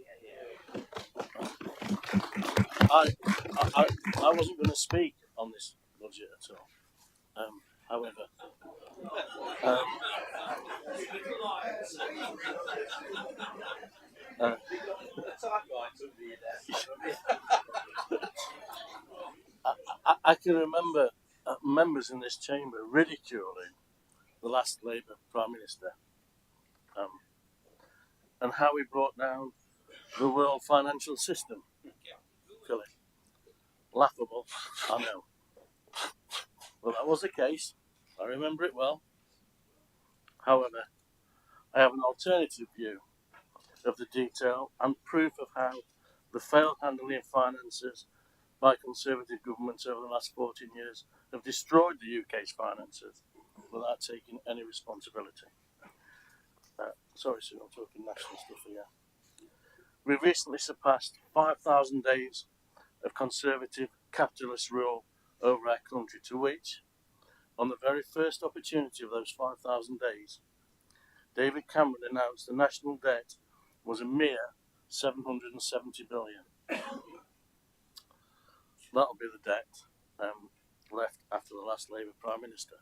I wasn't going to speak on this budget at all. However, I can remember members in this chamber ridiculing the last Labour Prime Minister and how he brought down the world financial system. Philip, laughable, I know. Well, that was the case. I remember it well. However, I have an alternative view of the detail and proof of how the failed handling of finances by Conservative governments over the last 14 years have destroyed the UK's finances without taking any responsibility. Sorry, sir, I'm talking national stuff here. We recently surpassed 5,000 days of Conservative capitalist rule over our country, to which, on the very first opportunity of those 5,000 days, David Cameron announced the national debt was a mere 770 billion. That'll be the debt left after the last Labour Prime Minister.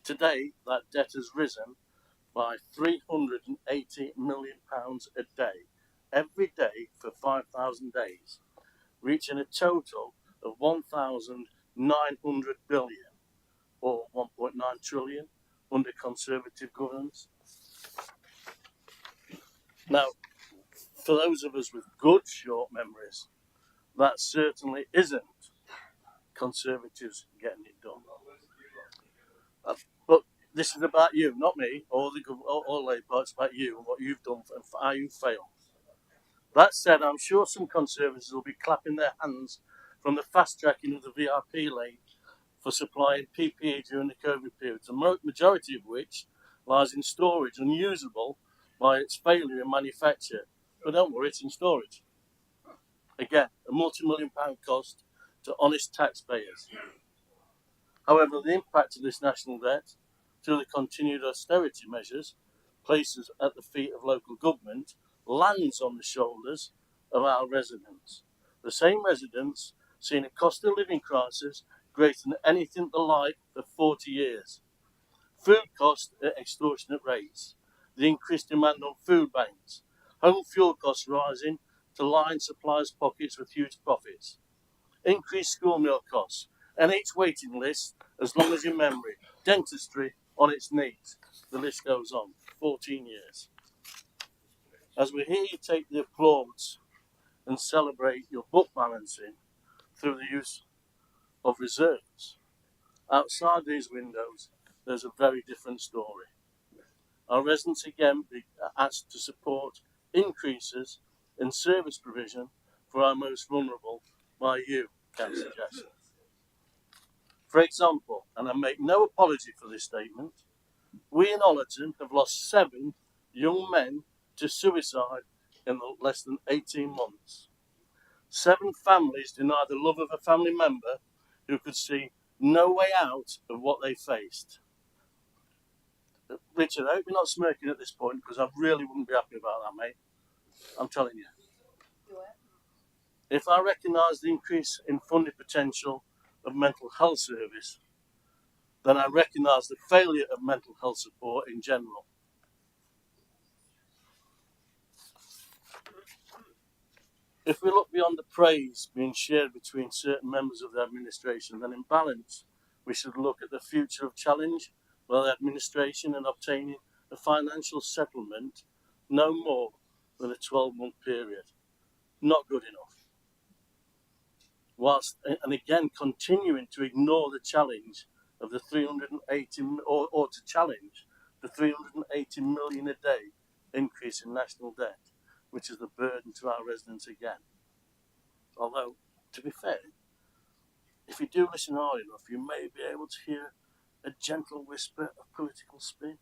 Today, that debt has risen by £380 million a day, every day for 5,000 days, reaching a total of 1,900 billion, or 1.9 trillion, under Conservative governance. Now, for those of us with good short memories, that certainly isn't Conservatives getting it done. But this is about you, not me, or Labour. It's about you and what you've done and how you failed. That said, I'm sure some Conservatives will be clapping their hands from the fast-tracking of the VIP lane for supplying PPE during the COVID period, the majority of which lies in storage, unusable by its failure in manufacture. But don't worry, it's in storage. Again, a multi-million-pound cost to honest taxpayers. However, the impact of this national debt, through the continued austerity measures placed at the feet of local government, lands on the shoulders of our residents. The same residents seen a cost of living crisis greater than anything the like for 40 years. Food costs at extortionate rates, the increased demand on food banks, home fuel costs rising to line suppliers' pockets with huge profits, increased school meal costs, NH waiting lists as long as your memory, dentistry on its knees. The list goes on. 14 years. As we hear you take the applause and celebrate your book balancing through the use of reserves. Outside these windows, there's a very different story. Our residents again be asked to support increases in service provision for our most vulnerable by you, Councillor Jackson. For example, and I make no apology for this statement, we in Ollerton have lost 7 young men to suicide in less than 18 months. 7 families denied the love of a family member who could see no way out of what they faced. Richard, I hope you're not smirking at this point, because I really wouldn't be happy about that, mate. I'm telling you. If I recognise the increase in funding potential of mental health service, then I recognise the failure of mental health support in general. If we look beyond the praise being shared between certain members of the administration, then in balance, we should look at the future of challenge by the administration in obtaining a financial settlement no more than a 12-month period. Not good enough. Whilst, and again, continuing to ignore the challenge of the 380, or to challenge the 380 million a day increase in national debt, which is the burden to our residents again. Although, to be fair, if you do listen hard enough, you may be able to hear a gentle whisper of political spin.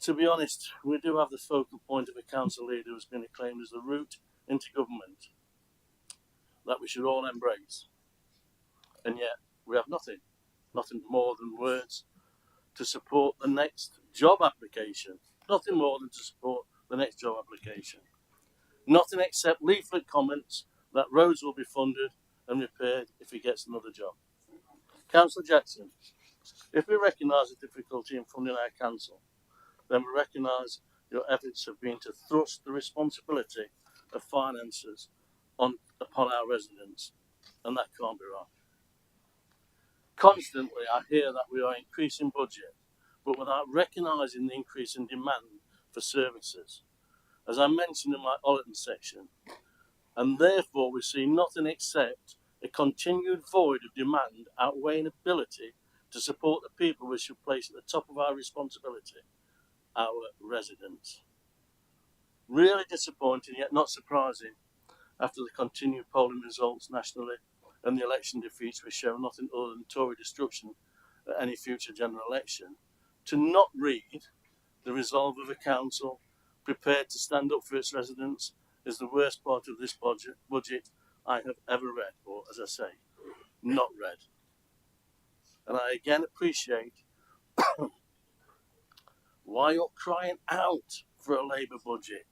To be honest, we do have the focal point of a council leader who has been acclaimed as the route into government that we should all embrace. And yet, we have nothing more than words to support the next job application. Nothing more than to support the next job application. Nothing except leaflet comments that roads will be funded and repaired if he gets another job. Councillor Jackson, if we recognise the difficulty in funding our council, then we recognise your efforts have been to thrust the responsibility of finances upon our residents, and that can't be right. Constantly I hear that we are increasing budget, but without recognising the increase in demand for services, as I mentioned in my Ollerton section, and therefore we see nothing except a continued void of demand outweighing ability to support the people we should place at the top of our responsibility, our residents. Really disappointing, yet not surprising, after the continued polling results nationally and the election defeats which show nothing other than Tory destruction at any future general election, to not read the resolve of a council prepared to stand up for its residents is the worst part of this budget I have ever read, or as I say, not read. And I again appreciate why you're crying out for a Labour budget.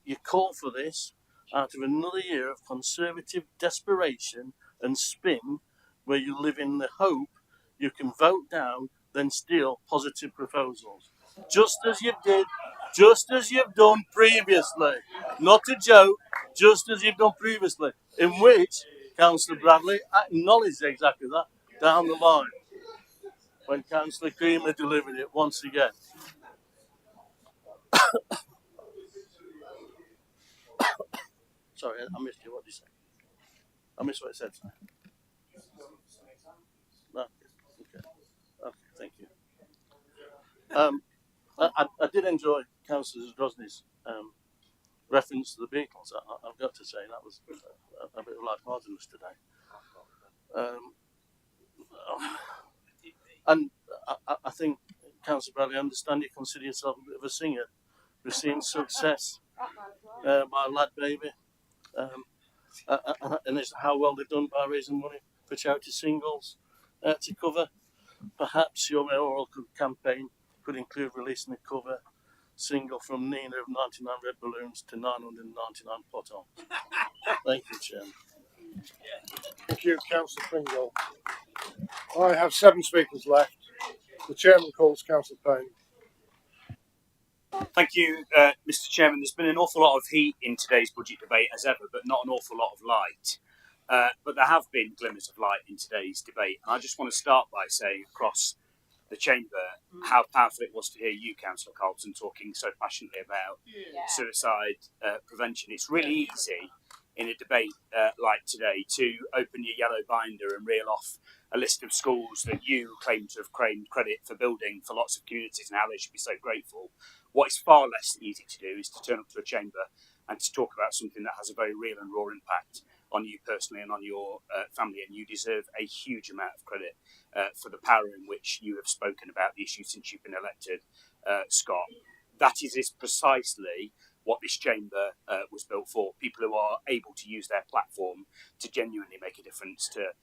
You call for this out of another year of Conservative desperation and spin, where you live in the hope you can vote down, then steal positive proposals. Just as you've done previously. Not a joke, just as you've done previously, in which Councillor Bradley acknowledged exactly that down the line, when Councillor Creamer delivered it once again. Sorry, I missed you. What did you say? I missed what it said. No. Okay, thank you. I did enjoy Councillor Drosny's reference to the Beatles. I've got to say that was a bit of lightheartedness today. And I think, Councillor Bradley, I understand you consider yourself a bit of a singer. We've seen success by Lad Baby, and it's how well they've done by raising money for charity singles to cover. Perhaps your mayoral campaign could include releasing a cover single from Nina of 99 Red Balloons to 999 Pot-ons. Thank you, Chairman. Thank you, Councillor Pringle. I have 7 speakers left. The Chairman calls Councillor Payne. Thank you, Mr. Chairman. There's been an awful lot of heat in today's budget debate as ever, but not an awful lot of light. But there have been glimmers of light in today's debate. And I just want to start by saying across the chamber how powerful it was to hear you, Councillor Carlton, talking so passionately about suicide prevention. It's really easy in a debate like today to open your yellow binder and reel off a list of schools that you claim to have claimed credit for building for lots of communities and how they should be so grateful. What is far less easy to do is to turn up to a chamber and to talk about something that has a very real and raw impact on you personally and on your family, and you deserve a huge amount of credit for the power in which you have spoken about the issue since you've been elected, Scott. That is precisely what this chamber was built for, people who are able to use their platform to genuinely make a difference to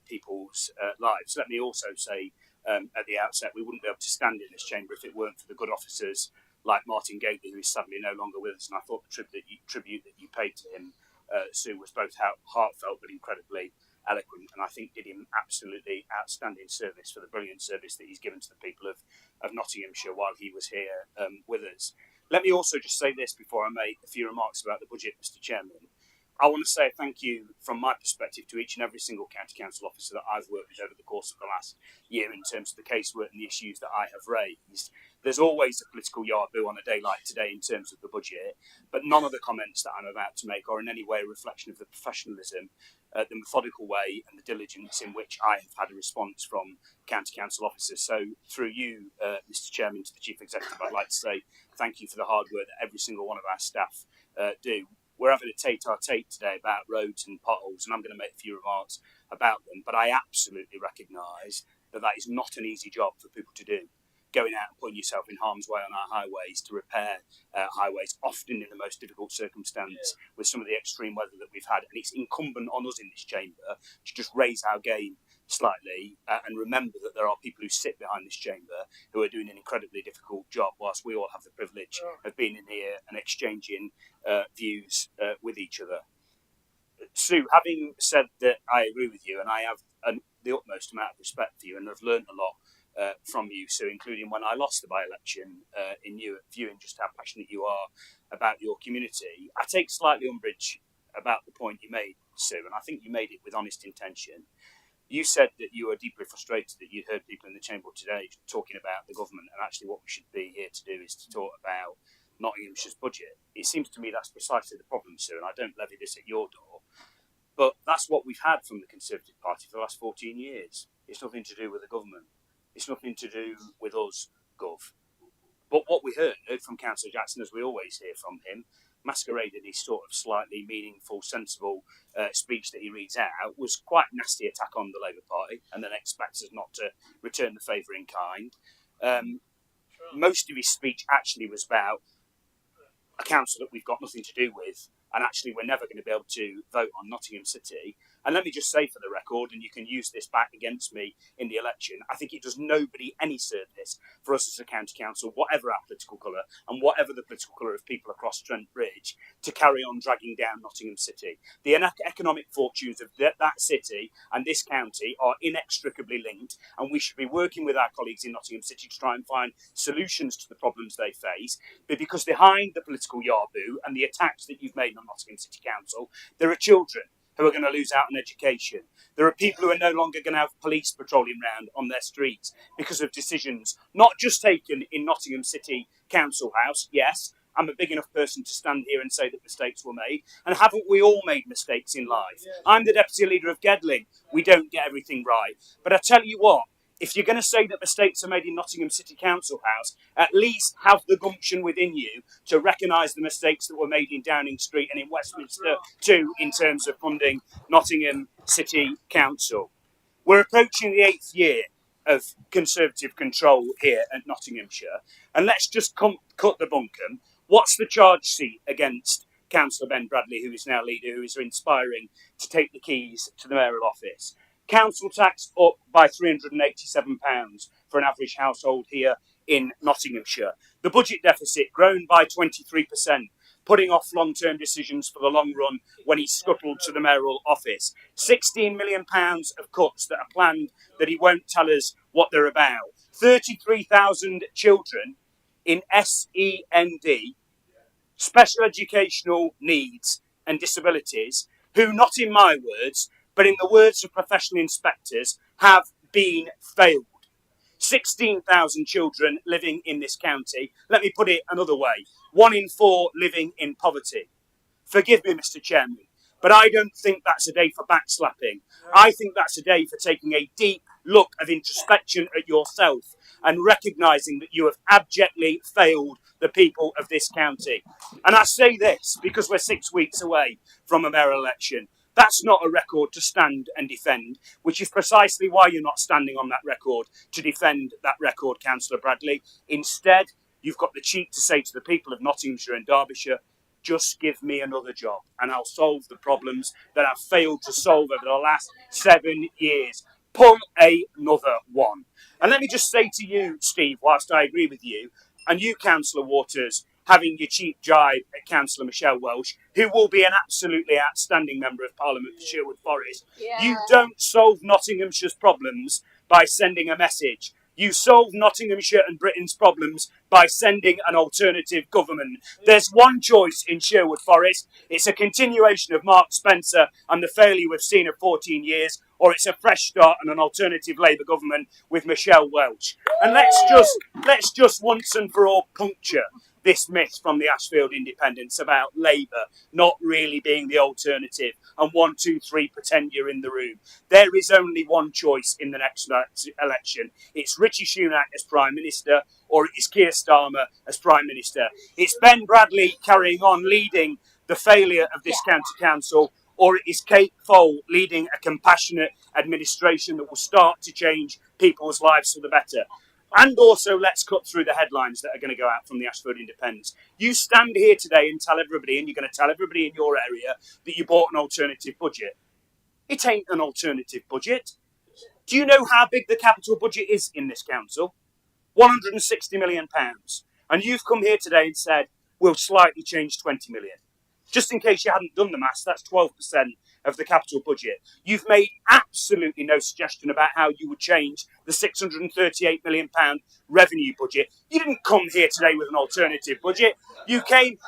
people's lives. Let me also say at the outset, we wouldn't be able to stand in this chamber if it weren't for the good officers like Martin Gately, who is sadly no longer with us, and I thought the tribute that you paid to him, Sue, was both heartfelt but incredibly eloquent, and I think did him absolutely outstanding service for the brilliant service that he's given to the people of Nottinghamshire while he was here with us. Let me also just say this before I make a few remarks about the budget, Mr. Chairman. I want to say thank you from my perspective to each and every single county council officer that I've worked with over the course of the last year in terms of the casework and the issues that I have raised. There's always a political yardboo on a day like today in terms of the budget, but none of the comments that I'm about to make are in any way a reflection of the professionalism, the methodical way and the diligence in which I have had a response from county council officers. So through you, Mr. Chairman, to the Chief Executive, I'd like to say thank you for the hard work that every single one of our staff do. We're having a tete-a-tete today about roads and potholes, and I'm going to make a few remarks about them, but I absolutely recognise that that is not an easy job for people to do. Going out and putting yourself in harm's way on our highways to repair highways, often in the most difficult circumstance with some of the extreme weather that we've had. And it's incumbent on us in this chamber to just raise our game slightly and remember that there are people who sit behind this chamber who are doing an incredibly difficult job, whilst we all have the privilege of being in here and exchanging views with each other. Sue, having said that, I agree with you, and I have the utmost amount of respect for you, and I've learned a lot from you, Sue, including when I lost the by-election in you, viewing just how passionate you are about your community. I take slightly umbrage about the point you made, Sue, and I think you made it with honest intention. You said that you were deeply frustrated that you'd heard people in the chamber today talking about the government, and actually what we should be here to do is to talk about Nottinghamshire's budget. It seems to me that's precisely the problem, Sue, and I don't levy this at your door, but that's what we've had from the Conservative Party for the last 14 years. It's nothing to do with the government. It's nothing to do with us, Gov. But what we heard from Councillor Jackson, as we always hear from him, masqueraded his sort of slightly meaningful, sensible speech that he reads out, was quite a nasty attack on the Labour Party, and then expects us not to return the favour in kind. Most of his speech actually was about a council that we've got nothing to do with, and actually we're never going to be able to vote on Nottingham City. And let me just say for the record, and you can use this back against me in the election, I think it does nobody any service for us as a county council, whatever our political colour and whatever the political colour of people across Trent Bridge, to carry on dragging down Nottingham City. The economic fortunes of that city and this county are inextricably linked, and we should be working with our colleagues in Nottingham City to try and find solutions to the problems they face. But because behind the political yardboo and the attacks that you've made on Nottingham City Council, there are children who are going to lose out on education. There are people who are no longer going to have police patrolling around on their streets because of decisions not just taken in Nottingham City Council House. Yes, I'm a big enough person to stand here and say that mistakes were made. And haven't we all made mistakes in life? I'm the deputy leader of Gedling. We don't get everything right. But I tell you what, if you're going to say that mistakes are made in Nottingham City Council House, at least have the gumption within you to recognise the mistakes that were made in Downing Street and in Westminster too, in terms of funding Nottingham City Council. We're approaching the 8th year of Conservative control here at Nottinghamshire, and let's just cut the bunkum. What's the charge sheet against Councillor Ben Bradley, who is now leader, who is inspiring to take the keys to the mayoral office? Council tax up by £387 for an average household here in Nottinghamshire. The budget deficit grown by 23%, putting off long-term decisions for the long run when he scuttled to the mayoral office. £16 million of cuts that are planned that he won't tell us what they're about. 33,000 children in SEND, special educational needs and disabilities, who, not in my words, but in the words of professional inspectors, have been failed. 16,000 children living in this county. Let me put it another way. 1 in 4 living in poverty. Forgive me, Mr. Chairman, But I don't think that's a day for backslapping. I think that's a day for taking a deep look of introspection at yourself and recognising that you have abjectly failed the people of this county. And I say this because we're 6 weeks away from a mayor election. That's not a record to stand and defend, which is precisely why you're not standing on that record, to defend that record, Councillor Bradley. Instead, you've got the cheek to say to the people of Nottinghamshire and Derbyshire, just give me another job and I'll solve the problems that I've failed to solve over the last 7 years. Pull another one. And let me just say to you, Steve, whilst I agree with you, and you, Councillor Waters, having your cheap jibe at Councillor Michelle Welsh, who will be an absolutely outstanding Member of Parliament for Sherwood Forest, you don't solve Nottinghamshire's problems by sending a message. You solve Nottinghamshire and Britain's problems by sending an alternative government. There's one choice in Sherwood Forest. It's a continuation of Mark Spencer and the failure we've seen of 14 years, or it's a fresh start and an alternative Labour government with Michelle Welch. And let's just once and for all puncture this myth from the Ashfield Independents about Labour not really being the alternative and 1, 2, 3 pretend you're in the room. There is only one choice in the next election. It's Richie Sunak as Prime Minister, or it is Keir Starmer as Prime Minister. It's Ben Bradley carrying on leading the failure of this county council, or it is Kate Fole leading a compassionate administration that will start to change people's lives for the better. And also, let's cut through the headlines that are going to go out from the Ashfield Independents. You stand here today and tell everybody, and you're going to tell everybody in your area, that you bought an alternative budget. It ain't an alternative budget. Do you know how big the capital budget is in this council? £160 million. And you've come here today and said, we'll slightly change 20 million. Just in case you hadn't done the maths, that's 12% of the capital budget. You've made absolutely no suggestion about how you would change the £638 million revenue budget. You didn't come here today with an alternative budget. You came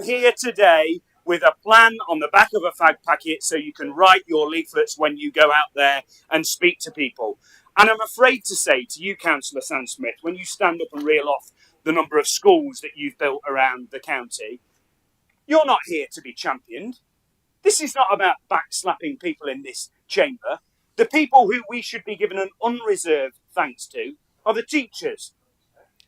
here today with a plan on the back of a fag packet so you can write your leaflets when you go out there and speak to people. And I'm afraid to say to you, Councillor Sandsmith, when you stand up and reel off the number of schools that you've built around the county, you're not here to be championed. This is not about backslapping people in this chamber. The people who we should be giving an unreserved thanks to are the teachers,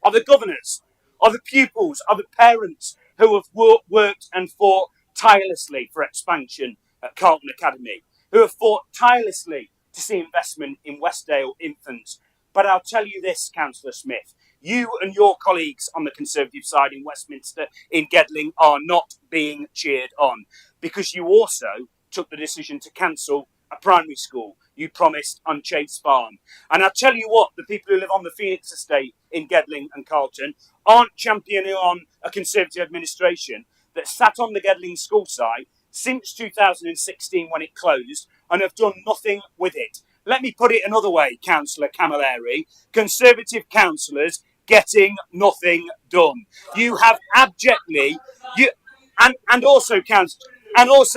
are the governors, are the pupils, are the parents who have worked and fought tirelessly for expansion at Carlton Academy, who have fought tirelessly to see investment in Westdale infants. But I'll tell you this, Councillor Smith, you and your colleagues on the Conservative side in Westminster, in Gedling, are not being cheered on, because you also took the decision to cancel a primary school you promised on Chase Farm. And I'll tell you what, the people who live on the Phoenix estate in Gedling and Carlton aren't championing on a Conservative administration that sat on the Gedling school site since 2016 when it closed and have done nothing with it. Let me put it another way, Councillor Camilleri. Conservative councillors getting nothing done. You have abjectly, and also Councillor Camilleri,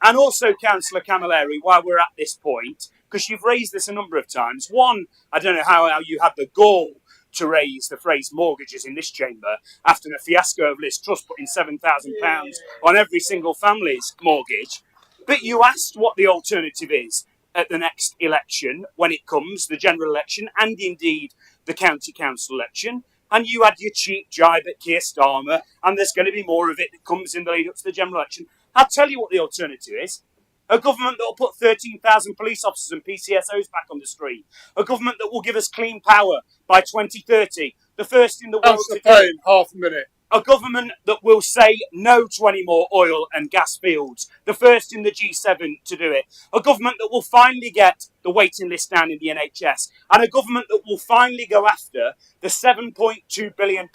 and also Councillor Camilleri, while we're at this point, because you've raised this a number of times. One, I don't know how you had the gall to raise the phrase mortgages in this chamber after the fiasco of Liz Truss putting £7,000 on every single family's mortgage. But you asked what the alternative is at the next election, when it comes, the general election, and indeed the county council election, and you had your cheap jibe at Keir Starmer, and there's going to be more of it that comes in the lead up to the general election. I'll tell you what the alternative is. A government that will put 13,000 police officers and PCSOs back on the street. A government that will give us clean power by 2030. The first in the world to do it. Half a minute. A government that will say no to any more oil and gas fields. The first in the G7 to do it. A government that will finally get the waiting list down in the NHS. And a government that will finally go after the £7.2 billion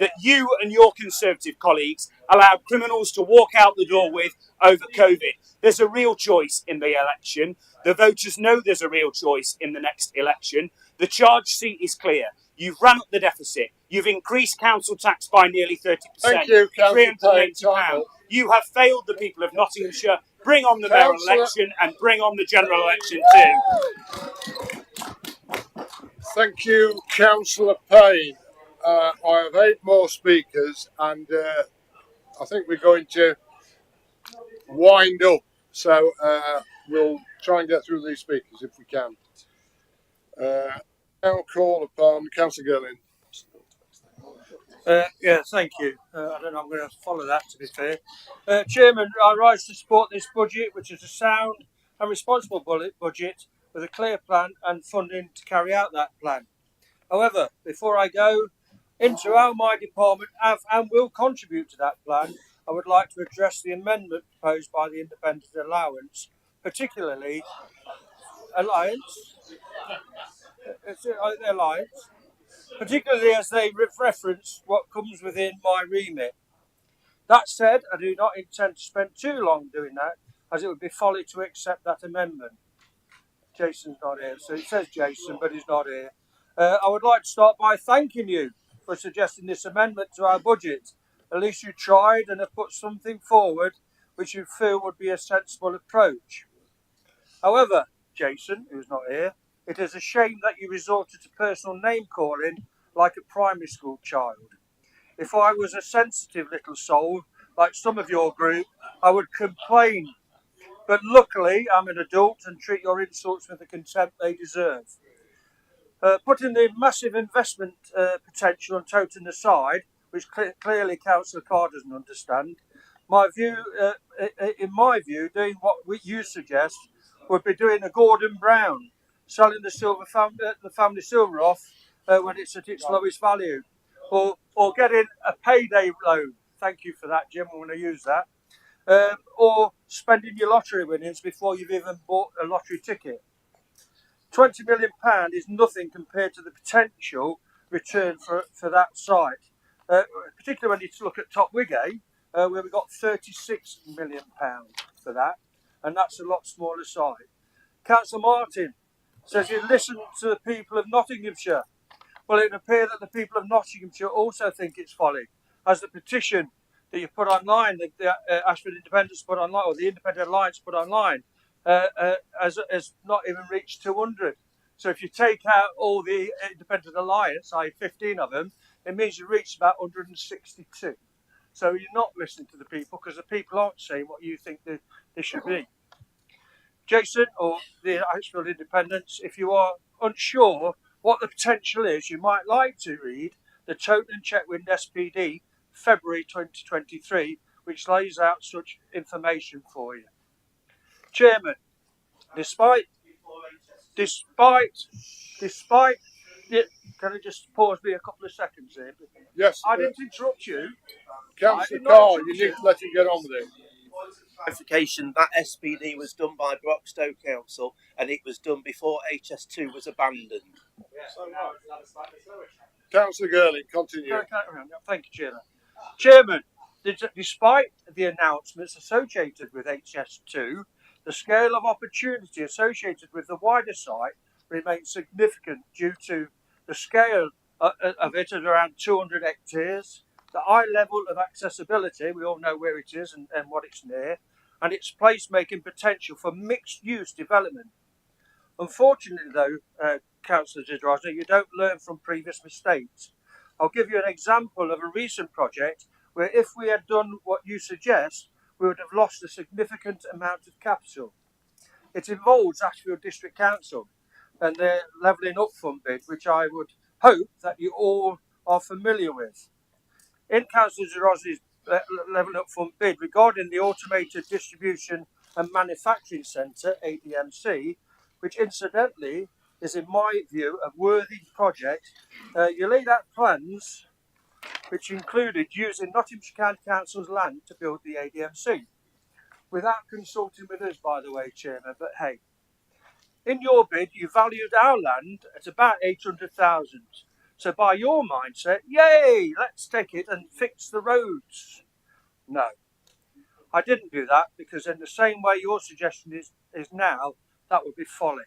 that you and your Conservative colleagues allowed criminals to walk out the door with over COVID. There's a real choice in the election. The voters know there's a real choice in the next election. The charge sheet is clear. You've run up the deficit. You've increased council tax by nearly 30%. Thank you, £380. You have failed the people of Nottinghamshire. Bring on the mayoral election and bring on the general election too. Thank you, Councillor Payne. I have 8 more speakers, and I think we're going to wind up. So we'll try and get through these speakers if we can. Now call upon Councillor Girling. Yeah, thank you. I don't know, I'm going to follow that, to be fair. Chairman, I rise to support this budget, which is a sound and responsible budget with a clear plan and funding to carry out that plan. However, before I go into how my department have and will contribute to that plan, I would like to address the amendment proposed by the Independent Alliance, particularly particularly as they reference what comes within my remit. That said, I do not intend to spend too long doing that, as it would be folly to accept that amendment. Jason's not here, so it says Jason, but he's not here. I would like to start by thanking you for suggesting this amendment to our budget. At least you tried and have put something forward which you feel would be a sensible approach. However, Jason, who's not here, it is a shame that you resorted to personal name calling like a primary school child. If I was a sensitive little soul, like some of your group, I would complain. But luckily, I'm an adult and treat your insults with the contempt they deserve. Putting the massive investment potential on Toton aside, which clearly Councillor Carr doesn't understand, in my view, doing what you suggest would be doing a Gordon Brown, selling the family silver off when it's at its lowest value, or getting a payday loan. Thank you for that, Jim. I'm going to use that. Or spending your lottery winnings before you've even bought a lottery ticket. £20 million is nothing compared to the potential return for that site, particularly when you look at Top Wigay, where we got £36 million for that, and that's a lot smaller site. Councillor Martin says you listen to the people of Nottinghamshire. Well, it appears that the people of Nottinghamshire also think it's folly, as the petition that you put online, the Ashford Independents put online, or the Independent Alliance put online, has not even reached 200. So if you take out all the Independent Alliance, i.e. 15 of them, it means you reach about 162. So you're not listening to the people, because the people aren't saying what you think they should be. Jason, or the Ashfield Independents, if you are unsure what the potential is, you might like to read the Toton and Chetwynd SPD February 2023, which lays out such information for you. Chairman, despite, can I just pause me a couple of seconds here? Yes. I didn't interrupt you. Councillor Carr, you need to let him get on with it. Clarification, that SPD was done by Broxtowe Council and it was done before HS2 was abandoned. Councillor Girling, continue. Thank you, Chairman. Despite the announcements associated with HS2, the scale of opportunity associated with the wider site remains significant due to the scale of it at around 200 hectares, the high level of accessibility, we all know where it is and what it's near, and its place-making potential for mixed-use development. Unfortunately, though, Councillor de Drosny, you don't learn from previous mistakes. I'll give you an example of a recent project where if we had done what you suggest, we would have lost a significant amount of capital. It involves Ashfield District Council and their levelling up fund bid, which I would hope that you all are familiar with. In Councillor de Drosny's levelling up fund bid regarding the Automated Distribution and Manufacturing Centre, ADMC, which incidentally is in my view a worthy project, you laid out plans which included using Nottinghamshire County Council's land to build the ADMC, without consulting with us, by the way, Chairman, but hey. In your bid, you valued our land at about 800,000. So by your mindset, yay, let's take it and fix the roads. No, I didn't do that, because in the same way your suggestion is now, that would be folly.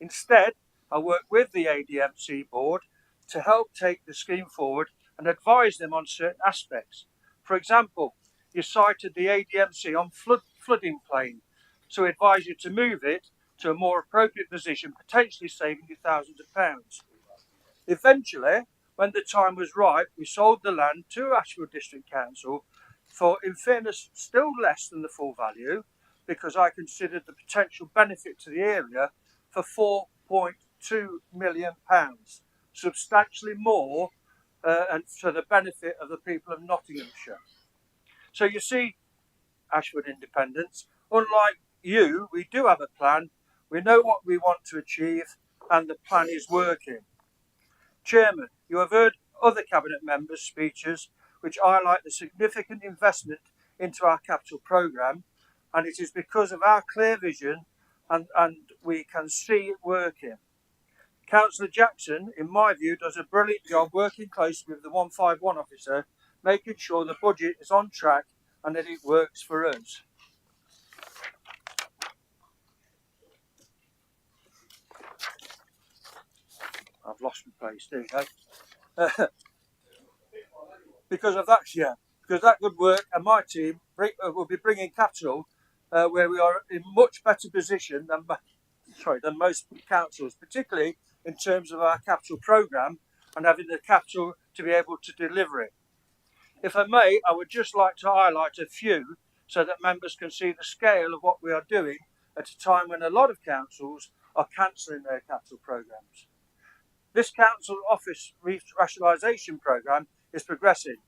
Instead, I worked with the ADMC board to help take the scheme forward and advise them on certain aspects. For example, you cited the ADMC on flooding plain, so I advise you to move it to a more appropriate position, potentially saving you thousands of pounds. Eventually, when the time was right, we sold the land to Ashfield District Council for, in fairness, still less than the full value, because I considered the potential benefit to the area for £4.2 million, substantially more and for the benefit of the people of Nottinghamshire. So you see, Ashford Independents, unlike you, we do have a plan, we know what we want to achieve, and the plan is working. Chairman, you have heard other Cabinet members' speeches which highlight the significant investment into our capital programme, and it is because of our clear vision and we can see it working. Councillor Jackson, in my view, does a brilliant job working closely with the 151 officer, making sure the budget is on track and that it works for us. I've lost my place, there you go. Because of that, yeah, because that good work, and my team will be bringing capital where we are in much better position than most councils, particularly in terms of our capital programme and having the capital to be able to deliver it. If I may, I would just like to highlight a few so that members can see the scale of what we are doing at a time when a lot of councils are cancelling their capital programmes. This council office rationalisation programme is progressing,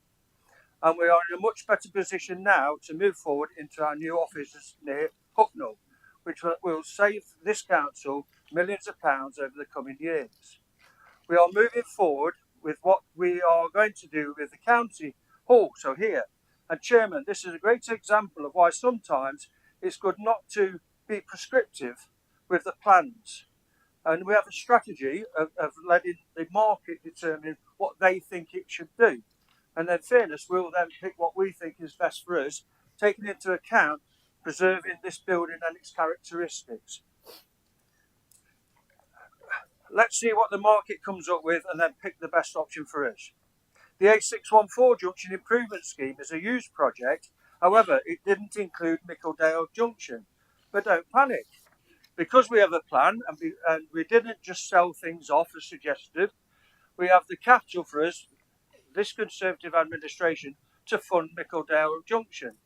and we are in a much better position now to move forward into our new offices near Hucknall, which will save this council millions of pounds over the coming years. We are moving forward with what we are going to do with the county hall, so here. And Chairman, this is a great example of why sometimes it's good not to be prescriptive with the plans. And we have a strategy of letting the market determine what they think it should do. And then fairness, we'll then pick what we think is best for us, taking into account preserving this building and its characteristics. Let's see what the market comes up with and then pick the best option for us. The A614 Junction Improvement Scheme is a huge project. However, it didn't include Mickledale Junction. But don't panic. Because we have a plan and we didn't just sell things off as suggested, we have the capital for us, this Conservative administration, to fund Mickledale Junction,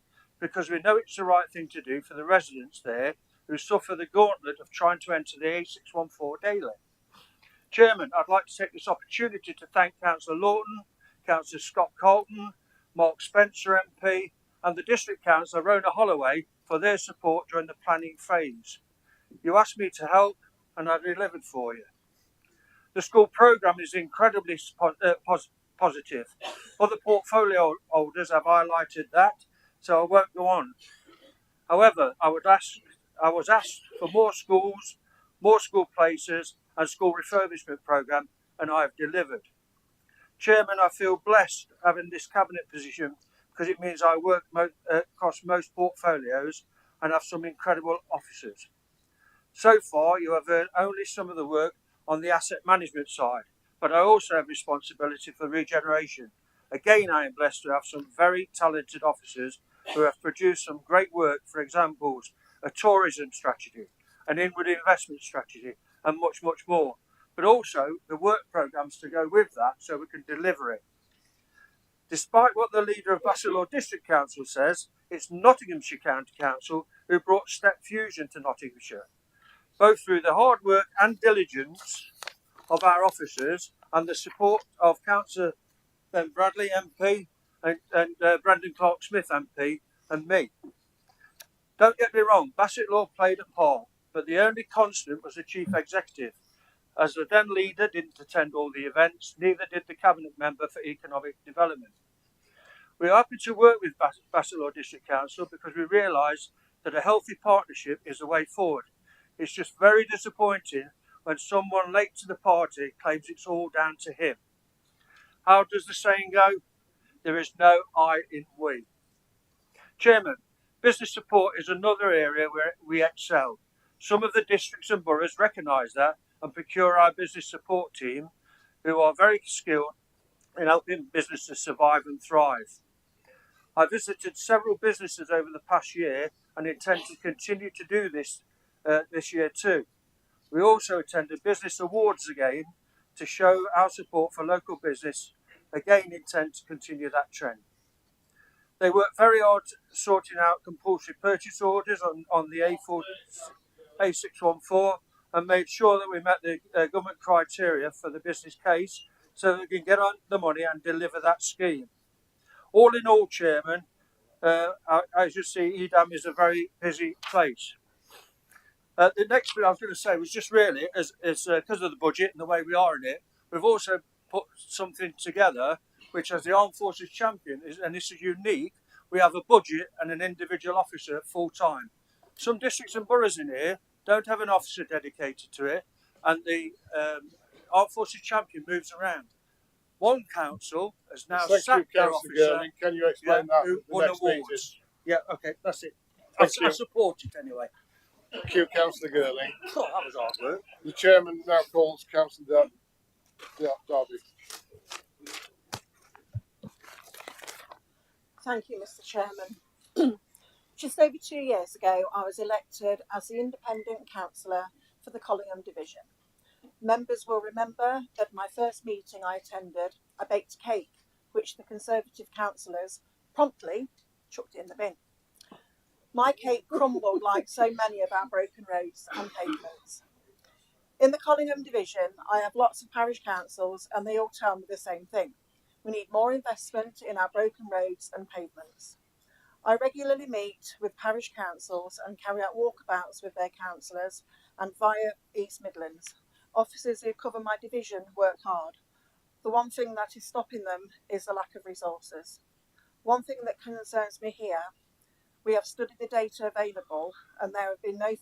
because we know it's the right thing to do for the residents there who suffer the gauntlet of trying to enter the A614 daily. Chairman, I'd like to take this opportunity to thank Councillor Lawton, Councillor Scott Colton, Mark Spencer MP and the District Councillor Rona Holloway for their support during the planning phase. You asked me to help and I delivered for you. The school programme is incredibly positive. Other portfolio holders have highlighted that, so I won't go on. However, I was asked for more schools, more school places and school refurbishment programme, and I have delivered. Chairman, I feel blessed having this cabinet position because it means I work across most portfolios and have some incredible officers. So far, you have heard only some of the work on the asset management side, but I also have responsibility for regeneration. Again, I am blessed to have some very talented officers who have produced some great work, for example, a tourism strategy, an inward investment strategy, and much, much more. But also the work programmes to go with that so we can deliver it. Despite what the leader of Basildore District Council says, it's Nottinghamshire County Council who brought Step Fusion to Nottinghamshire, both through the hard work and diligence of our officers and the support of Councillor Ben Bradley MP and Brendan Clark-Smith MP and me. Don't get me wrong, Basildore played a part, but the only constant was the Chief Executive, as the then leader didn't attend all the events, neither did the Cabinet Member for Economic Development. We are happy to work with Basildore District Council because we realise that a healthy partnership is the way forward. It's just very disappointing when someone late to the party claims it's all down to him. How does the saying go? There is no I in we. Chairman, business support is another area where we excel. Some of the districts and boroughs recognise that and procure our business support team, who are very skilled in helping businesses survive and thrive. I visited several businesses over the past year and intend to continue to do this this year too. We also attended business awards again to show our support for local business, again intent to continue that trend. They worked very hard sorting out compulsory purchase orders on the A614 and made sure that we met the government criteria for the business case so that we can get on the money and deliver that scheme. All in all, Chairman, as you see, Edam is a very busy place. The next bit I was going to say was just really, as because of the budget and the way we are in it, we've also put something together which, as the Armed Forces Champion, and this is unique, we have a budget and an individual officer full time. Some districts and boroughs in here don't have an officer dedicated to it, and the Armed Forces Champion moves around. One council has now sacked their officer. Girling. Can you explain that? Who won awards. Yeah, okay, that's it. I support it anyway. Thank you, Councillor Girling. Oh, that was hard work. The chairman now calls Councillor Darby. Thank you, Mr. Chairman. Just over 2 years ago, I was elected as the independent councillor for the Collingham Division. Members will remember that my first meeting I attended, I baked a cake, which the Conservative councillors promptly chucked in the bin. My cake crumbled like so many of our broken roads and pavements. In the Collingham Division, I have lots of parish councils and they all tell me the same thing. We need more investment in our broken roads and pavements. I regularly meet with parish councils and carry out walkabouts with their councillors and via East Midlands. Officers who cover my division work hard. The one thing that is stopping them is the lack of resources. One thing that concerns me here, we have studied the data available and there have been no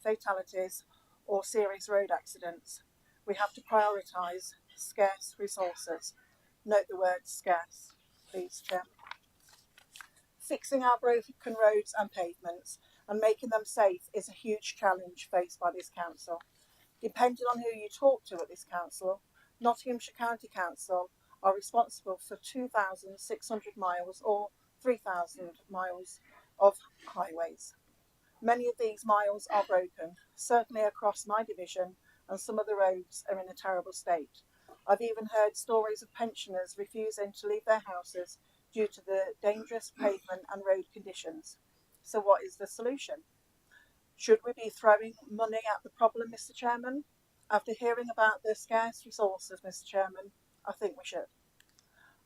fatalities or serious road accidents. We have to prioritise scarce resources. Note the word scarce, please, Chair. Fixing our broken roads and pavements and making them safe is a huge challenge faced by this council. Depending on who you talk to at this council, Nottinghamshire County Council are responsible for 2,600 miles or 3,000 miles of highways. Many of these miles are broken, certainly across my division, and some of the roads are in a terrible state. I've even heard stories of pensioners refusing to leave their houses due to the dangerous pavement and road conditions. So what is the solution? Should we be throwing money at the problem, Mr. Chairman? After hearing about the scarce resources, Mr. Chairman, I think we should.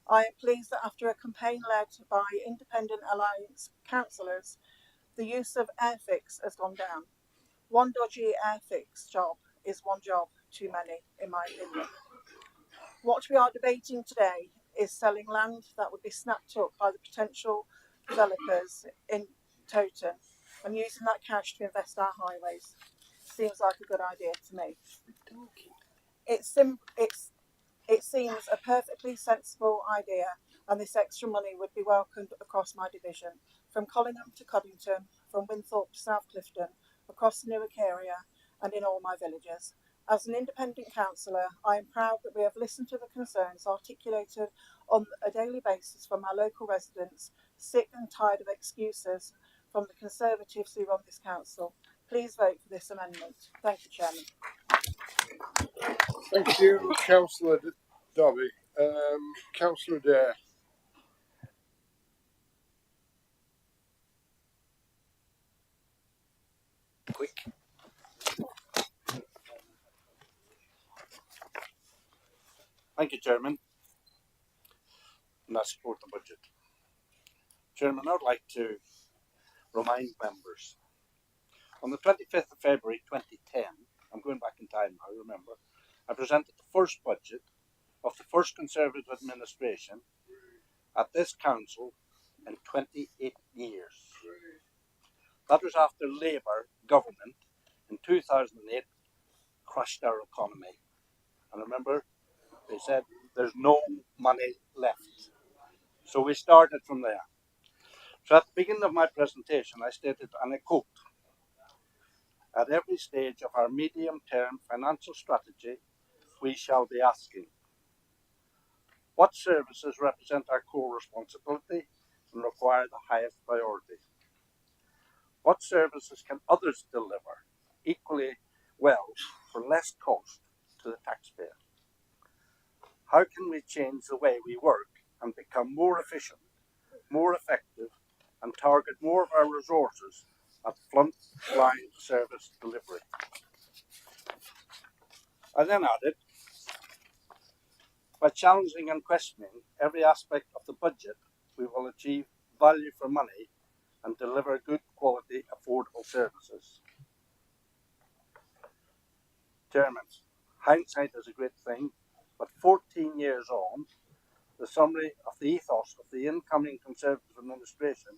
I am pleased that after a campaign led by Independent Alliance councillors, the use of Airfix has gone down. One dodgy Airfix job is one job too many, in my opinion. What we are debating today is selling land that would be snapped up by the potential developers in Toton and using that cash to invest our highways. Seems like a good idea to me. It seems a perfectly sensible idea, and this extra money would be welcomed across my division, from Collingham to Coddington, from Winthorpe to South Clifton, across the Newark area and in all my villages. As an independent councillor, I am proud that we have listened to the concerns articulated on a daily basis from our local residents, sick and tired of excuses from the Conservatives who run this council. Please vote for this amendment. Thank you, Chairman. Thank you, Councillor Darby. Councillor Dare. Quick. Thank you, Chairman. And I support the budget. Chairman, I would like to remind members. On the 25th of February 2010, I'm going back in time now, remember, I presented the first budget of the first Conservative administration at this council in 28 years. That was after Labour government in 2008 crushed our economy. And remember, they said there's no money left. So we started from there. So at the beginning of my presentation, I stated, and I quote, "At every stage of our medium-term financial strategy, we shall be asking, what services represent our core responsibility and require the highest priority? What services can others deliver equally well for less cost to the taxpayer? How can we change the way we work and become more efficient, more effective, and target more of our resources at front-line service delivery? I then added, by challenging and questioning every aspect of the budget, we will achieve value for money and deliver good quality, affordable services. Chairman, hindsight is a great thing, but 14 years on, the summary of the ethos of the incoming Conservative administration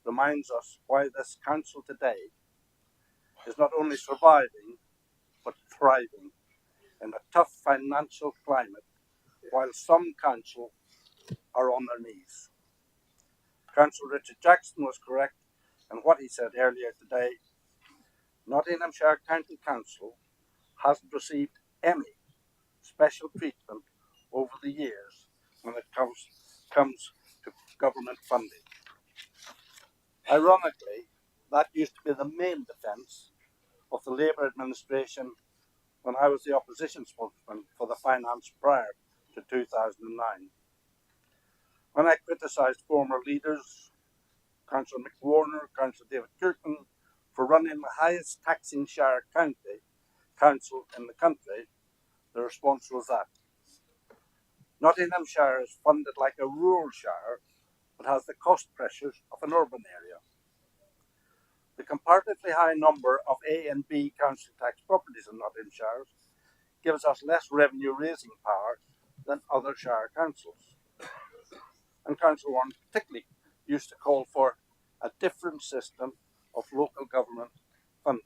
reminds us why this council today is not only surviving, but thriving in a tough financial climate, while some council are on their knees. Councillor Richard Jackson was correct in what he said earlier today. Nottinghamshire County Council hasn't received any special treatment over the years when it comes to government funding. Ironically, that used to be the main defence of the Labour administration when I was the opposition spokesman for the finance prior to 2009. When I criticised former leaders, Councillor Mick Warner, Councillor David Kirkman, for running the highest taxing shire council in the country, the response was that Nottinghamshire is funded like a rural shire, but has the cost pressures of an urban area. The comparatively high number of A and B council tax properties in Nottinghamshire gives us less revenue raising power than other shire councils. And Councillor Warren particularly used to call for a different system of local government funding.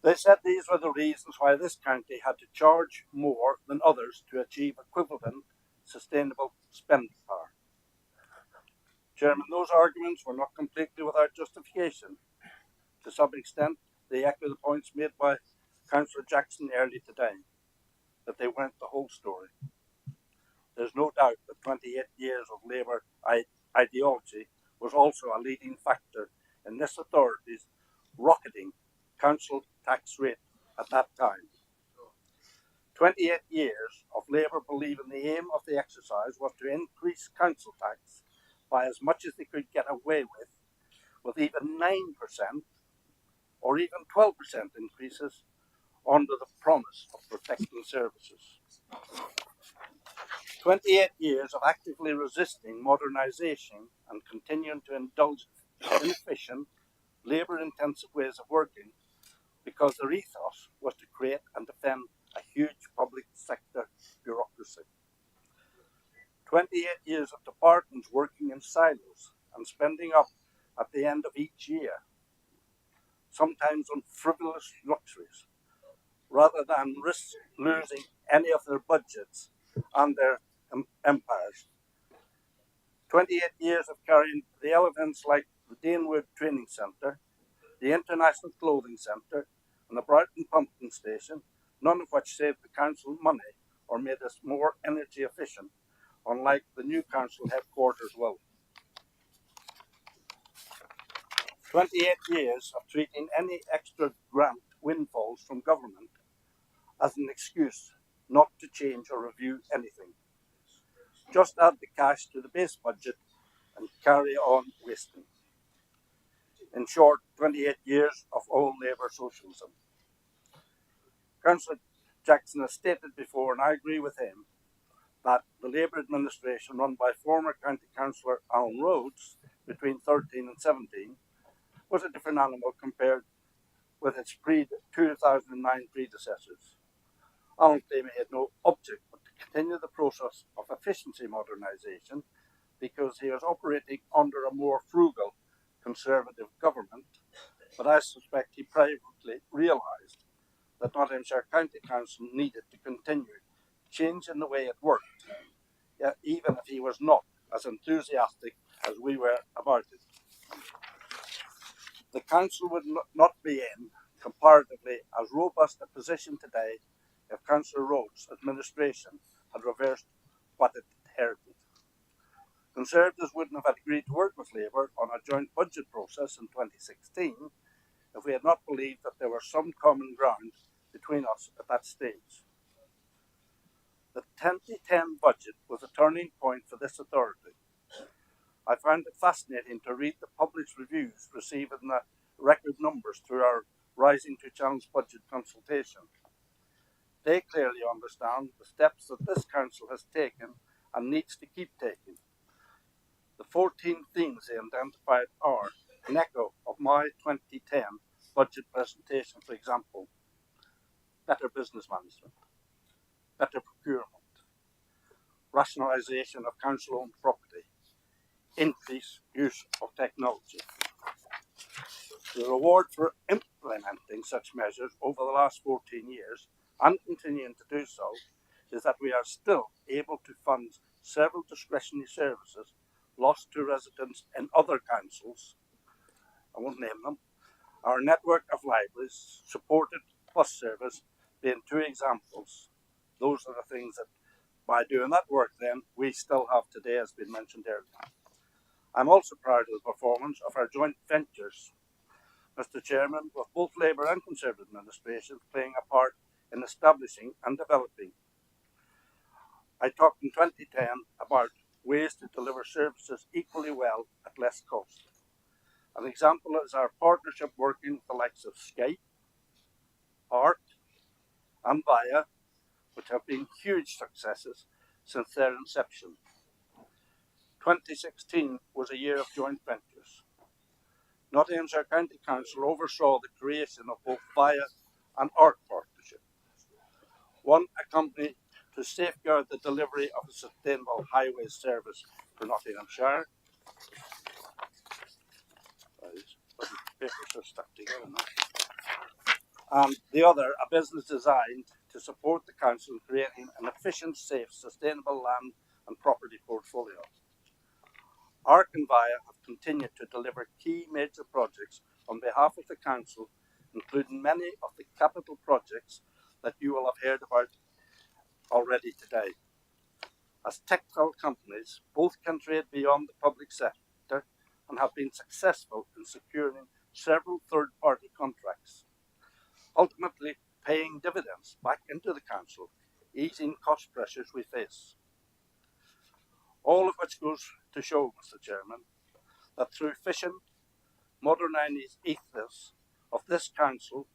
They said these were the reasons why this county had to charge more than others to achieve equivalent sustainable spending power. Chairman, those arguments were not completely without justification. To some extent, they echo the points made by Councillor Jackson earlier today, that they weren't the whole story. There's no doubt that 28 years of Labour ideology was also a leading factor in this authority's rocketing council tax rate at that time. 28 years of Labour believing the aim of the exercise was to increase council tax by as much as they could get away with even 9% or even 12% increases under the promise of protecting services. 28 years of actively resisting modernisation and continuing to indulge in inefficient, labour-intensive ways of working because their ethos was to create and defend a huge public sector bureaucracy. 28 years of departments working in silos and spending up at the end of each year, sometimes on frivolous luxuries, rather than risk losing any of their budgets and their empires. 28 years of carrying the events like the Danewood Training Centre, the International Clothing Centre, and the Brighton Pumping Station, none of which saved the council money or made us more energy efficient, unlike the new council headquarters will. 28 years of treating any extra grant windfalls from government as an excuse not to change or review anything. Just add the cash to the base budget and carry on wasting. In short, 28 years of old Labour socialism. Councillor Jackson has stated before, and I agree with him, that the Labour administration run by former County Councillor Alan Rhodes between 13 and 17 was a different animal compared with its pre-2009 predecessors. Alan claimed he had no object but to continue the process of efficiency modernisation because he was operating under a more frugal Conservative government, but I suspect he privately realised that Nottinghamshire County Council needed to continue changing the way it worked, even if he was not as enthusiastic as we were about it. The council would not be in comparatively as robust a position today if Councillor Rhodes' administration had reversed what it inherited. Conservatives wouldn't have agreed to work with Labour on a joint budget process in 2016 if we had not believed that there was some common ground between us at that stage. The 2010 budget was a turning point for this authority. I found it fascinating to read the published reviews receiving the record numbers through our Rising to Challenge budget consultation. They clearly understand the steps that this council has taken and needs to keep taking. The 14 themes they identified are an echo of my 2010 budget presentation, for example: better business management, better procurement, rationalisation of council-owned property, increased use of technology. The reward for implementing such measures over the last 14 years and continuing to do so is that we are still able to fund several discretionary services lost to residents in other councils. I won't name them. Our network of libraries, supported bus service being two examples. Those are the things that by doing that work then we still have today, as been mentioned earlier. I'm also proud of the performance of our joint ventures, Mr. Chairman, with both Labour and Conservative administrations playing a part in establishing and developing. I talked in 2010 about ways to deliver services equally well at less cost. An example is our partnership working with the likes of Skype, ARC and Via, which have been huge successes since their inception. 2016 was a year of joint ventures. Nottinghamshire County Council oversaw the creation of both Via and ARC partnership. One, a company to safeguard the delivery of a sustainable highway service for Nottinghamshire. Papers are stuck together now. And the other, a business designed to support the council in creating an efficient, safe, sustainable land and property portfolio. ARC and Via have continued to deliver key major projects on behalf of the council, including many of the capital projects that you will have heard about already today. As technical companies, both can trade beyond the public sector and have been successful in securing several third-party contracts, ultimately paying dividends back into the council, easing cost pressures we face. All of which goes to show, Mr. Chairman, that through efficient, modernised ethos of this council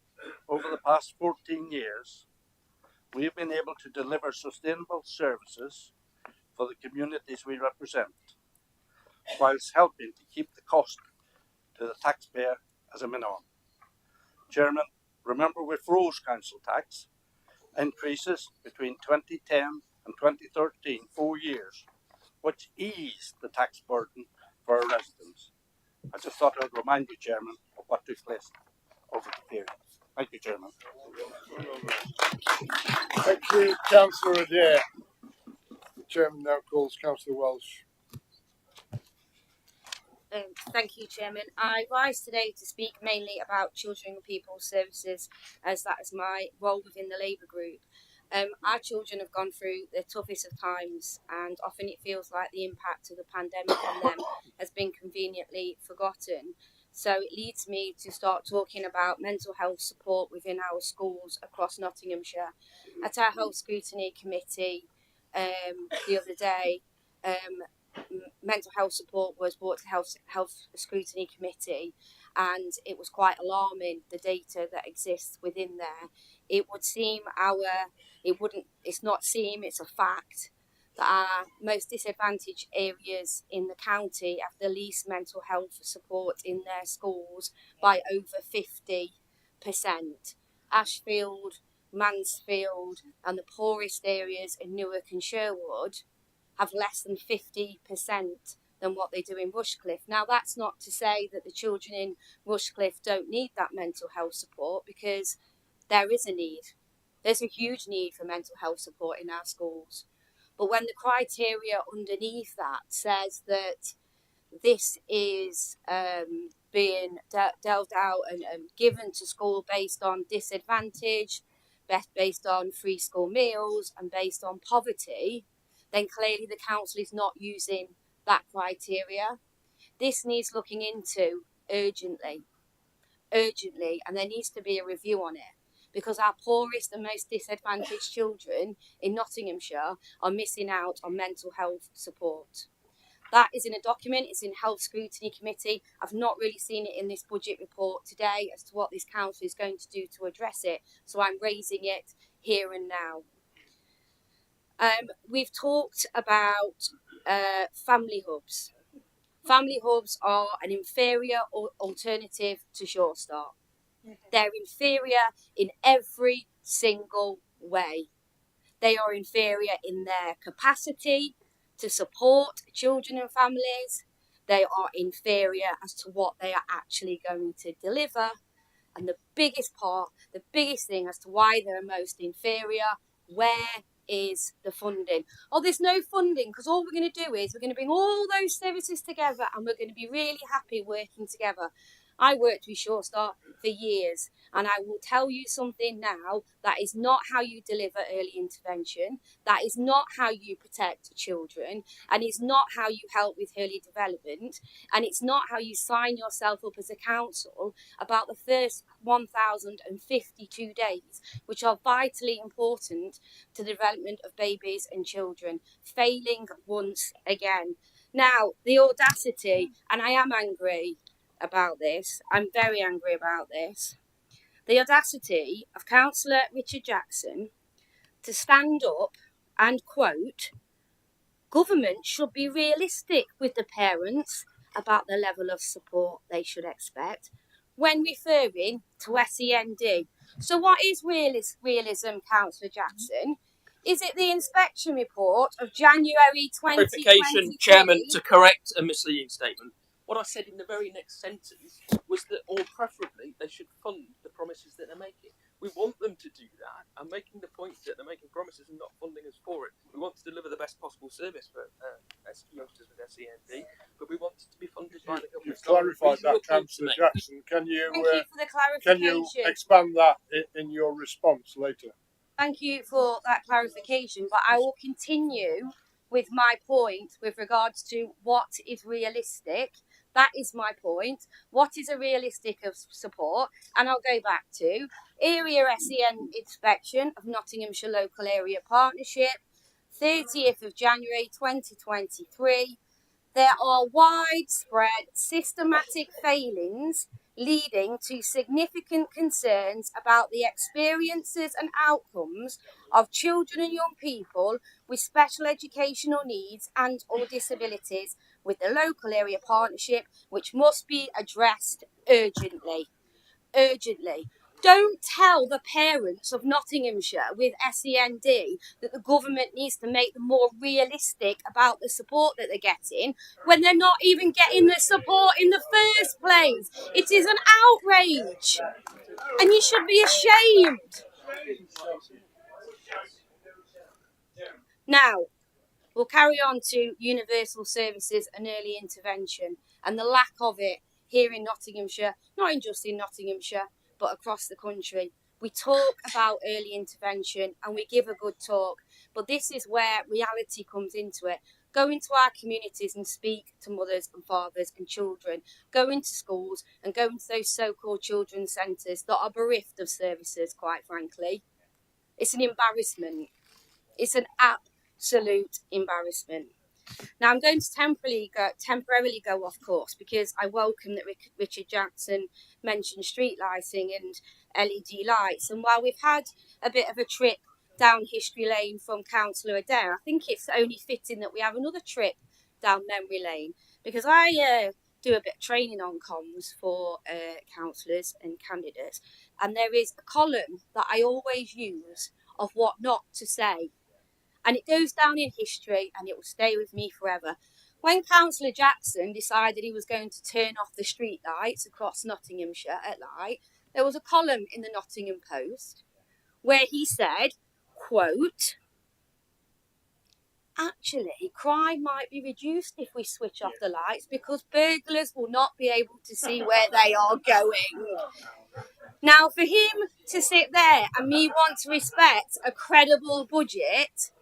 over the past 14 years, we have been able to deliver sustainable services for the communities we represent, whilst helping to keep the cost to the taxpayer as a minimum. Chairman, remember we froze council tax increases between 2010 and 2013, 4 years, which eased the tax burden for our residents. I just thought I would remind you, Chairman, of what took place over the period. Thank you, Chairman. Thank you, Councillor Adair. The Chairman now calls Councillor Welsh. Thank you, Chairman. I rise today to speak mainly about children and people services, as that is my role within the Labour group. Our children have gone through the toughest of times, and often it feels like the impact of the pandemic on them has been conveniently forgotten. So it leads me to start talking about mental health support within our schools across Nottinghamshire. At our Health Scrutiny Committee the other day, mental health support was brought to the Health Scrutiny Committee, and it was quite alarming, the data that exists within there. It would seem it's a fact that our most disadvantaged areas in the county have the least mental health support in their schools by over 50%. Ashfield, Mansfield and the poorest areas in Newark and Sherwood have less than 50% than what they do in Rushcliffe. Now, that's not to say that the children in Rushcliffe don't need that mental health support, because there is a need. There's a huge need for mental health support in our schools. But when the criteria underneath that says that this is being delved out and given to school based on disadvantage, based on free school meals and based on poverty, then clearly the council is not using that criteria. This needs looking into urgently. urgently, and there needs to be a review on it, because our poorest and most disadvantaged children in Nottinghamshire are missing out on mental health support. That is in a document, it's in Health Scrutiny Committee. I've not really seen it in this budget report today as to what this council is going to do to address it, so I'm raising it here and now. We've talked about family hubs. Family hubs are an inferior alternative to Sure Start. They're inferior in every single way. They are inferior in their capacity to support children and families. They are inferior as to what they are actually going to deliver. And the biggest thing as to why they're most inferior, where is the funding? Oh, there's no funding, because all we're going to do is we're going to bring all those services together and we're going to be really happy working together. I worked with Sure Start for years, and I will tell you something now, that is not how you deliver early intervention, that is not how you protect children, and it's not how you help with early development, and it's not how you sign yourself up as a council about the first 1,052 days, which are vitally important to the development of babies and children, failing once again. Now, the audacity, and I am angry about this, I'm very angry about this, the audacity of Councillor Richard Jackson to stand up and quote, "Government should be realistic with the parents about the level of support they should expect," when referring to SEND. So what is realism, Councillor Jackson? Is it the inspection report of January 2023? Clarification, Chairman, to correct a misleading statement. What I said in the very next sentence was that, or preferably, they should fund the promises that they're making. We want them to do that. I'm making the point that they're making promises and not funding us for it. We want to deliver the best possible service for youngsters with SEND, but we want it to be funded by the government. You've clarified that, Councillor Jackson. Can you, Thank you for the clarification. can you expand that in your response later? Thank you for that clarification, but I will continue with my point with regards to what is realistic. That is my point. What is a realistic of support? And I'll go back to area SEN inspection of Nottinghamshire Local Area Partnership, 30th of January 2023. There are widespread systematic failings leading to significant concerns about the experiences and outcomes of children and young people with special educational needs and or disabilities with the local area partnership, which must be addressed urgently. Urgently. Don't tell the parents of Nottinghamshire with SEND that the government needs to make them more realistic about the support that they're getting when they're not even getting the support in the first place. It is an outrage, and you should be ashamed. Now, we'll carry on to universal services and early intervention and the lack of it here in Nottinghamshire, not just in Nottinghamshire, but across the country. We talk about early intervention and we give a good talk, but this is where reality comes into it. Go into our communities and speak to mothers and fathers and children. Go into schools and go into those so-called children's centres that are bereft of services, quite frankly. It's an embarrassment. It's an absolute embarrassment. Now, I'm going to temporarily go off course because I welcome that Richard Jackson mentioned street lighting and LED lights. And while we've had a bit of a trip down history lane from Councillor Adair, I think it's only fitting that we have another trip down memory lane, because I do a bit of training on comms for councillors and candidates, and there is a column that I always use of what not to say. And it goes down in history and it will stay with me forever. When Councillor Jackson decided he was going to turn off the street lights across Nottinghamshire at night, there was a column in the Nottingham Post where he said, quote, "Actually, crime might be reduced if we switch off the lights because burglars will not be able to see where they are going." Now, for him to sit there and me want to respect a credible budget,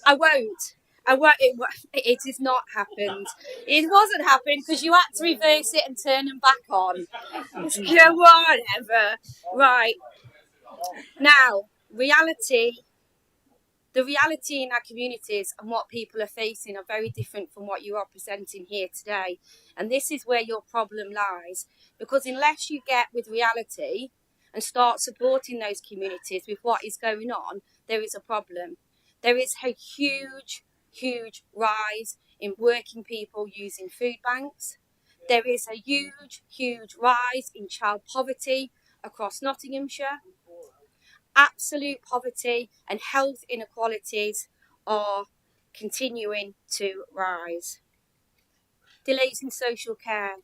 I won't. It has not happened. It wasn't happened because you had to reverse it and turn them back on. Yeah, whatever. Right. Now, the reality in our communities and what people are facing are very different from what you are presenting here today. And this is where your problem lies. Because unless you get with reality and start supporting those communities with what is going on, there is a problem. There is a huge rise in working people using food banks. There is a huge rise in child poverty across Nottinghamshire. Absolute poverty and health inequalities are continuing to rise. Delays in social care.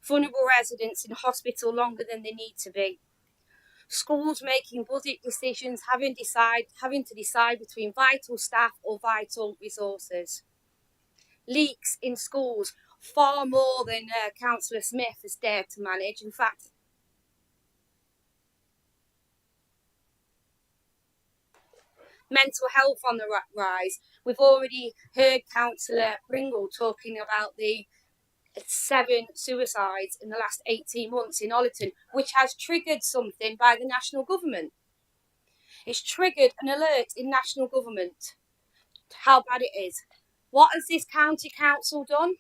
Vulnerable residents in hospital longer than they need to be. Schools making budget decisions, having to decide between vital staff or vital resources. Leaks in schools, far more than Councillor Smith has dared to manage. In fact, mental health on the rise. We've already heard Councillor Pringle talking about the 7 suicides in the last 18 months in Ollerton, which has triggered something by the national government. It's triggered an alert in national government how bad it is. What has this county council done?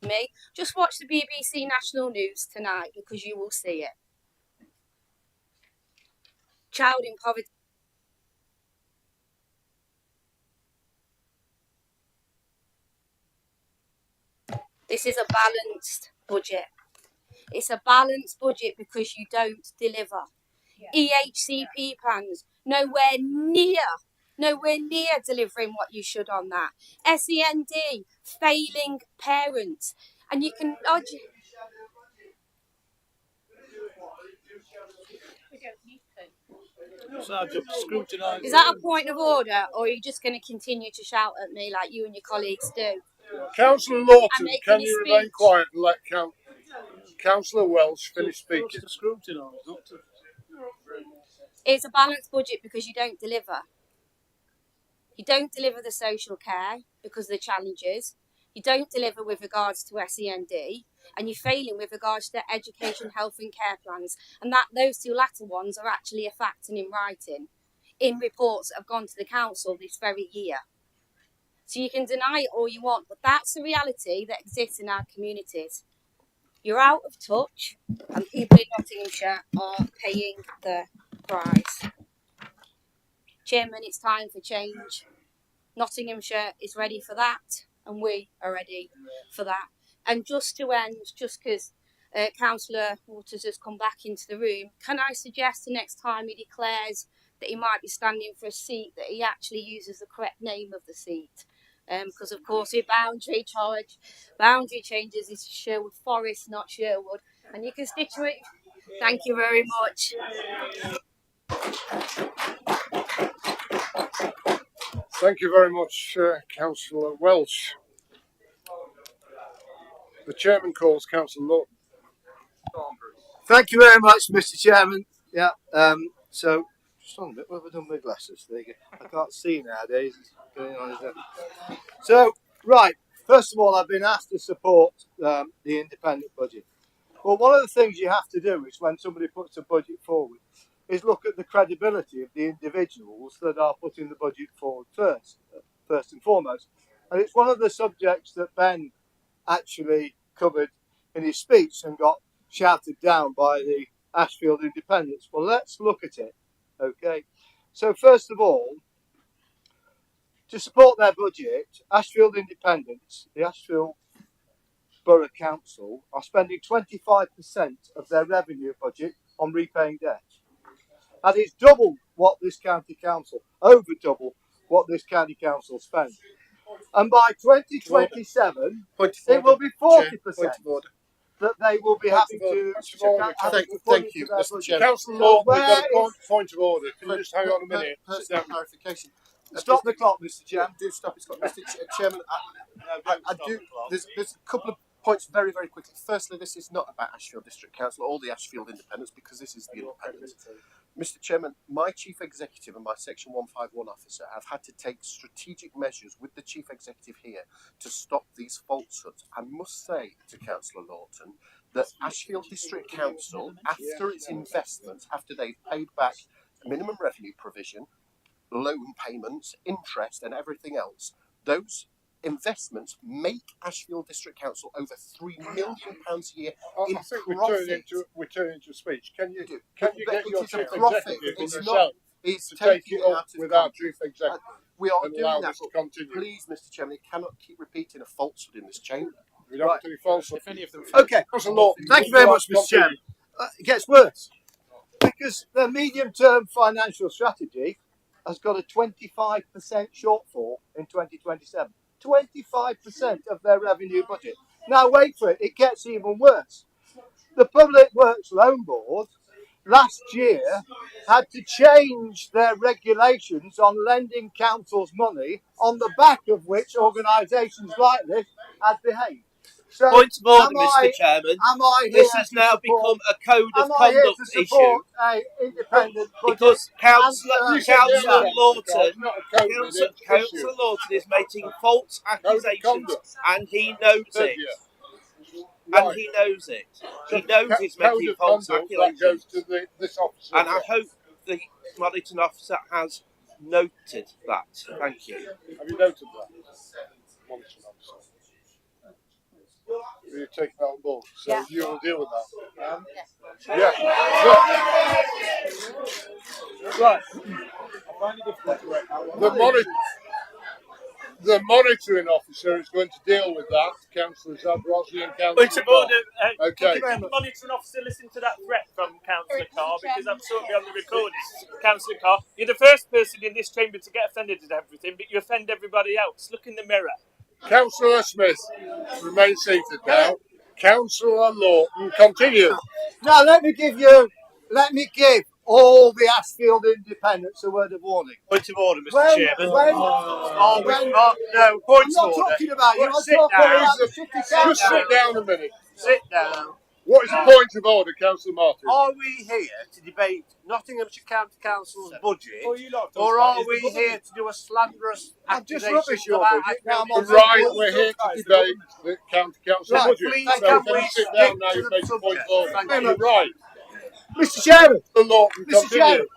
Me, just watch the BBC National News tonight because you will see it. Child in poverty. This is a balanced budget. It's a balanced budget because you don't deliver. Yeah. EHCP plans, nowhere near delivering what you should on that. SEND, failing parents. And you can... Is that a point of order, or are you just going to continue to shout at me like you and your colleagues do? Councillor Lawton, can you remain quiet and let Councillor Welsh finish speaking? It's a balanced budget because you don't deliver. You don't deliver the social care because of the challenges. You don't deliver with regards to SEND, and you're failing with regards to education, health and care plans. And those two latter ones are actually a fact and in writing in reports that have gone to the council this very year. So you can deny it all you want, but that's the reality that exists in our communities. You're out of touch, and people in Nottinghamshire are paying the price. Chairman, it's time for change. Nottinghamshire is ready for that, and we are ready for that. And just to end, just because Councillor Waters has come back into the room, can I suggest the next time he declares that he might be standing for a seat, that he actually uses the correct name of the seat? Because of course with boundary changes is Sherwood Forest, not Sherwood, and your constituent. Thank you very much. Thank you very much, Councillor Welsh. The chairman calls Councillor Lawton. Thank you very much, Mr. Chairman. Yeah. So just on a bit, what have I done with my glasses? There you go. I can't see nowadays. It's going on, isn't it? So, right. First of all, I've been asked to support the independent budget. Well, one of the things you have to do is when somebody puts a budget forward is look at the credibility of the individuals that are putting the budget forward first and foremost. And it's one of the subjects that Ben actually covered in his speech and got shouted down by the Ashfield Independents. Well, let's look at it. Okay. So first of all, to support their budget, Ashfield Independents, the Ashfield Borough Council, are spending 25% of their revenue budget on repaying debt. That is double what this county council, over double what this county council spends. And by 2027, it will be 40% that they will be having to. Thank you, Mr. Chairman. Councillor Lawton, we've got a point of order. Can you just hang on a minute? Personal clarification. Stop the clock, Mr. Chairman. Do stop it, Mr. Chairman. I do. There's a couple of points very, very quickly. Firstly, this is not about Ashfield District Council or the Ashfield Independents because this is the Independents. Mr. Chairman, my chief executive and my Section 151 officer have had to take strategic measures with the chief executive here to stop these falsehoods. I must say to Councillor Lawton that Ashfield District Council, after its investment, after they've paid back minimum revenue provision, loan payments, interest and everything else, those investments make Ashfield District Council over £3 million a year in I think profit. we're turning into a speech. Can you But get your it is a chief profit. executive It's yourself not. It's to take taking it it up out of with our context. chief executive We are and doing allow that. us to but continue? Please, Mr. Chairman, you cannot keep repeating a falsehood in this chamber. We don't want any falsehood. If any of them. Okay. Councillor Lawton, Thank you very would much, like Mr. to continue? Chairman. It gets worse because the medium-term financial strategy has got a 25% shortfall in 2027. 25% of their revenue budget. Now wait for it. It gets even worse. The Public Works Loan Board last year had to change their regulations on lending councils money, on the back of which organisations like this had behaved. So Point of order, am I- Mr. Chairman. Am I here This has to now support- become a code of am I here conduct to issue support a independent budget? because Councillor Answer- Lawton, issue. Councillor Lawton is making false accusations, and he knows it. And he knows it. He knows he's making false That accusations. goes to this officer. And I hope the monitoring officer has noted that. Thank you. Have you noted that? Monitoring officer. You're taking that on board, so Yeah. you will deal with that. Yeah. Right. The monitoring officer is going to deal with that, Councillor Zabrozzi and Councillor Point of order. Okay. Can the monitoring officer listen to that threat from Councillor Carr, because I'm certainly on the recording. Councillor Carr, you're the first person in this chamber to get offended at everything, but you offend everybody else. Look in the mirror. Councillor Smith, remain seated now. Councillor Lawton, continue. Now let me give all the Ashfield Independents a word of warning. Point of order, Mr. When- Chairman. when- Oh, when- no, point I'm not of order. talking about you, I'm Sit talking down. about the city council. Just sit down a minute. Sit down. What is the point of order, Councillor Martin? Are we here to debate Nottinghamshire County Council's budget, Oh, you lot or don't are say we it's the here to do a slanderous I'm just accusation rubbish your about budget. Now I'm on Right, the- we're here to debate the county council Right, budget. please So can can we you sit stick down now? to You've the made your point subject? of order. Thank You're you. right. Mr. Chairman, The Lawton, Mr. continue. Chairman,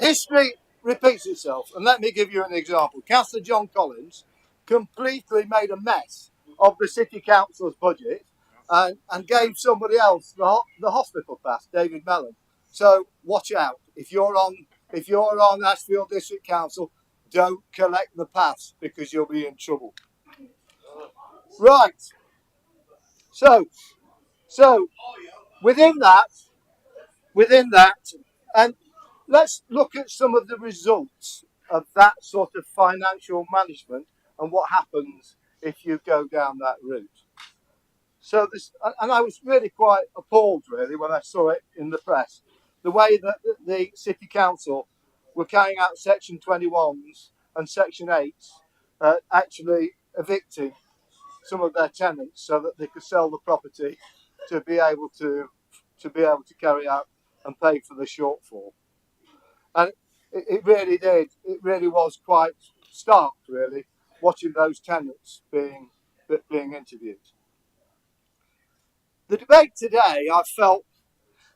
history repeats itself, and let me give you an example. Councillor John Collins completely made a mess of the city council's budget and gave somebody else the hospital pass, David Mellon. So watch out. If you're on Ashfield District Council, don't collect the pass because you'll be in trouble. Right. So within that, and let's look at some of the results of that sort of financial management and what happens if you go down that route. So this, and I was really quite appalled really when I saw it in the press, the way that the City Council were carrying out Section 21s and Section 8s, actually evicting some of their tenants so that they could sell the property to be able to carry out and pay for the shortfall. And it really did. It really was quite stark, really, watching those tenants being interviewed. The debate today, I felt,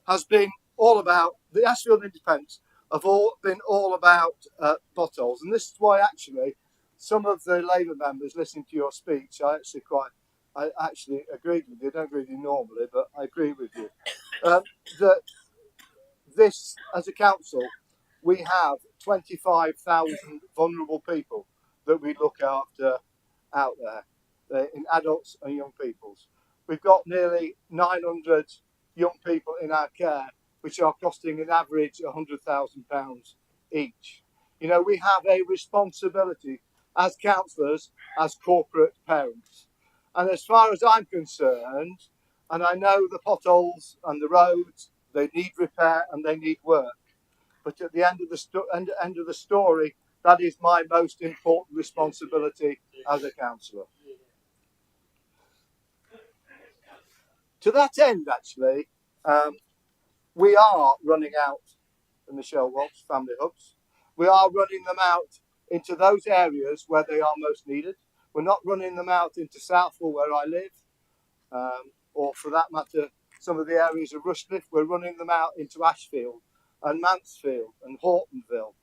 has been all about, the Ashfield Independents have been all about potholes. And this is why actually some of the Labour members listening to your speech, I actually agreed with you. I don't agree with you normally, but I agree with you. That this, as a council, we have 25,000 vulnerable people that we look after out there, in adults and young peoples. We've got nearly 900 young people in our care, which are costing an average £100,000 each. You know, we have a responsibility as councillors, as corporate parents. And as far as I'm concerned, and I know the potholes and the roads, they need repair and they need work. But at the end of the story, that is my most important responsibility as a councillor. To that end, actually, we are running out the Michelle Walsh family hubs. We are running them out into those areas where they are most needed. We're not running them out into Southall where I live, or for that matter, some of the areas of Rushcliffe. We're running them out into Ashfield and Mansfield and Hortonville,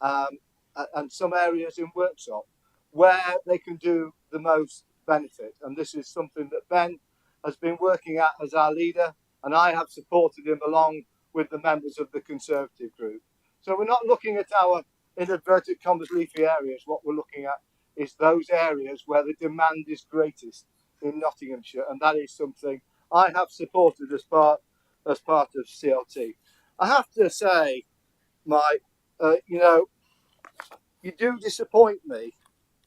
and some areas in Worksop where they can do the most benefit. And this is something that Ben has been working at as our leader, and I have supported him along with the members of the Conservative group. So we're not looking at our, in inverted commas, leafy areas. What we're looking at is those areas where the demand is greatest in Nottinghamshire, and that is something I have supported as part of CLT. I have to say, Mike, you do disappoint me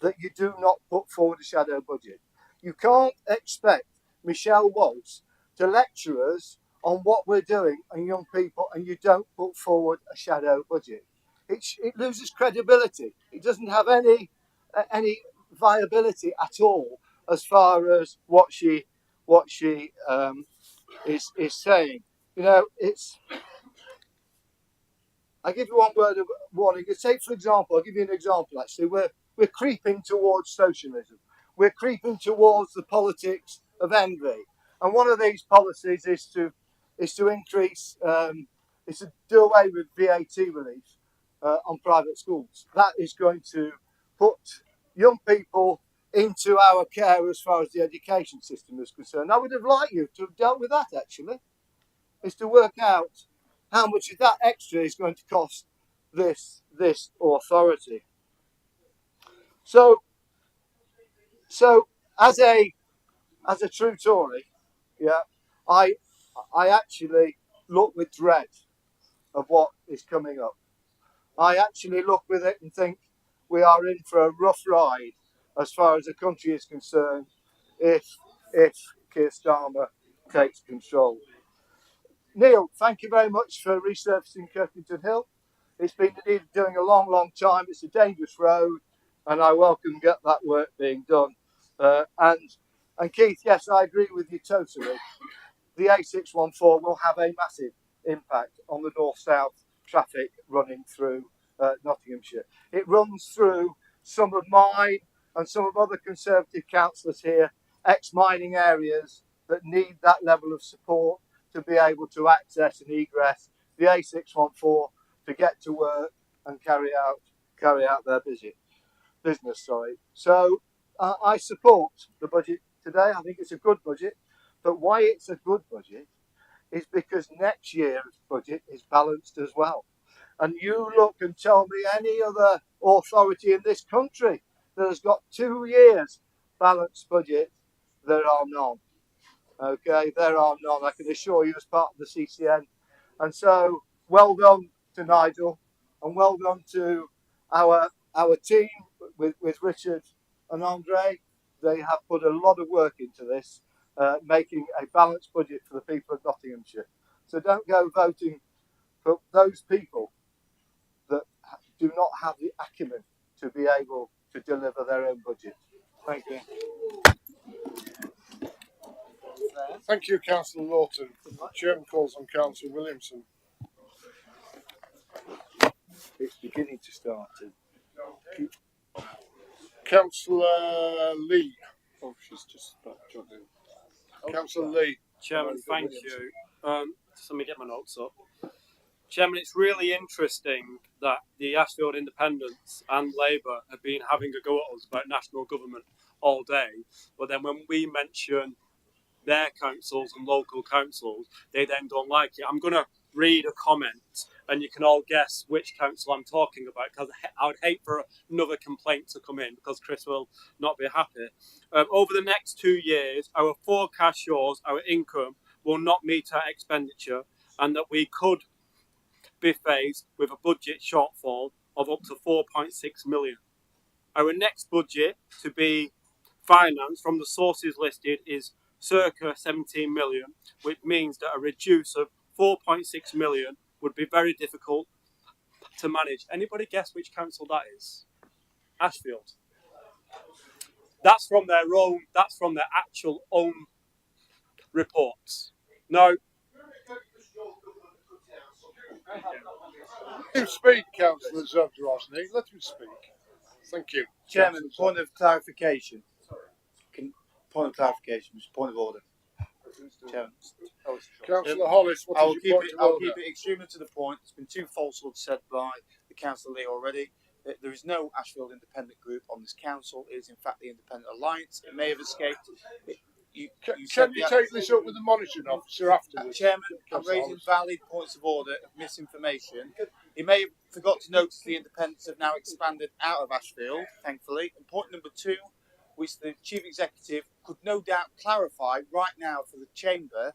that you do not put forward a shadow budget. You can't expect Michelle Walsh to lecture us on what we're doing and young people, and you don't put forward a shadow budget. It loses credibility. It doesn't have any viability at all as far as what she is saying. I give you one word of warning. Say, for example, I'll give you an example. Actually, we're creeping towards socialism. We're creeping towards the politics of envy. And one of these policies is to increase, is to do away with VAT relief on private schools. That is going to put young people into our care as far as the education system is concerned. I would have liked you to have dealt with that, actually, is to work out how much of that extra is going to cost this authority. So as a true Tory, yeah, I actually look with dread of what is coming up. I actually look with it and think we are in for a rough ride as far as the country is concerned if Keir Starmer takes control. Neil, thank you very much for resurfacing Kirkington Hill. It's been needed doing a long, long time. It's a dangerous road, and I welcome that work being done. And Keith, yes, I agree with you totally. The A614 will have a massive impact on the north-south traffic running through Nottinghamshire. It runs through some of mine and some of other Conservative councillors here, ex-mining areas that need that level of support to be able to access and egress the A614 to get to work and carry out their business. So I support the budget today. I think it's a good budget, but why it's a good budget is because next year's budget is balanced as well. And you look and tell me any other authority in this country that has got 2 years balanced budget. There are none. Okay, there are none. I can assure you, as part of the CCN. And so, well done to Nigel, and well done to our team with Richard and Andre. They have put a lot of work into this, making a balanced budget for the people of Nottinghamshire. So don't go voting for those people that do not have the acumen to be able to deliver their own budget. Thank you. Thank you, Councillor Lawton. Chairman calls on Councillor Williamson. It's beginning to start. Councillor Lee. Oh, she's just juggling. Councillor Lee. Chairman, thank you. Just let me get my notes up. Chairman, it's really interesting that the Ashfield Independents and Labour have been having a go at us about national government all day, but then when we mention their councils and local councils, they then don't like it. I'm going to read a comment and you can all guess which council I'm talking about, because I would hate for another complaint to come in, because Chris will not be happy. Over the next 2 years, our forecast shows our income will not meet our expenditure, and that we could be faced with a budget shortfall of up to 4.6 million. Our next budget to be financed from the sources listed is circa 17 million, which means that a reduce of 4.6 million would be very difficult to manage. Anybody guess which council that is? Ashfield. That's from their actual own reports. Now, Let him speak, Councillor Zadrosny. Let him speak. Thank you. Chairman, Councillor point of clarification. Point of clarification, just point of order. Chairman. Councillor Hollis, what I is will your keep point it. of I will order? keep it extremely to the point. There's been 2 falsehoods said by the Councillor Lee already. There is no Ashfield Independent Group on this council. It is in fact the Independent Alliance. It may have escaped. Can you take this up with the monitoring officer afterwards? Chairman, I'm Councillor raising Hollis? valid points of order of misinformation. He may have forgot to notice the independents have now expanded out of Ashfield, thankfully. And point number 2, which the Chief Executive could no doubt clarify right now for the Chamber,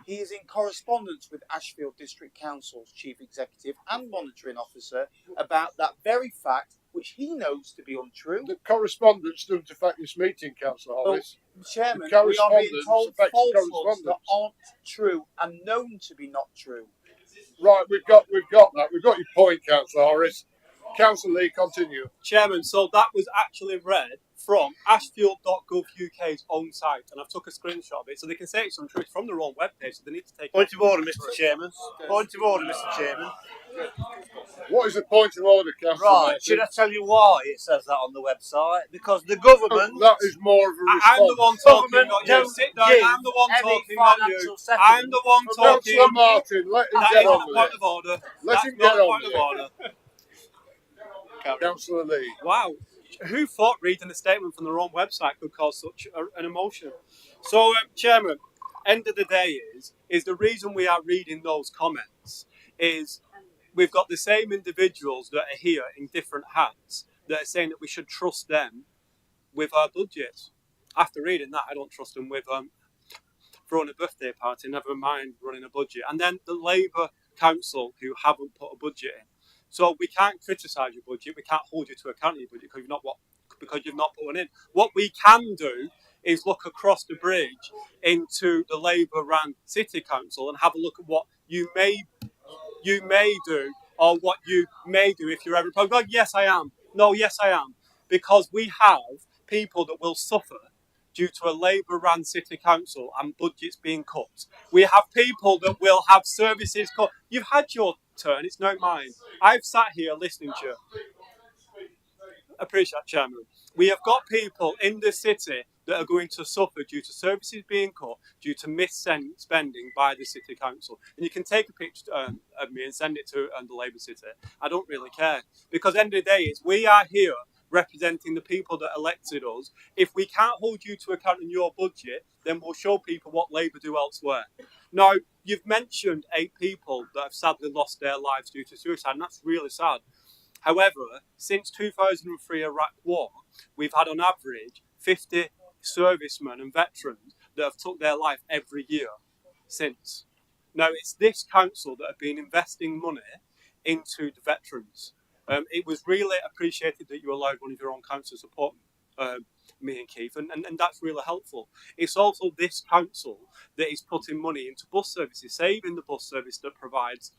he is in correspondence with Ashfield District Council's Chief Executive and Monitoring Officer about that very fact, which he knows to be untrue. The correspondence doesn't affect this meeting, Councillor Hollis. Chairman, The we are being correspondence told affects falsehoods correspondence. that aren't true and known to be not true. Right, we've got that. We've got your point, Councillor Hollis. Councillor Lee, continue. Chairman, so that was actually read from ashfield.gov.uk's own site, and I've took a screenshot of it, so they can say it's untrue. It's from their own webpage, so they need to take Point of order, Mr. Chairman. Point of order, Mr. Chairman. What is the point of order, Councillor Right, Martin? should I tell you why it says that on the website? Because the government... That is more of a response. I'm the one talking, Government not you. don't Sit down. give I'm the one any talking, not you. financial settlement I'm the one from talking. Councillor Martin, let him That get isn't on a with point it. of order. Let That's him not get a on point with of it. order. Councillor Lee. Wow. Who thought reading a statement from their own website could cause such an emotion? So, Chairman, end of the day is the reason we are reading those comments is we've got the same individuals that are here in different hats that are saying that we should trust them with our budgets. After reading that, I don't trust them with throwing a birthday party, never mind running a budget. And then the Labour Council who haven't put a budget in. So we can't criticise your budget. We can't hold you to account of your budget because you've not put one in. What we can do is look across the bridge into the Labour-run City Council and have a look at what you may do or what you may do if you're ever. Oh, yes, I am. No, yes, I am. Because we have people that will suffer due to a Labour-run City Council and budgets being cut. We have people that will have services cut. You've had your turn, it's not mine. I've sat here listening to you. Appreciate that, Chairman. We have got people in the city that are going to suffer due to services being cut, due to mis-spending by the City Council. And you can take a picture of me and send it to the Labour City. I don't really care. Because at the end of the day, we are here representing the people that elected us. If we can't hold you to account in your budget, then we'll show people what Labour do elsewhere. Now, you've mentioned 8 people that have sadly lost their lives due to suicide, and that's really sad. However, since 2003 Iraq War, we've had on average 50 servicemen and veterans that have took their life every year since. Now, it's this council that have been investing money into the veterans. It was really appreciated that you allowed one of your own council to support me and Keith, and that's really helpful. It's also this council that is putting money into bus services, saving the bus service that provides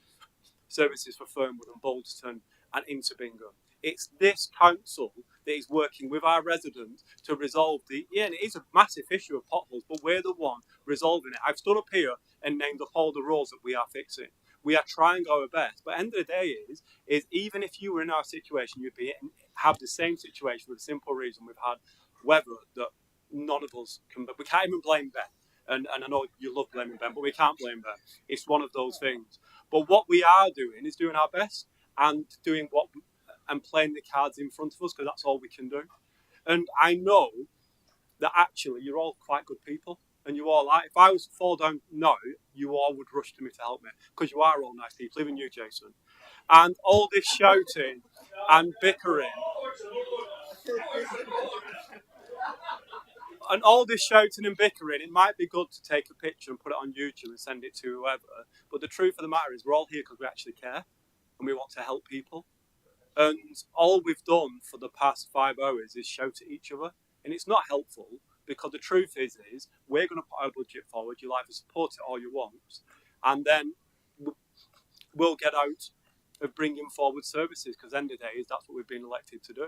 services for Fernwood and Balderton and into Bingham. It's this council that is working with our residents to resolve and it is a massive issue of potholes, but we're the one resolving it. I've stood up here and named up all the roads that we are fixing. We are trying our best, but at the end of the day is even if you were in our situation, you'd have the same situation for the simple reason we've had weather that none of us can, but we can't even blame Ben. And I know you love blaming Ben, but we can't blame Ben. It's one of those things. But what we are doing is doing our best and doing and playing the cards in front of us, because that's all we can do. And I know that actually you're all quite good people, and you all are. If I was to fall down now, you all would rush to me to help me, because you are all nice people, even you, Jason. And all this shouting and bickering, it might be good to take a picture and put it on YouTube and send it to whoever. But the truth of the matter is we're all here because we actually care and we want to help people. And all we've done for the past 5 hours is shout at each other. And it's not helpful, because the truth is we're going to put our budget forward. You'll either support it or you won't. And then we'll get out of bringing forward services, because at the end of the day, that's what we've been elected to do.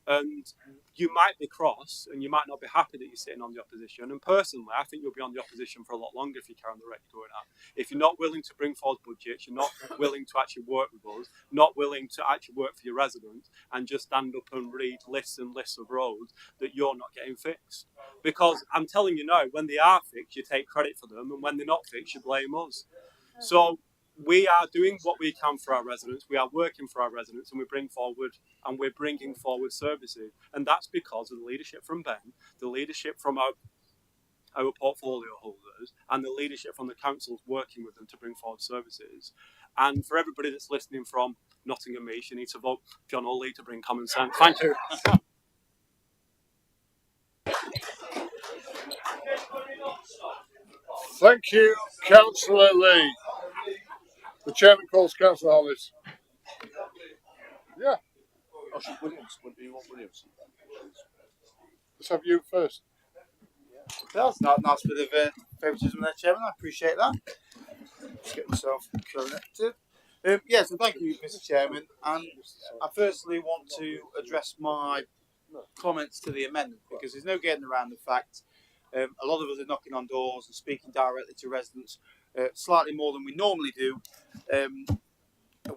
And you might be cross and you might not be happy that you're sitting on the opposition. And personally, I think you'll be on the opposition for a lot longer if you carry on the rate you're going at. If you're not willing to bring forward budgets, you're not willing to actually work with us, not willing to actually work for your residents, and just stand up and read lists and lists of roads that you're not getting fixed. Because I'm telling you now, when they are fixed, you take credit for them, and when they're not fixed, you blame us. So we are doing what we can for our residents. We are working for our residents, and we're bringing forward services. And that's because of the leadership from Ben, the leadership from our portfolio holders, and the leadership from the councils working with them to bring forward services. And for everybody that's listening from Nottingham East, you need to vote John O'Lee to bring common sense. Thank you. Thank you, Councillor Lee. The chairman calls Councillor Hollis. Yeah. Oh, should Williams? Would you want Williams? Let's have you first. That's not a nice bit of favouritism there, Chairman. I appreciate that. Just get myself connected. So thank you, Mr. Chairman. And I firstly want to address my comments to the amendment, because there's no getting around the fact a lot of us are knocking on doors and speaking directly to residents slightly more than we normally do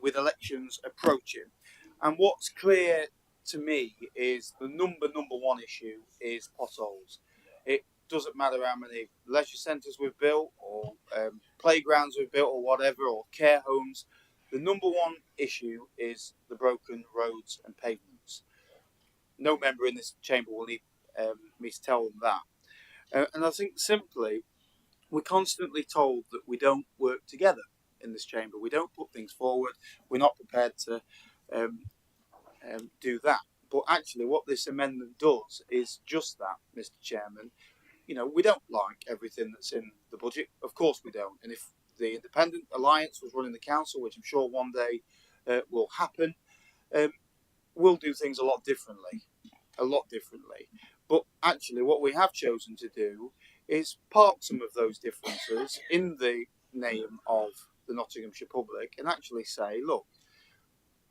with elections approaching. And what's clear to me is the number one issue is potholes. It doesn't matter how many leisure centres we've built or playgrounds we've built or whatever, or care homes. The number one issue is the broken roads and pavements. No member in this chamber will need me to tell them that. And I think simply, we're constantly told that we don't work together in this chamber. We don't put things forward. We're not prepared to do that. But actually, what this amendment does is just that, Mr. Chairman. You know, we don't like everything that's in the budget. Of course we don't. And if the Independent Alliance was running the council, which I'm sure one day will happen, we'll do things a lot differently. But actually, what we have chosen to do is park some of those differences in the name of the Nottinghamshire public and actually say, look,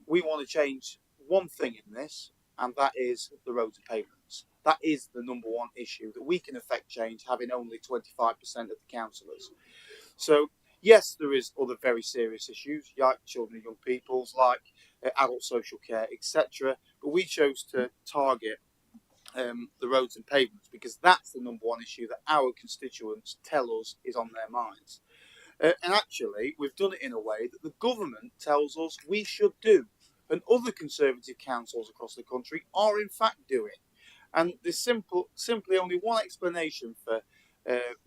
we want to change one thing in this, and that is the roads and pavements. That is the number one issue that we can affect change, having only 25% of the councillors. So, yes, there is other very serious issues, like children and young people's, like adult social care, etc. But we chose to target the roads and pavements because that's the number one issue that our constituents tell us is on their minds. And actually, we've done it in a way that the government tells us we should do, and other Conservative councils across the country are in fact doing. And there's simply only one explanation for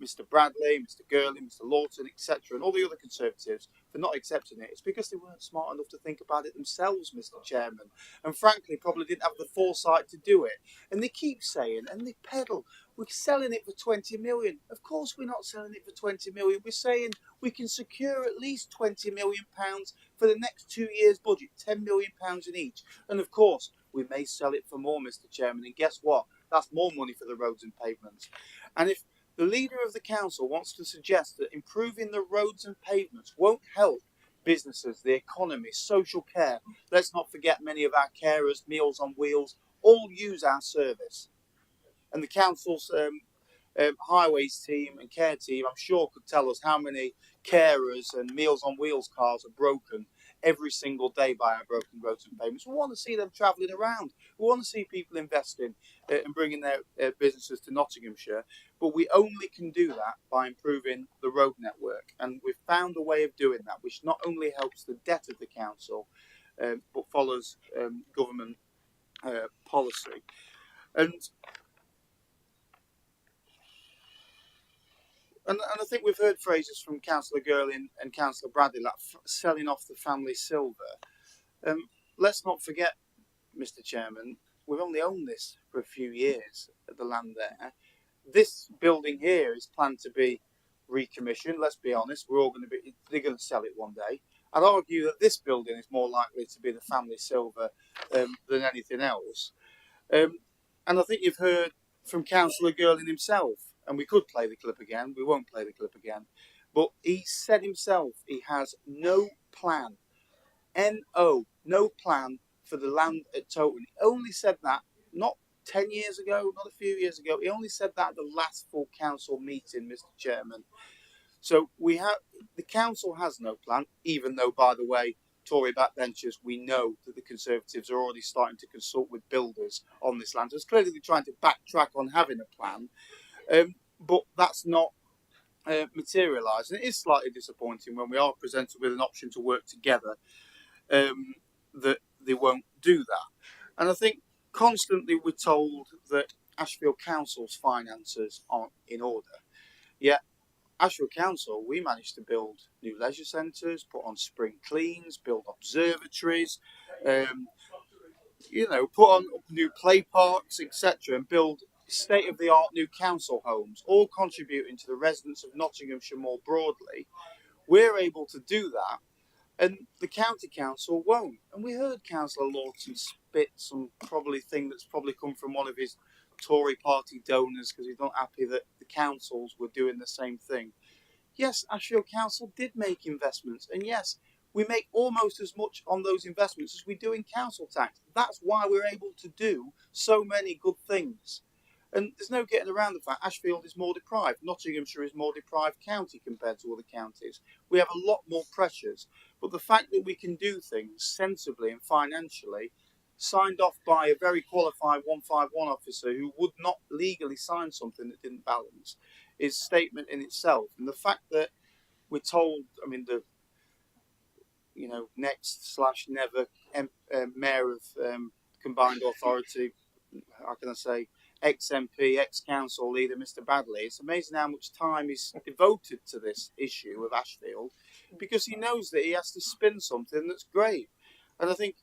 Mr. Bradley, Mr. Gurley, Mr. Lawton, etc., and all the other Conservatives for not accepting it. It's because they weren't smart enough to think about it themselves, Mr. Chairman, and frankly probably didn't have the foresight to do it. And they keep saying, and they peddle, we're selling it for 20 million. Of course we're not selling it for 20 million. We're saying we can secure at least 20 million pounds for the next 2 years' budget, 10 million pounds in each. And of course, we may sell it for more, Mr. Chairman. And guess what? That's more money for the roads and pavements. And if the leader of the council wants to suggest that improving the roads and pavements won't help businesses, the economy, social care, let's not forget many of our carers, Meals on Wheels, all use our service. And the council's highways team and care team, I'm sure, could tell us how many carers and Meals on Wheels cars are broken every single day by our broken roads and pavements. We want to see them travelling around. We want to see people investing and bringing their businesses to Nottinghamshire. But we only can do that by improving the road network. And we've found a way of doing that, which not only helps the debt of the council, but follows government policy. And I think we've heard phrases from Councillor Gurley and Councillor Bradley, like selling off the family silver. Let's not forget, Mr. Chairman, we've only owned this for a few years, the land there. This building here is planned to be recommissioned. Let's be honest, they're going to sell it one day. I'd argue that this building is more likely to be the family silver than anything else. And I think you've heard from Councillor Gurley himself, and we could play the clip again. We won't play the clip again. But he said himself he has no plan. No plan for the land at Towton. He only said that not 10 years ago, not a few years ago. He only said that at the last full council meeting, Mr. Chairman. So the council has no plan, even though, by the way, Tory backbenchers, we know that the Conservatives are already starting to consult with builders on this land. So it's clearly they're trying to backtrack on having a plan, but that's not materialised. And it is slightly disappointing when we are presented with an option to work together, that they won't do that. And I think constantly we're told that Ashfield Council's finances aren't in order. Yet Ashfield Council, we managed to build new leisure centres, put on spring cleans, build observatories, put on new play parks, etc., and build state-of-the-art new council homes, all contributing to the residents of Nottinghamshire more broadly. We're able to do that, and the county council won't. And we heard Councillor Lawton spit some thing that's probably come from one of his Tory party donors because he's not happy that the councils were doing the same thing. Yes, Ashfield Council did make investments, and yes, we make almost as much on those investments as we do in council tax. That's why we're able to do so many good things. And there's no getting around the fact Ashfield is more deprived. Nottinghamshire is more deprived county compared to other counties. We have a lot more pressures. But the fact that we can do things sensibly and financially, signed off by a very qualified 151 officer who would not legally sign something that didn't balance, is a statement in itself. And the fact that we're told, next/never mayor of combined authority, how can I say, ex-MP, ex-council leader, Mr. Badley. It's amazing how much time is devoted to this issue of Ashfield, because he knows that he has to spin something that's great. And I think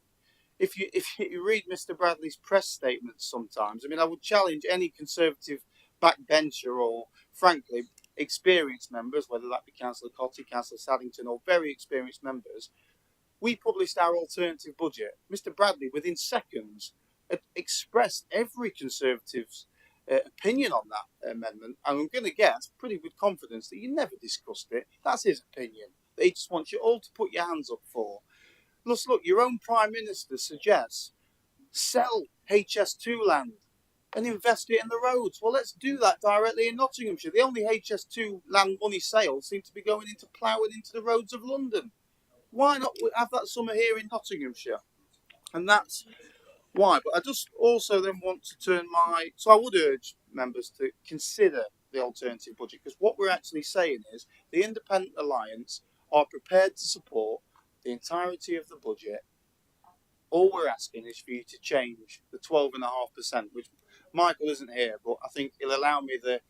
if you read Mr. Bradley's press statements sometimes, I would challenge any Conservative backbencher or, frankly, experienced members, whether that be Councillor Cotty, Councillor Saddington, or very experienced members. We published our alternative budget. Mr. Bradley, within seconds, expressed every Conservative's opinion on that amendment, and I'm going to guess pretty with confidence that you never discussed it. That's his opinion, that he just wants you all to put your hands up for. Look, your own Prime Minister suggests sell HS2 land and invest it in the roads. Well, let's do that directly in Nottinghamshire. The only HS2 land money sales seem to be going into ploughing into the roads of London. Why not have that summer here in Nottinghamshire? And that's why. But I just also then want to turn so I would urge members to consider the alternative budget, because what we're actually saying is the Independent Alliance are prepared to support the entirety of the budget. All we're asking is for you to change the 12.5%, which Michael isn't here, but I think he'll allow me the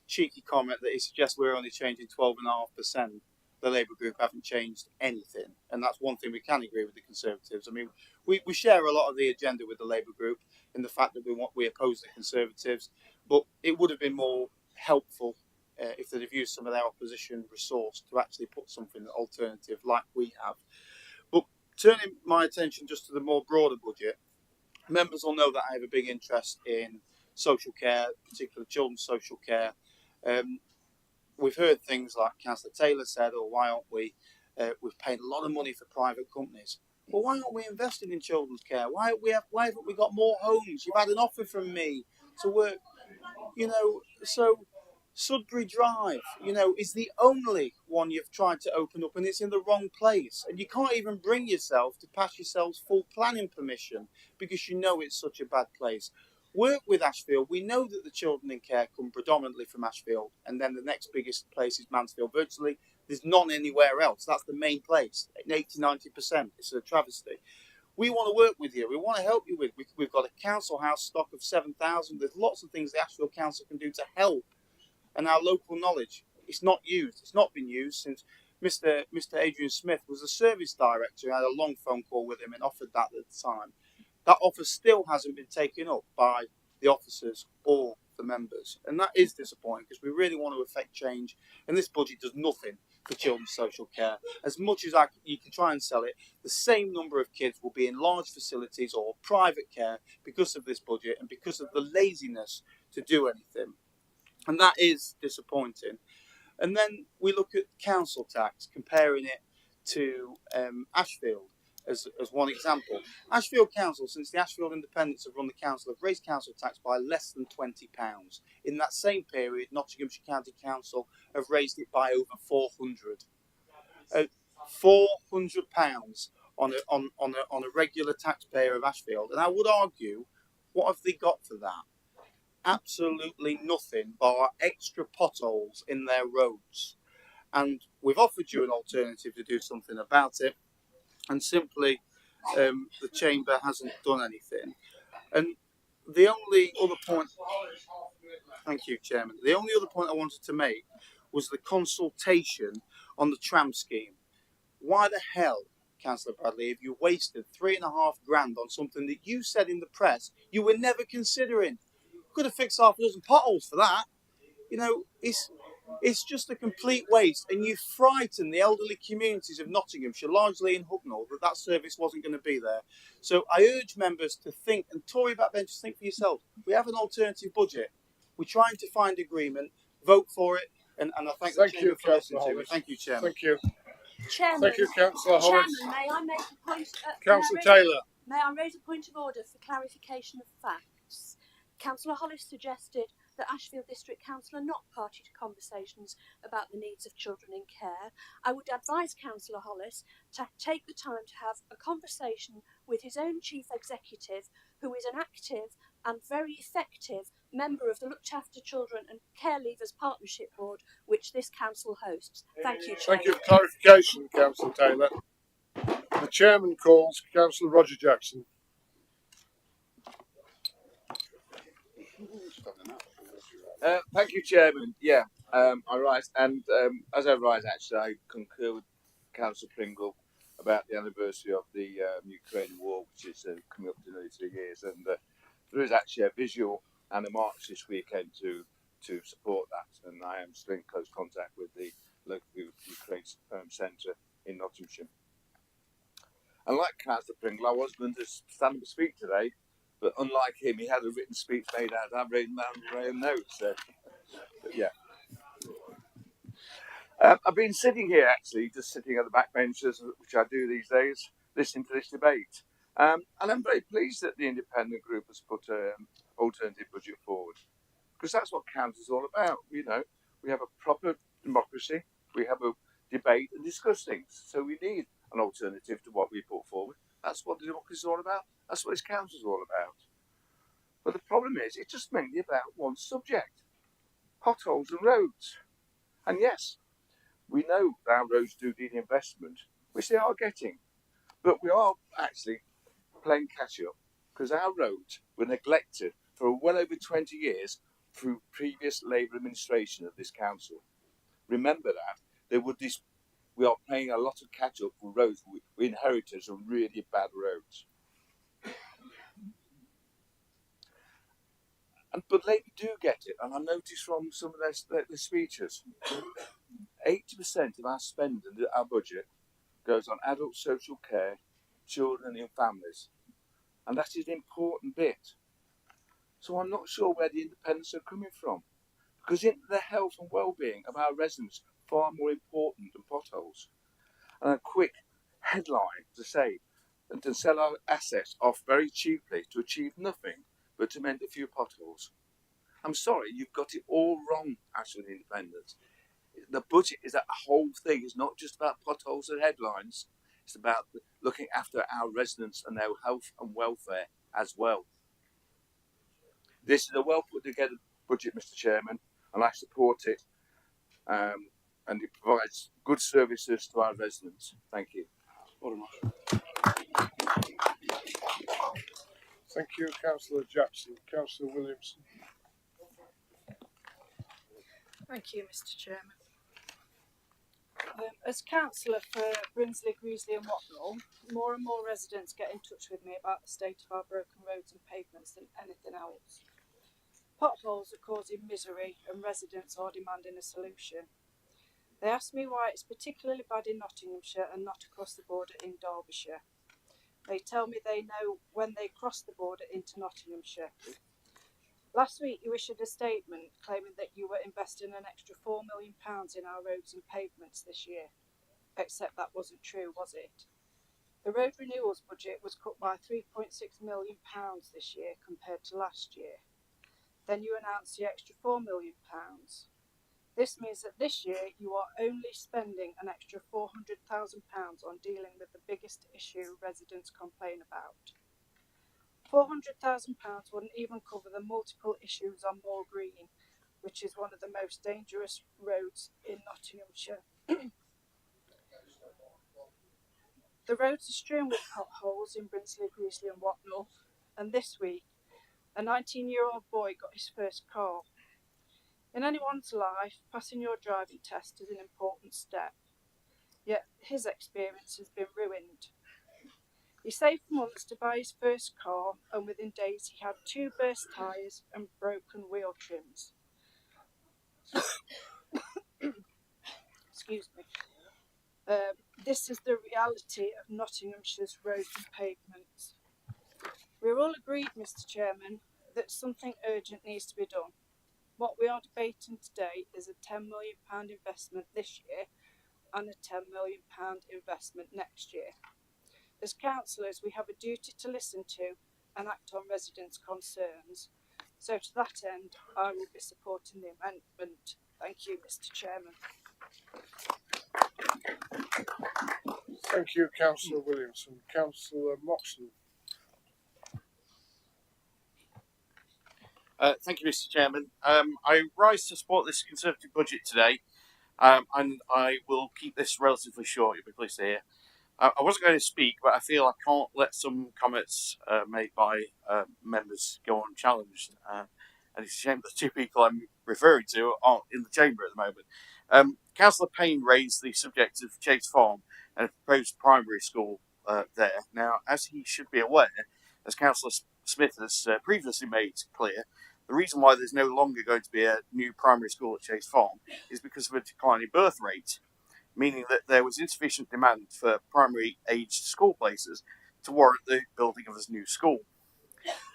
cheeky comment that he suggests we're only changing 12.5%. The Labour group haven't changed anything, and that's one thing we can agree with the Conservatives. We share a lot of the agenda with the Labour group in the fact that we oppose the Conservatives, but it would have been more helpful if they'd have used some of their opposition resource to actually put something alternative like we have. But turning my attention just to the more broader budget, members will know that I have a big interest in social care, particularly children's social care. We've heard things like Councillor Taylor said, why aren't we've paid a lot of money for private companies. Well, why aren't we investing in children's care? Why haven't we got more homes? You've had an offer from me to work, so Sudbury Drive, is the only one you've tried to open up, and it's in the wrong place. And you can't even bring yourself to pass yourselves full planning permission because you know it's such a bad place. Work with Ashfield. We know that the children in care come predominantly from Ashfield, and then the next biggest place is Mansfield. Virtually, there's none anywhere else. That's the main place, 80-90%. It's a travesty. We want to work with you. We want to help you with. We've got a council house stock of 7,000. There's lots of things the Ashfield Council can do to help. And our local knowledge, it's not used. It's not been used since Mr. Adrian Smith was the service director. I had a long phone call with him and offered that at the time. That offer still hasn't been taken up by the officers or the members. And that is disappointing because we really want to affect change. And this budget does nothing for children's social care. As much as you can try and sell it, the same number of kids will be in large facilities or private care because of this budget and because of the laziness to do anything. And that is disappointing. And then we look at council tax, comparing it to Ashfield. as one example. Ashfield Council, since the Ashfield Independents have run the council, have raised council tax by less than £20. In that same period, Nottinghamshire County Council have raised it by over 400. £400 on a regular taxpayer of Ashfield, and I would argue, what have they got for that? Absolutely nothing, bar extra potholes in their roads. And we've offered you an alternative to do something about it, and simply the chamber hasn't done anything. And the only other point, thank you, Chairman. The only other point I wanted to make was the consultation on the tram scheme. Why the hell, Councillor Bradley, have you wasted £3.5 grand on something that you said in the press you were never considering? Could have fixed half a dozen potholes for that. You know, it's just a complete waste, and you frighten the elderly communities of Nottinghamshire, largely in Hucknall, that service wasn't going to be there. So I urge members to think, and Tory backbenchers, think for yourself. We have an alternative budget. We're trying to find agreement. Vote for it, and I thank the Chamber for listening to me. Thank you, Chairman. Thank you. Chairman, Thank you, Councillor Hollis. Chairman, may I make a point? Councillor Taylor. May I raise a point of order for clarification of facts? Councillor Hollis suggested that Ashfield District Council are not party to conversations about the needs of children in care. I would advise Councillor Hollis to take the time to have a conversation with his own Chief Executive, who is an active and very effective member of the Looked After Children and Care Leavers Partnership Board, which this council hosts. Thank you, Chairman. Thank you for clarification, Councillor Taylor. The Chairman calls Councillor Roger Jackson. Thank you, Chairman. Yeah, I rise, and as I rise, actually, I concur with Councillor Pringle about the anniversary of the Ukraine war, which is coming up to nearly 3 years, and there is actually a visual and a march this weekend to support that, and I am still in close contact with the local Ukraine centre in Nottinghamshire. And like Councillor Pringle, I was going to stand up and speak today, but unlike him, he had a written speech made out. I've written down my own notes. But yeah. I've been sitting here, actually, just sitting at the back benches, which I do these days, listening to this debate. And I'm very pleased that the independent group has put an alternative budget forward, because that's what council is all about. You know, we have a proper democracy, we have a debate and discuss things. So we need an alternative to what we put forward. That's what the democracy is all about. That's what this council is all about. But the problem is, it's just mainly about one subject: potholes and roads. And yes, we know that our roads do need investment, which they are getting. But we are actually playing catch up, because our roads were neglected for well over 20 years through previous Labour administration of this council. Remember that. We are playing a lot of catch up for roads. We inherited some really bad roads. But Labour do get it, and I noticed from some of their speeches, 80% of our spending, our budget, goes on adult social care, children and families. And that is an important bit. So I'm not sure where the independents are coming from, because isn't the health and well-being of our residents far more important than potholes? And a quick headline to say, and to sell our assets off very cheaply to achieve nothing but to mend a few potholes. I'm sorry, you've got it all wrong, Ashfield Independents. The budget is that whole thing. It's not just about potholes and headlines. It's about looking after our residents and their health and welfare as well. This is a well put together budget, Mr. Chairman, and I support it. And it provides good services to our residents. Thank you. Thank you, Councillor Jackson. Councillor Williamson. Thank you, Mr. Chairman. As councillor for Brinsley, Greasley and Watnall, more and more residents get in touch with me about the state of our broken roads and pavements than anything else. Potholes are causing misery and residents are demanding a solution. They ask me why it's particularly bad in Nottinghamshire and not across the border in Derbyshire. They tell me they know when they cross the border into Nottinghamshire. Last week you issued a statement claiming that you were investing an extra £4 million in our roads and pavements this year. Except that wasn't true, was it? The road renewals budget was cut by £3.6 million this year compared to last year. Then you announced the extra £4 million. This means that this year you are only spending an extra £400,000 on dealing with the biggest issue residents complain about. £400,000 wouldn't even cover the multiple issues on Moor Green, which is one of the most dangerous roads in Nottinghamshire. The roads are strewn with potholes in Brinsley, Greasley and Watnall, and this week a 19-year-old boy got his first car. In anyone's life, passing your driving test is an important step, yet his experience has been ruined. He saved months to buy his first car, and within days he had 2 burst tyres and broken wheel trims. Excuse me. This is the reality of Nottinghamshire's roads and pavements. We're all agreed, Mr. Chairman, that something urgent needs to be done. What we are debating today is a £10 million investment this year and a £10 million investment next year. As councillors, we have a duty to listen to and act on residents' concerns. So to that end, I will be supporting the amendment. Thank you, Mr. Chairman. Thank you, Councillor Williamson. Councillor Moxon. Thank you, Mr. Chairman. I rise to support this Conservative budget today, and I will keep this relatively short, you'll be pleased to hear. I wasn't going to speak, but I feel I can't let some comments made by members go unchallenged. And it's a shame that 2 people I'm referring to aren't in the chamber at the moment. Councillor Payne raised the subject of Chase Farm and a proposed primary school there. Now, as he should be aware, as Councillor Smith has previously made clear, the reason why there's no longer going to be a new primary school at Chase Farm is because of a declining birth rate, meaning that there was insufficient demand for primary-aged school places to warrant the building of a new school.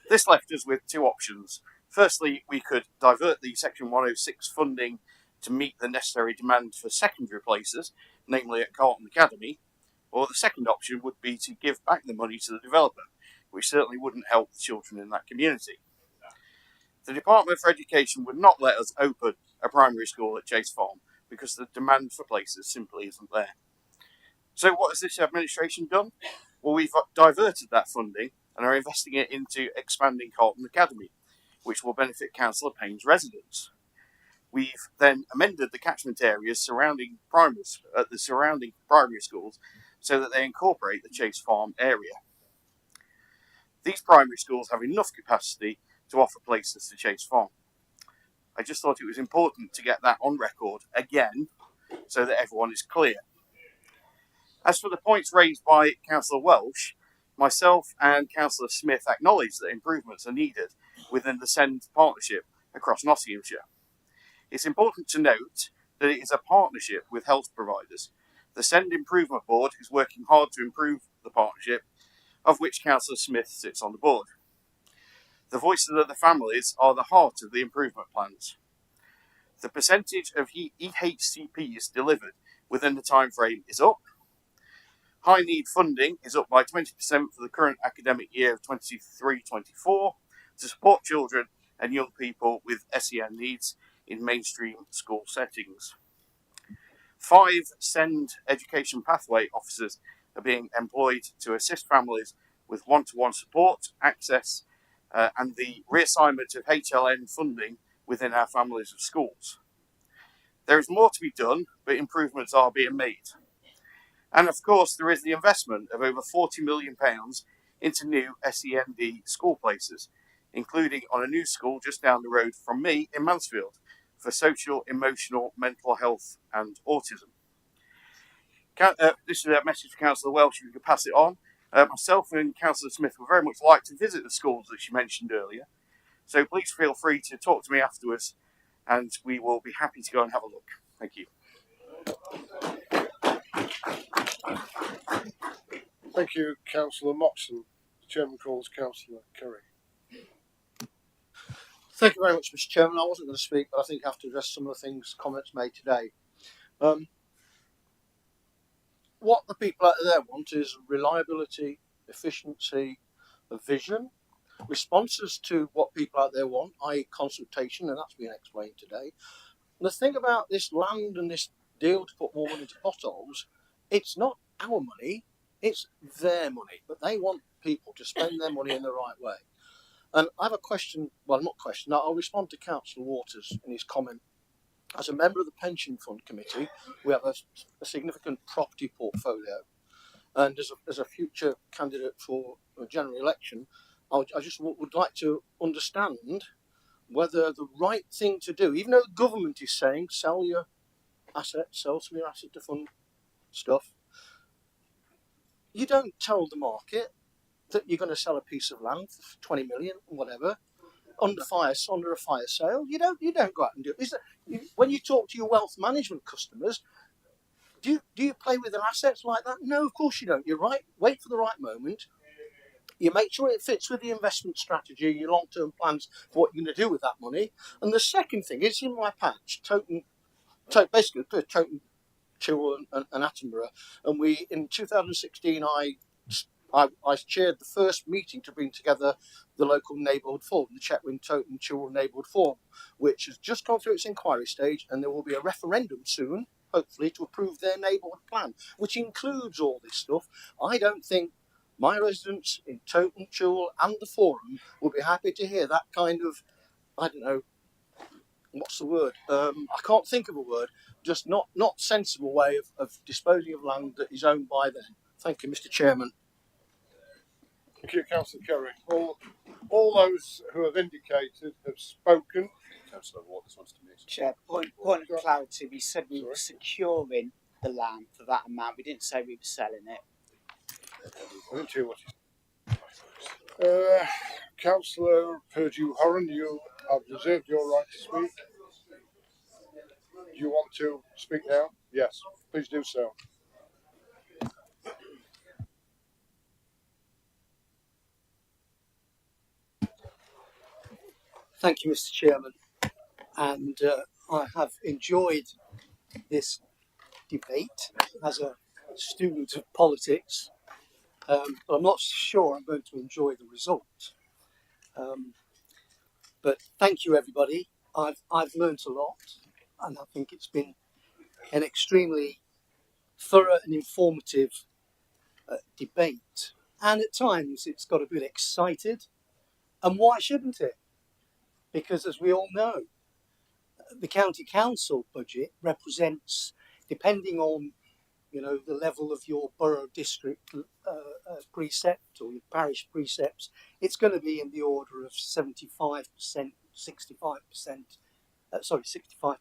This left us with 2 options. Firstly, we could divert the Section 106 funding to meet the necessary demand for secondary places, namely at Carlton Academy, or the second option would be to give back the money to the developer, which certainly wouldn't help the children in that community. The Department for Education would not let us open a primary school at Chase Farm because the demand for places simply isn't there. So what has this administration done? Well, we've diverted that funding and are investing it into expanding Carlton Academy, which will benefit Councillor Payne's residents. We've then amended the catchment areas surrounding the surrounding primary schools so that they incorporate the Chase Farm area. These primary schools have enough capacity to offer places to Chase Farm. I just thought it was important to get that on record again so that everyone is clear. As for the points raised by Councillor Welsh, myself and Councillor Smith acknowledge that improvements are needed within the SEND partnership across Nottinghamshire. It's important to note that it is a partnership with health providers. The SEND Improvement Board is working hard to improve the partnership, of which Councillor Smith sits on the board. The voices of the families are the heart of the improvement plans. The percentage of EHCPs delivered within the time frame is up. High need funding is up by 20% for the current academic year of 23-24 to support children and young people with SEN needs in mainstream school settings. 5 SEND education pathway officers are being employed to assist families with one-to-one support, access, and the reassignment of HLN funding within our families of schools. There is more to be done, but improvements are being made. And of course, there is the investment of over £40 million into new SEND school places, including on a new school just down the road from me in Mansfield for social, emotional, mental health and autism. This is a message for Councillor Welsh, you can pass it on. Myself and Councillor Smith would very much like to visit the schools that she mentioned earlier, so please feel free to talk to me afterwards and we will be happy to go and have a look. Thank you. Thank you, Councillor Moxon. The Chairman calls Councillor Curry. Thank you very much, Mr. Chairman. I wasn't going to speak, but I think I have to address some of the comments made today. what the people out there want is reliability, efficiency, a vision, responses to what people out there want, i.e. consultation, and that's been explained today. And the thing about this land and this deal to put more money into potholes, it's not our money, it's their money, but they want people to spend their money in the right way. And I have a question, well, not question, I'll respond to Councillor Waters in his comment. As a member of the Pension Fund Committee, we have a significant property portfolio. And as a future candidate for a general election, I just would like to understand whether the right thing to do, even though the government is saying sell your assets, sell some of your asset to fund stuff, you don't tell the market that you're going to sell a piece of land for 20 million or whatever under a fire sale. You don't go out and do it. When you talk to your wealth management customers, do you play with their assets like that? No, of course you don't. You're right. Wait for the right moment. You make sure it fits with the investment strategy, your long-term plans for what you're going to do with that money. And the second thing is in my patch, basically Toton, Chilwell and Attenborough. And in 2016, I chaired the first meeting to bring together the local neighbourhood forum, the Chetwynd Toton Chilwell Neighbourhood Forum, which has just gone through its inquiry stage, and there will be a referendum soon, hopefully, to approve their neighbourhood plan, which includes all this stuff. I don't think my residents in Toton, Chilwell and the forum will be happy to hear that kind of, I don't know, what's the word? I can't think of a word, just not sensible way of disposing of land that is owned by them. Thank you, Mr. Chairman. Thank you, Councillor Curry. All those who have indicated have spoken. Councillor Waters wants to make Chair, point of clarity, we said we were securing the land for that amount. We didn't say we were selling it. I didn't hear what you said. Councillor Purdue Horan, you have reserved your right to speak. Do you want to speak now? Yes, please do so. Thank you, Mr. Chairman. And I have enjoyed this debate as a student of politics, but I'm not sure I'm going to enjoy the result. But thank you, everybody. I've learnt a lot, and I think it's been an extremely thorough and informative debate. And at times it's got a bit excited, and why shouldn't it? Because as we all know, the county council budget represents, depending on the level of your borough precept or your parish precepts, it's going to be in the order of 65%, 65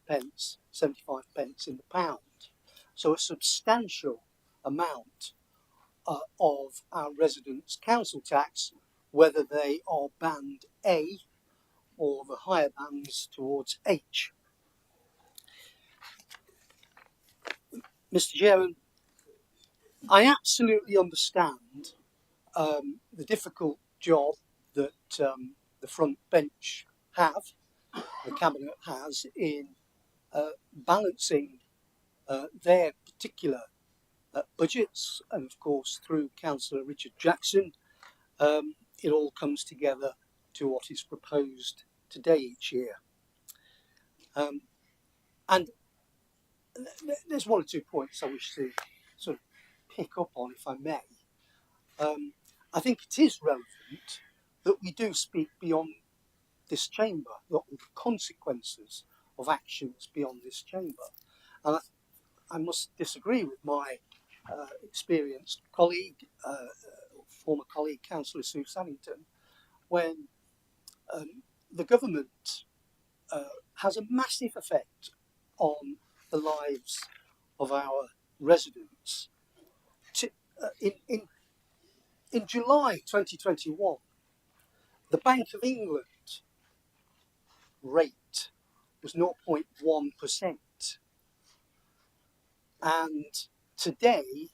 pence, 75 pence in the pound. So a substantial amount of our residents' council tax, whether they are band A or the higher bands towards H. Mr. Chairman, I absolutely understand the difficult job that the front bench the Cabinet has in balancing their particular budgets, and of course through Councillor Richard Jackson, it all comes together to what is proposed today each year. And there's one or two points I wish to sort of pick up on, if I may. I think it is relevant that we do speak beyond this chamber, the consequences of actions beyond this chamber. And I must disagree with my experienced colleague, former colleague, Councillor Sue Sannington, when the government has a massive effect on the lives of our residents. In July 2021, the Bank of England rate was 0.1%, and today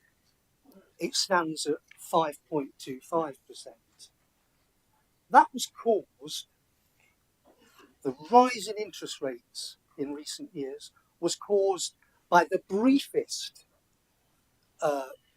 it stands at 5.25%. That was caused, the rise in interest rates in recent years was caused by the briefest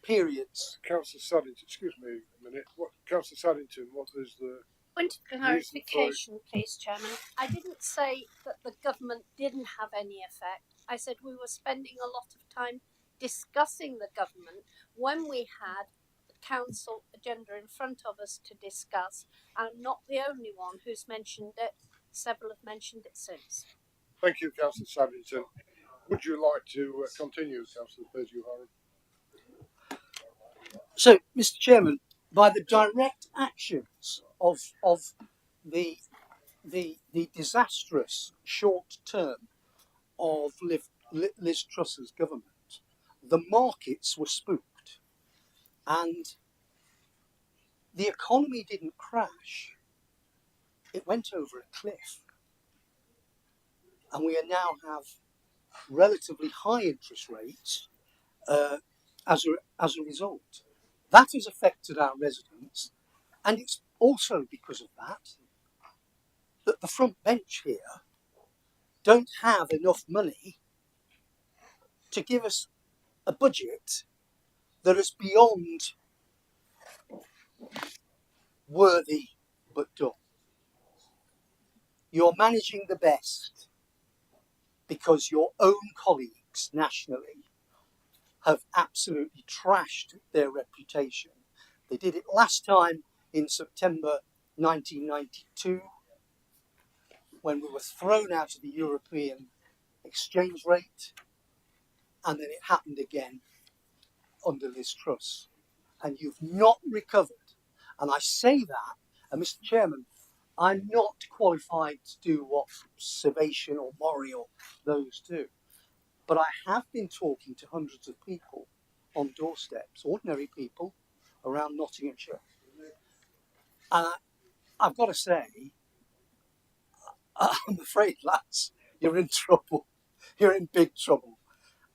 periods. Councillor Saddington, excuse me a minute. What, Councillor Saddington? What is the Point of reason for? clarification, please, Chairman. I didn't say that the government didn't have any effect. I said we were spending a lot of time discussing the government when we had the council agenda in front of us to discuss. I'm not the only one who's mentioned it. Several have mentioned it since. Thank you, Councillor Saddington. Would you like to continue, Councillor Purdew-Horan? So, Mr. Chairman, by the direct actions of the disastrous short term of Liz Truss's government, the markets were spooked, and the economy didn't crash; it went over a cliff, and we now have relatively high interest rates as a result. That has affected our residents, and it's also because of that the front bench here don't have enough money to give us a budget that is beyond worthy but dull. You're managing the best because your own colleagues nationally have absolutely trashed their reputation. They did it last time in September 1992 when we were thrown out of the European exchange rate, and then it happened again under Liz Truss. And you've not recovered. And I say that, and Mr. Chairman, I'm not qualified to do what Servation or Murray or those do. But I have been talking to hundreds of people on doorsteps, ordinary people around Nottinghamshire. And I've got to say, I'm afraid, lads, you're in trouble. You're in big trouble.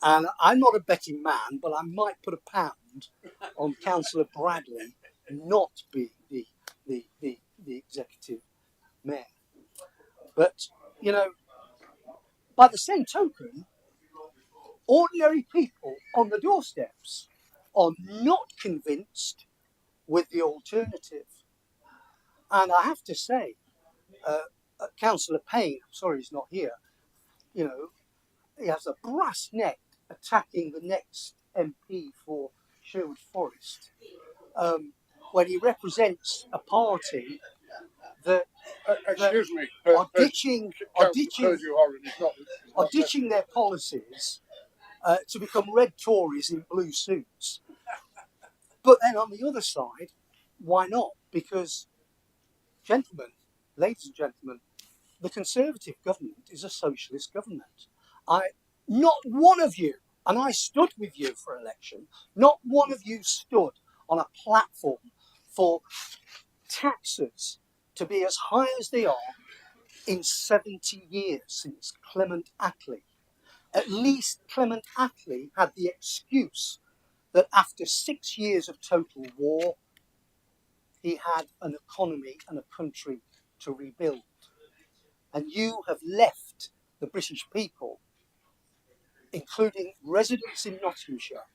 And I'm not a betting man, but I might put £1 on Councillor Bradley not being the executive mayor. But, you know, by the same token, ordinary people on the doorsteps are not convinced with the alternative. And I have to say, Councillor Payne, I'm sorry he's not here, you know, he has a brass neck attacking the next MP for Sherwood Forest when he represents a party that excuse me, are ditching their policies to become red Tories in blue suits. But then on the other side, why not? Because, gentlemen, ladies and gentlemen, the Conservative government is a socialist government. Not one of you, and I stood with you for election, not one of you stood on a platform for taxes to be as high as they are in 70 years since Clement Attlee. At least Clement Attlee had the excuse that after 6 years of total war, he had an economy and a country to rebuild. And you have left the British people, including residents in Nottinghamshire,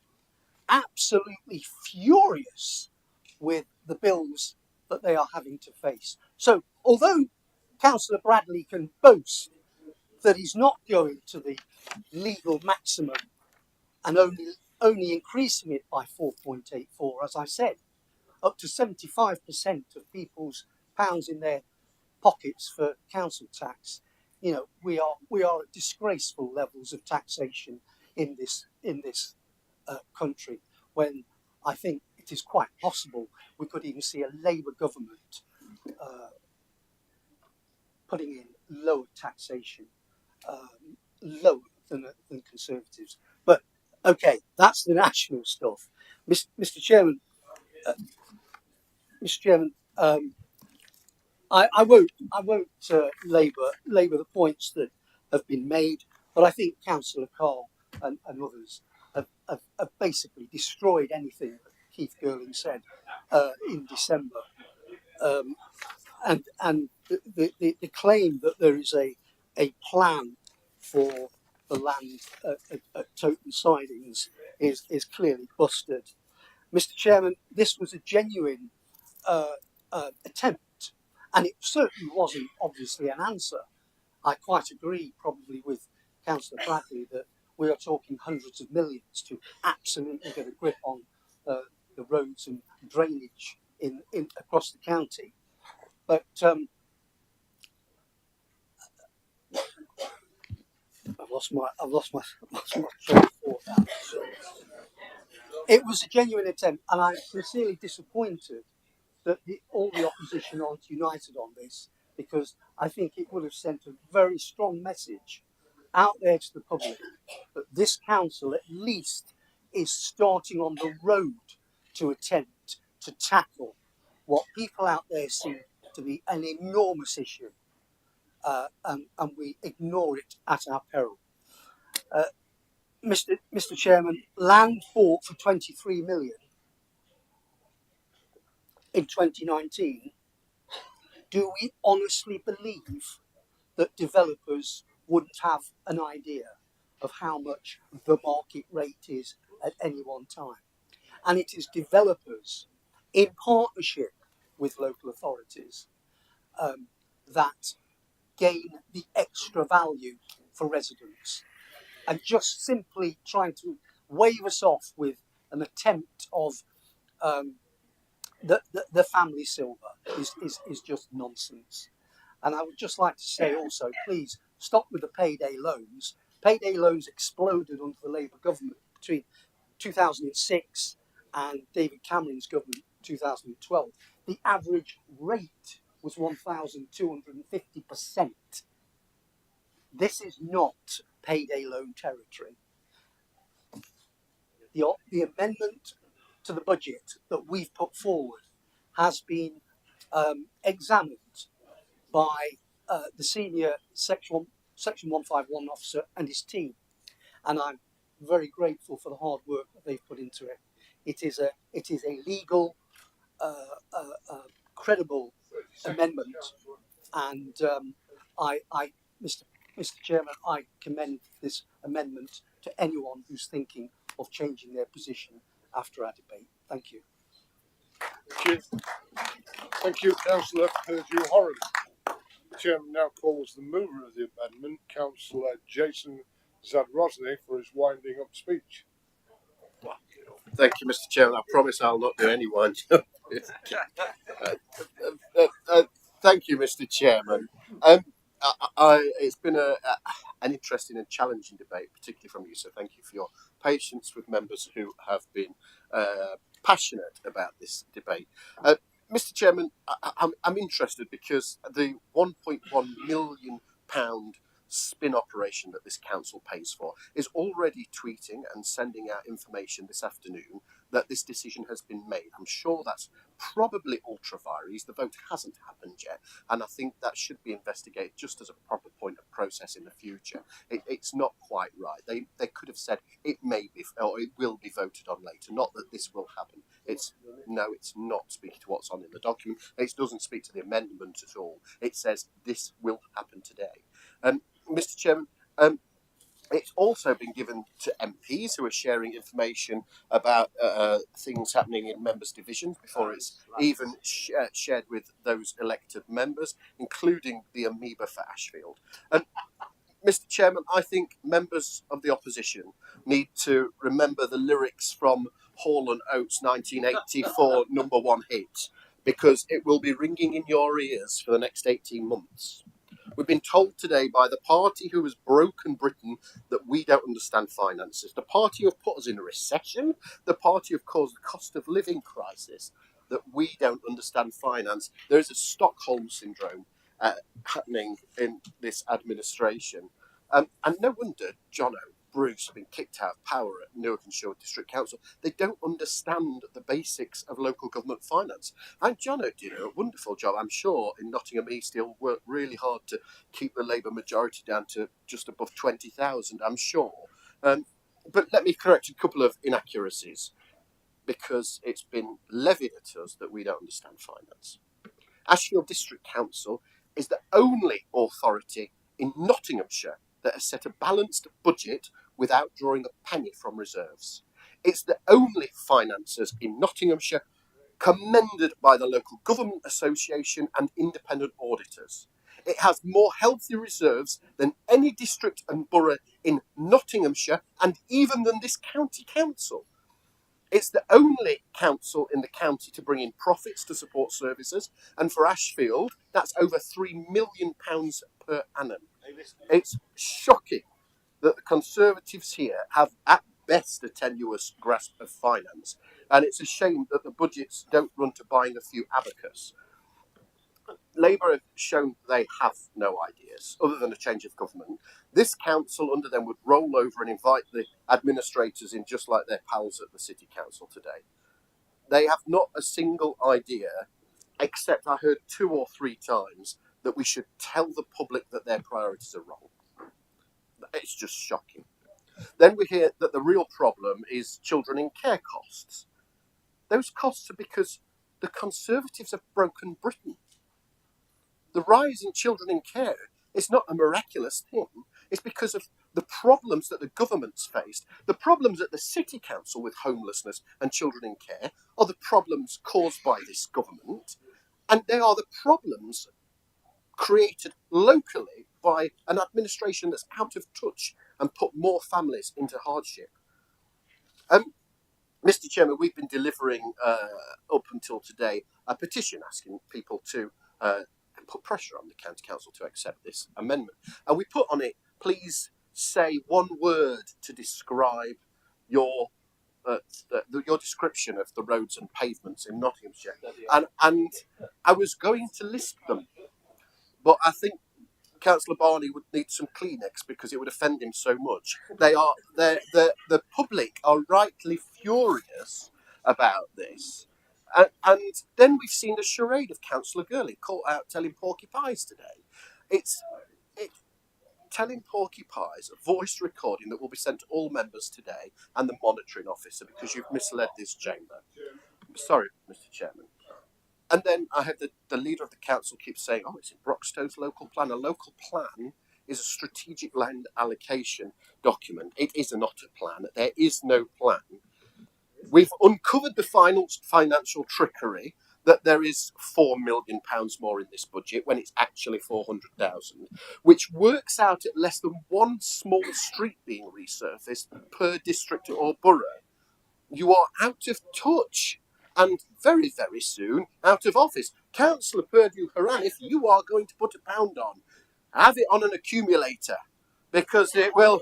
absolutely furious with the bills that they are having to face. So, although Councillor Bradley can boast that he's not going to the legal maximum and only increasing it by 4.84, as I said, up to 75% of people's pounds in their pockets for council tax. You know, we are at disgraceful levels of taxation in this country, when I think it is quite possible we could even see a Labour government putting in lower taxation, lower than Conservatives. But okay, that's the national stuff. Mr. Chairman, I won't labour the points that have been made, but I think Councillor Carl and others have basically destroyed anything that Keith Girling said in December, and the claim that there is a plan for the land at Toton Sidings is clearly busted. Mr. Chairman, this was a genuine attempt, and it certainly wasn't obviously an answer. I quite agree, probably with Councillor Bradley, that we are talking hundreds of millions to absolutely get a grip on the roads and drainage in across the county. But I've lost my train of thought now. It was a genuine attempt, and I'm sincerely disappointed that all the opposition aren't united on this, because I think it would have sent a very strong message out there to the public that this council at least is starting on the road to attempt to tackle what people out there see to be an enormous issue, and we ignore it at our peril. Mr. Chairman, land bought for 23 million in 2019. Do we honestly believe that developers wouldn't have an idea of how much the market rate is at any one time? And it is developers in partnership with local authorities that gain the extra value for residents. And just simply trying to wave us off with an attempt of the family silver is just nonsense. And I would just like to say also, please stop with the payday loans. Payday loans exploded under the Labour government between 2006 and David Cameron's government in 2012. The average rate was 1,250%. This is not payday loan territory. The amendment to the budget that we've put forward has been examined by the senior Section 151 officer and his team, and I'm very grateful for the hard work that they've put into it. It is a legal, credible amendment, and Mr. Chairman, I commend this amendment to anyone who's thinking of changing their position after our debate. Thank you. Thank you, Councillor Purdue-Horan. The Chairman now calls the mover of the amendment, Councillor Jason Zadrozny, for his winding up speech. Thank you, Mr. Chairman. I promise I'll not do any winding up. Thank you, Mr. Chairman. It's been an interesting and challenging debate, particularly from you, so thank you for your patience with members who have been passionate about this debate. Mr. Chairman, I'm interested because the £1.1 million spin operation that this council pays for is already tweeting and sending out information this afternoon that this decision has been made. I'm sure that's probably ultra vires. The vote hasn't happened yet, and I think that should be investigated just as a proper point of process in the future. It's not quite right. They could have said it may be or it will be voted on later, not that this will happen. It's not speaking to what's on in the document. It doesn't speak to the amendment at all. It says this will happen today. Mr. Chairman, it's also been given to MPs who are sharing information about things happening in members' divisions before it's even shared with those elected members, including the amoeba for Ashfield. And Mr. Chairman, I think members of the opposition need to remember the lyrics from Hall & Oates' 1984 #1 hit, because it will be ringing in your ears for the next 18 months. We've been told today by the party who has broken Britain that we don't understand finances, the party who have put us in a recession, the party who have caused the cost of living crisis, that we don't understand finance. There is a Stockholm syndrome happening in this administration. And no wonder Jono, Bruce have been kicked out of power at Newark and Sherwood District Council. They don't understand the basics of local government finance. And Jono did a wonderful job, I'm sure, in Nottingham East. He'll work really hard to keep the Labour majority down to just above 20,000, I'm sure. But let me correct a couple of inaccuracies, because it's been levied at us that we don't understand finance. Ashfield District Council is the only authority in Nottinghamshire that has set a balanced budget without drawing a penny from reserves. It's the only financiers in Nottinghamshire commended by the Local Government Association and independent auditors. It has more healthy reserves than any district and borough in Nottinghamshire and even than this county council. It's the only council in the county to bring in profits to support services, and for Ashfield, that's over £3 million per annum. It's shocking that the Conservatives here have at best a tenuous grasp of finance, and it's a shame that the budgets don't run to buying a few abacus. Labour have shown they have no ideas other than a change of government. This council under them would roll over and invite the administrators in just like their pals at the city council today. They have not a single idea, except I heard 2 or 3 times that we should tell the public that their priorities are wrong. It's just shocking. Then we hear that the real problem is children in care costs. Those costs are because the Conservatives have broken Britain. The rise in children in care is not a miraculous thing. It's because of the problems that the government's faced. The problems at the city council with homelessness and children in care are the problems caused by this government, and they are the problems created locally by an administration that's out of touch and put more families into hardship. Mr. Chairman, we've been delivering up until today a petition asking people to put pressure on the county council to accept this amendment, and we put on it, please say one word to describe your description of the roads and pavements in Nottinghamshire, and I was going to list them, but I think Councillor Barney would need some Kleenex because it would offend him so much. The public are rightly furious about this. And then we've seen a charade of Councillor Gurley caught out telling porcupines today. It's telling porcupines, a voice recording that will be sent to all members today and the monitoring officer because you've misled this chamber. Sorry, Mr. Chairman. And then I have the leader of the council keeps saying, oh, it's in Broxtowe's local plan. A local plan is a strategic land allocation document. It is not a plan. There is no plan. We've uncovered the financial trickery that there is £4 million more in this budget when it's actually 400,000, which works out at less than one small street being resurfaced per district or borough. You are out of touch and very, very soon out of office. Councillor Purdue Haran, if you are going to put £1 on, have it on an accumulator, because it will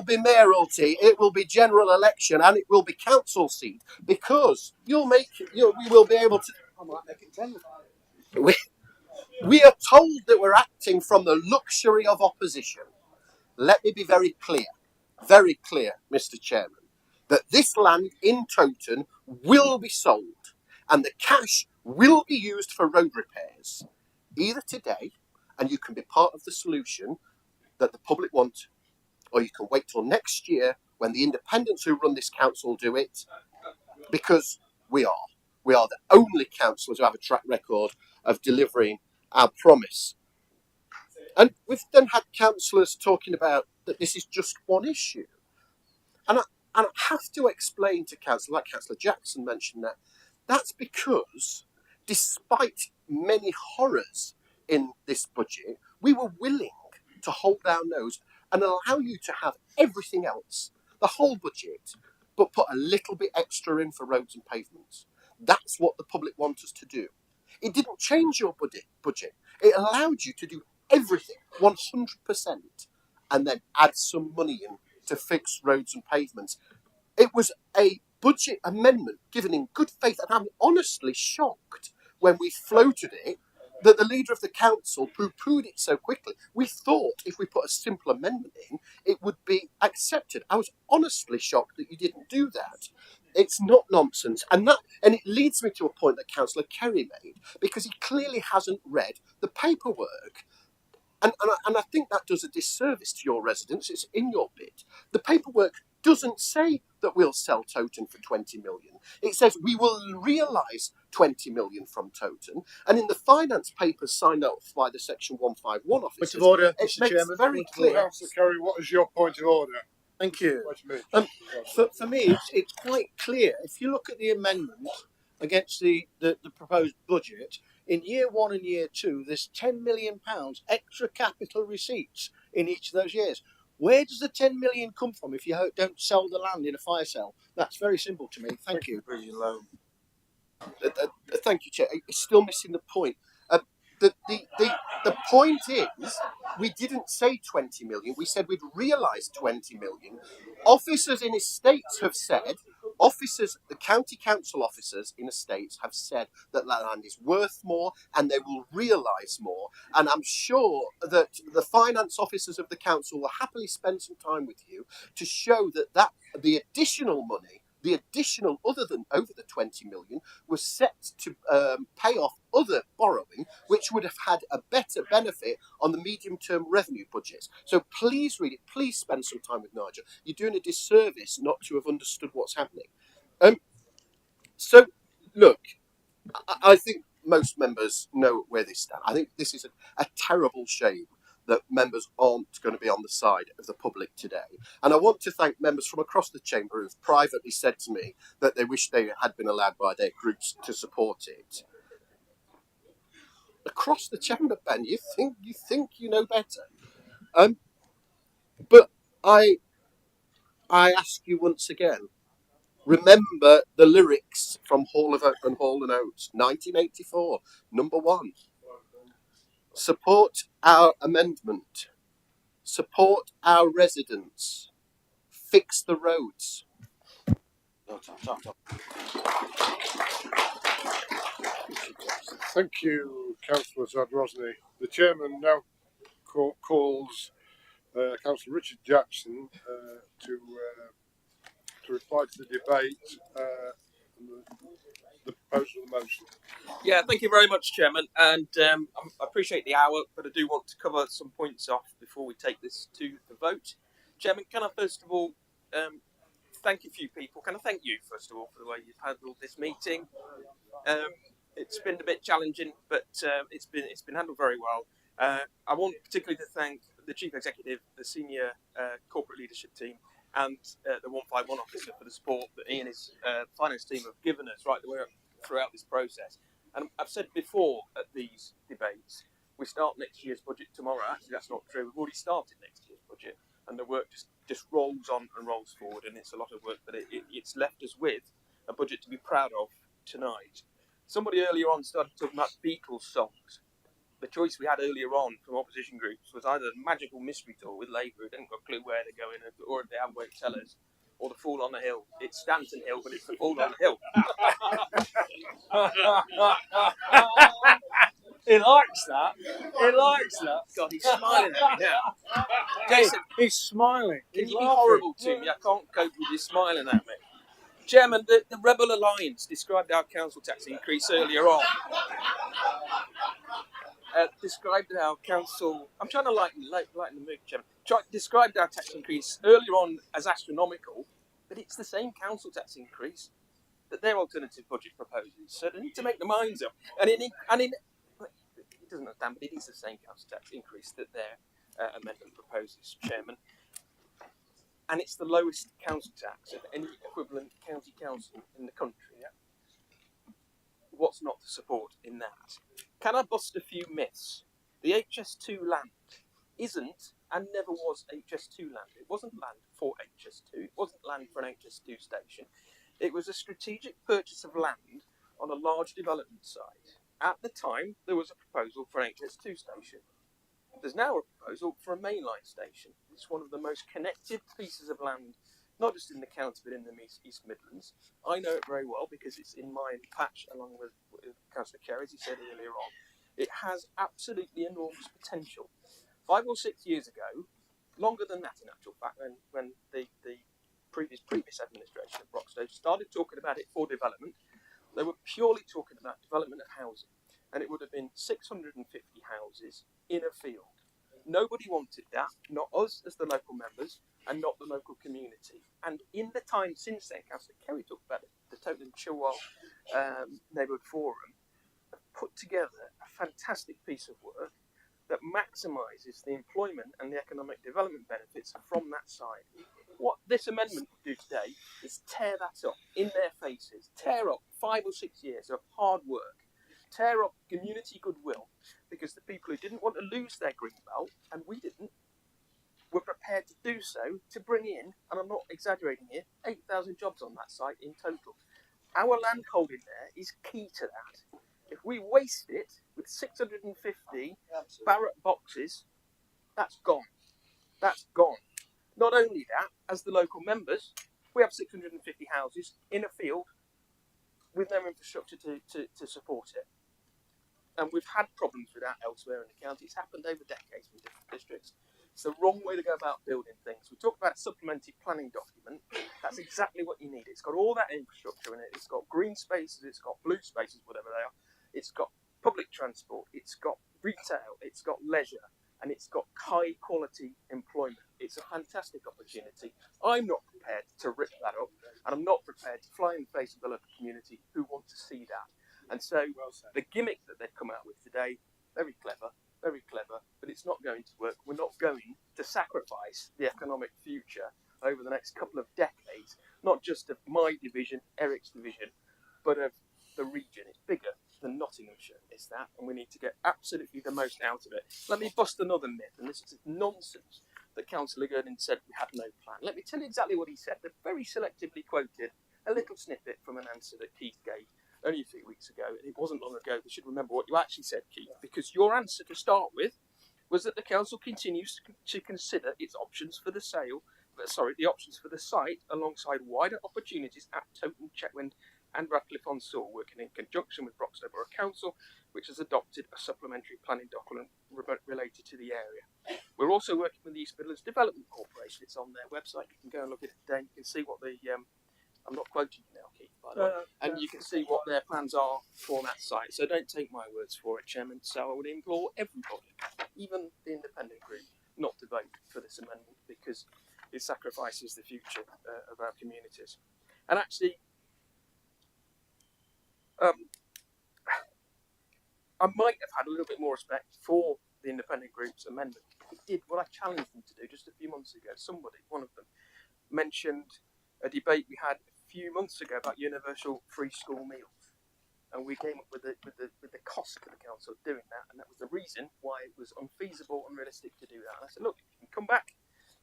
be mayoralty, it will be general election, and it will be council seat, because we will be able to. I might make it 10. We are told that we're acting from the luxury of opposition. Let me be very clear, Mr. Chairman, that this land in Towton will be sold, and the cash will be used for road repairs, either today, and you can be part of the solution that the public want, or you can wait till next year when the independents who run this council do it, because we are the only councillors who have a track record of delivering our promise. And we've then had councillors talking about that this is just one issue. And I have to explain to councillors, like Councillor Jackson mentioned, that's because despite many horrors in this budget, we were willing to hold our nose and allow you to have everything else, the whole budget, but put a little bit extra in for roads and pavements. That's what the public want us to do. It didn't change your budget. It allowed you to do everything 100% and then add some money in to fix roads and pavements. It was a budget amendment given in good faith, and I'm honestly shocked when we floated it that the leader of the council poo-pooed it so quickly. We thought if we put a simple amendment in, it would be accepted. I was honestly shocked that you didn't do that. It's not nonsense. And it leads me to a point that Councillor Kerry made, because he clearly hasn't read the paperwork. And I think that does a disservice to your residents. It's in your bid. The paperwork doesn't say that we'll sell Towton for 20 million. It says we will realise 20 million from Towton. And in the finance papers signed off by the Section 151 officers, Point of order, it Mr. makes Chairman. very clear. Councillor Kerry, what is your point of order? Thank you. Wait a minute. For me, it's quite clear. If you look at the amendment against the proposed budget, in year 1 and year 2, there's £10 million extra capital receipts in each of those years. Where does the 10 million come from if you don't sell the land in a fire sale? That's very simple to me. Thank you. Thank you, Chair. It's still missing the point. The point is, we didn't say 20 million. We said we'd realise 20 million. Officers in estates have said, the county council officers in estates have said that land is worth more and they will realise more. And I'm sure that the finance officers of the council will happily spend some time with you to show that the additional money, other than over the 20 million, was set to pay off other borrowing, which would have had a better benefit on the medium-term revenue budgets. So please read it. Please spend some time with Nigel. You're doing a disservice not to have understood what's happening. So, look, I think most members know where they stand. I think this is a terrible shame that members aren't going to be on the side of the public today. And I want to thank members from across the chamber who've privately said to me that they wish they had been allowed by their groups to support it. Across the chamber, Ben, you think you know better. But I ask you once again, remember the lyrics from Hall and Oates, 1984, number 1. Support our amendment. Support our residents. Fix the roads. Thank you, Councillor Zadrozny. The chairman now calls Councillor Richard Jackson to reply to the debate and the proposal of the motion. Yeah, thank you very much, Chairman, and I appreciate the hour, but I do want to cover some points off before we take this to the vote. Chairman, can I first of all thank a few people? Can I thank you first of all for the way you've handled this meeting? It's been a bit challenging, but it's been handled very well. I want particularly to thank the Chief Executive, the senior corporate leadership team, and the 151 officer for the support that he and his finance team have given us right the way throughout this process. And I've said before at these debates, we start next year's budget tomorrow. Actually, that's not true. We've already started next year's budget, and the work just rolls on and rolls forward, and it's a lot of work, but it's left us with a budget to be proud of tonight. Somebody earlier on started talking about Beatles songs. The choice we had earlier on from opposition groups was either Magical Mystery Tour with Labour, who didn't got a clue where they're going, or if they have, won't tell us, or The Fool on the Hill. It's Stanton Hill, but it's The Fool on the Hill. He likes that. He likes that. God, he's smiling at me now. Jason, he's smiling. Can He's you be laughing. horrible to me? I can't cope with you smiling at me. Chairman, the Rebel Alliance described our council tax increase earlier on. Described our council. I'm trying to lighten the mood, Chairman. Described our tax increase earlier on as astronomical, but it's the same council tax increase that their alternative budget proposes. So they need to make their minds up. And it doesn't understand, but it is the same council tax increase that their amendment proposes, Chairman. And it's the lowest council tax of any equivalent county council in the country. Yeah? What's not to support in that? Can I bust a few myths? The HS2 land isn't and never was HS2 land. It wasn't land for HS2. It wasn't land for an HS2 station. It was a strategic purchase of land on a large development site. At the time, there was a proposal for an HS2 station. There's now a proposal for a mainline station. It's one of the most connected pieces of land, not just in the county, but in the East Midlands. I know it very well because it's in my patch, along with Councillor Kerry, as he said earlier on. It has absolutely enormous potential. 5 or 6 years ago, longer than that in actual fact, when the previous administration of Broxton started talking about it for development, they were purely talking about development of housing. And it would have been 650 houses in a field. Nobody wanted that, not us as the local members, and not the local community. And in the time since then, Councillor Kerry talked about it, the Tottenham Chilwell Neighbourhood Forum have put together a fantastic piece of work that maximises the employment and the economic development benefits from that side. What this amendment would do today is tear that up in their faces, tear up 5 or 6 years of hard work, tear up community goodwill, because the people who didn't want to lose their green belt, and we didn't, were prepared to do so to bring in, and I'm not exaggerating here, 8,000 jobs on that site in total. Our land holding there is key to that. If we waste it with 650 Barratt boxes, that's gone. That's gone. Not only that, as the local members, we have 650 houses in a field with no infrastructure to support it. And we've had problems with that elsewhere in the county. It's happened over decades in different districts. It's the wrong way to go about building things. We talk about supplementary planning document. That's exactly what you need. It's got all that infrastructure in it. It's got green spaces. It's got blue spaces, whatever they are. It's got public transport. It's got retail. It's got leisure. And it's got high quality employment. It's a fantastic opportunity. I'm not prepared to rip that up. And I'm not prepared to fly in the face of the local community who want to see that. And so the gimmick that they've come out with today, very clever, but it's not going to work. We're not going to sacrifice the economic future over the next couple of decades, not just of my division, Eric's division, but of the region. It's bigger than Nottinghamshire, is that, and we need to get absolutely the most out of it. Let me bust another myth, and this is nonsense that Councillor Gurdon said we had no plan. Let me tell you exactly what he said. They've very selectively quoted a little snippet from an answer that Keith gave only a few weeks ago, and it wasn't long ago. We should remember what you actually said, Keith, because your answer to start with was that the council continues to consider its options for the the options for the site alongside wider opportunities at Toton, Chetwynd and Radcliffe-on-Soar, working in conjunction with Broxton Borough Council, which has adopted a supplementary planning document related to the area. We're also working with the East Midlands Development Corporation. It's on their website. You can go and look at it today. You can see what the I'm not quoting you now, Keith, by the way. And you can see what their plans are for that site. So don't take my words for it, Chairman. So I would implore everybody, even the independent group, not to vote for this amendment because it sacrifices the future of our communities. And actually, I might have had a little bit more respect for the independent group's amendment. It did what I challenged them to do just a few months ago. Somebody, one of them, mentioned a debate we had a few months ago about universal free school meals, and we came up with the cost to the council of doing that, and that was the reason why it was unfeasible, unrealistic to do that. And I said, look, you can come back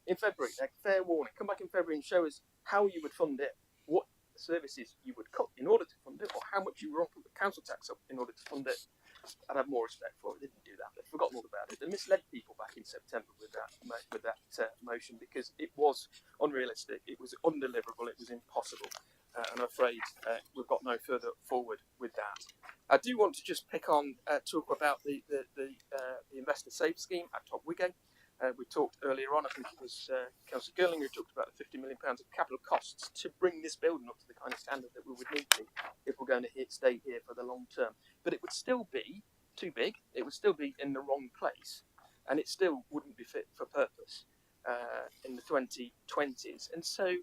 in February, like fair warning, come back in February and show us how you would fund it, what services you would cut in order to fund it, or how much you would put the council tax up in order to fund it. I'd have more respect for it. They didn't do that. They've forgotten all about it. They misled people back in September with that motion because it was unrealistic, it was undeliverable, it was impossible. And I'm afraid we've got no further forward with that. I do want to just talk about the Investor Save scheme at Top Wigate. We talked earlier on, I think it was Councillor Girling who talked about the £50 million of capital costs to bring this building up to the kind of standard that we would need to if we're going to stay here for the long term. But it would still be too big, it would still be in the wrong place, and it still wouldn't be fit for purpose in the 2020s. And so,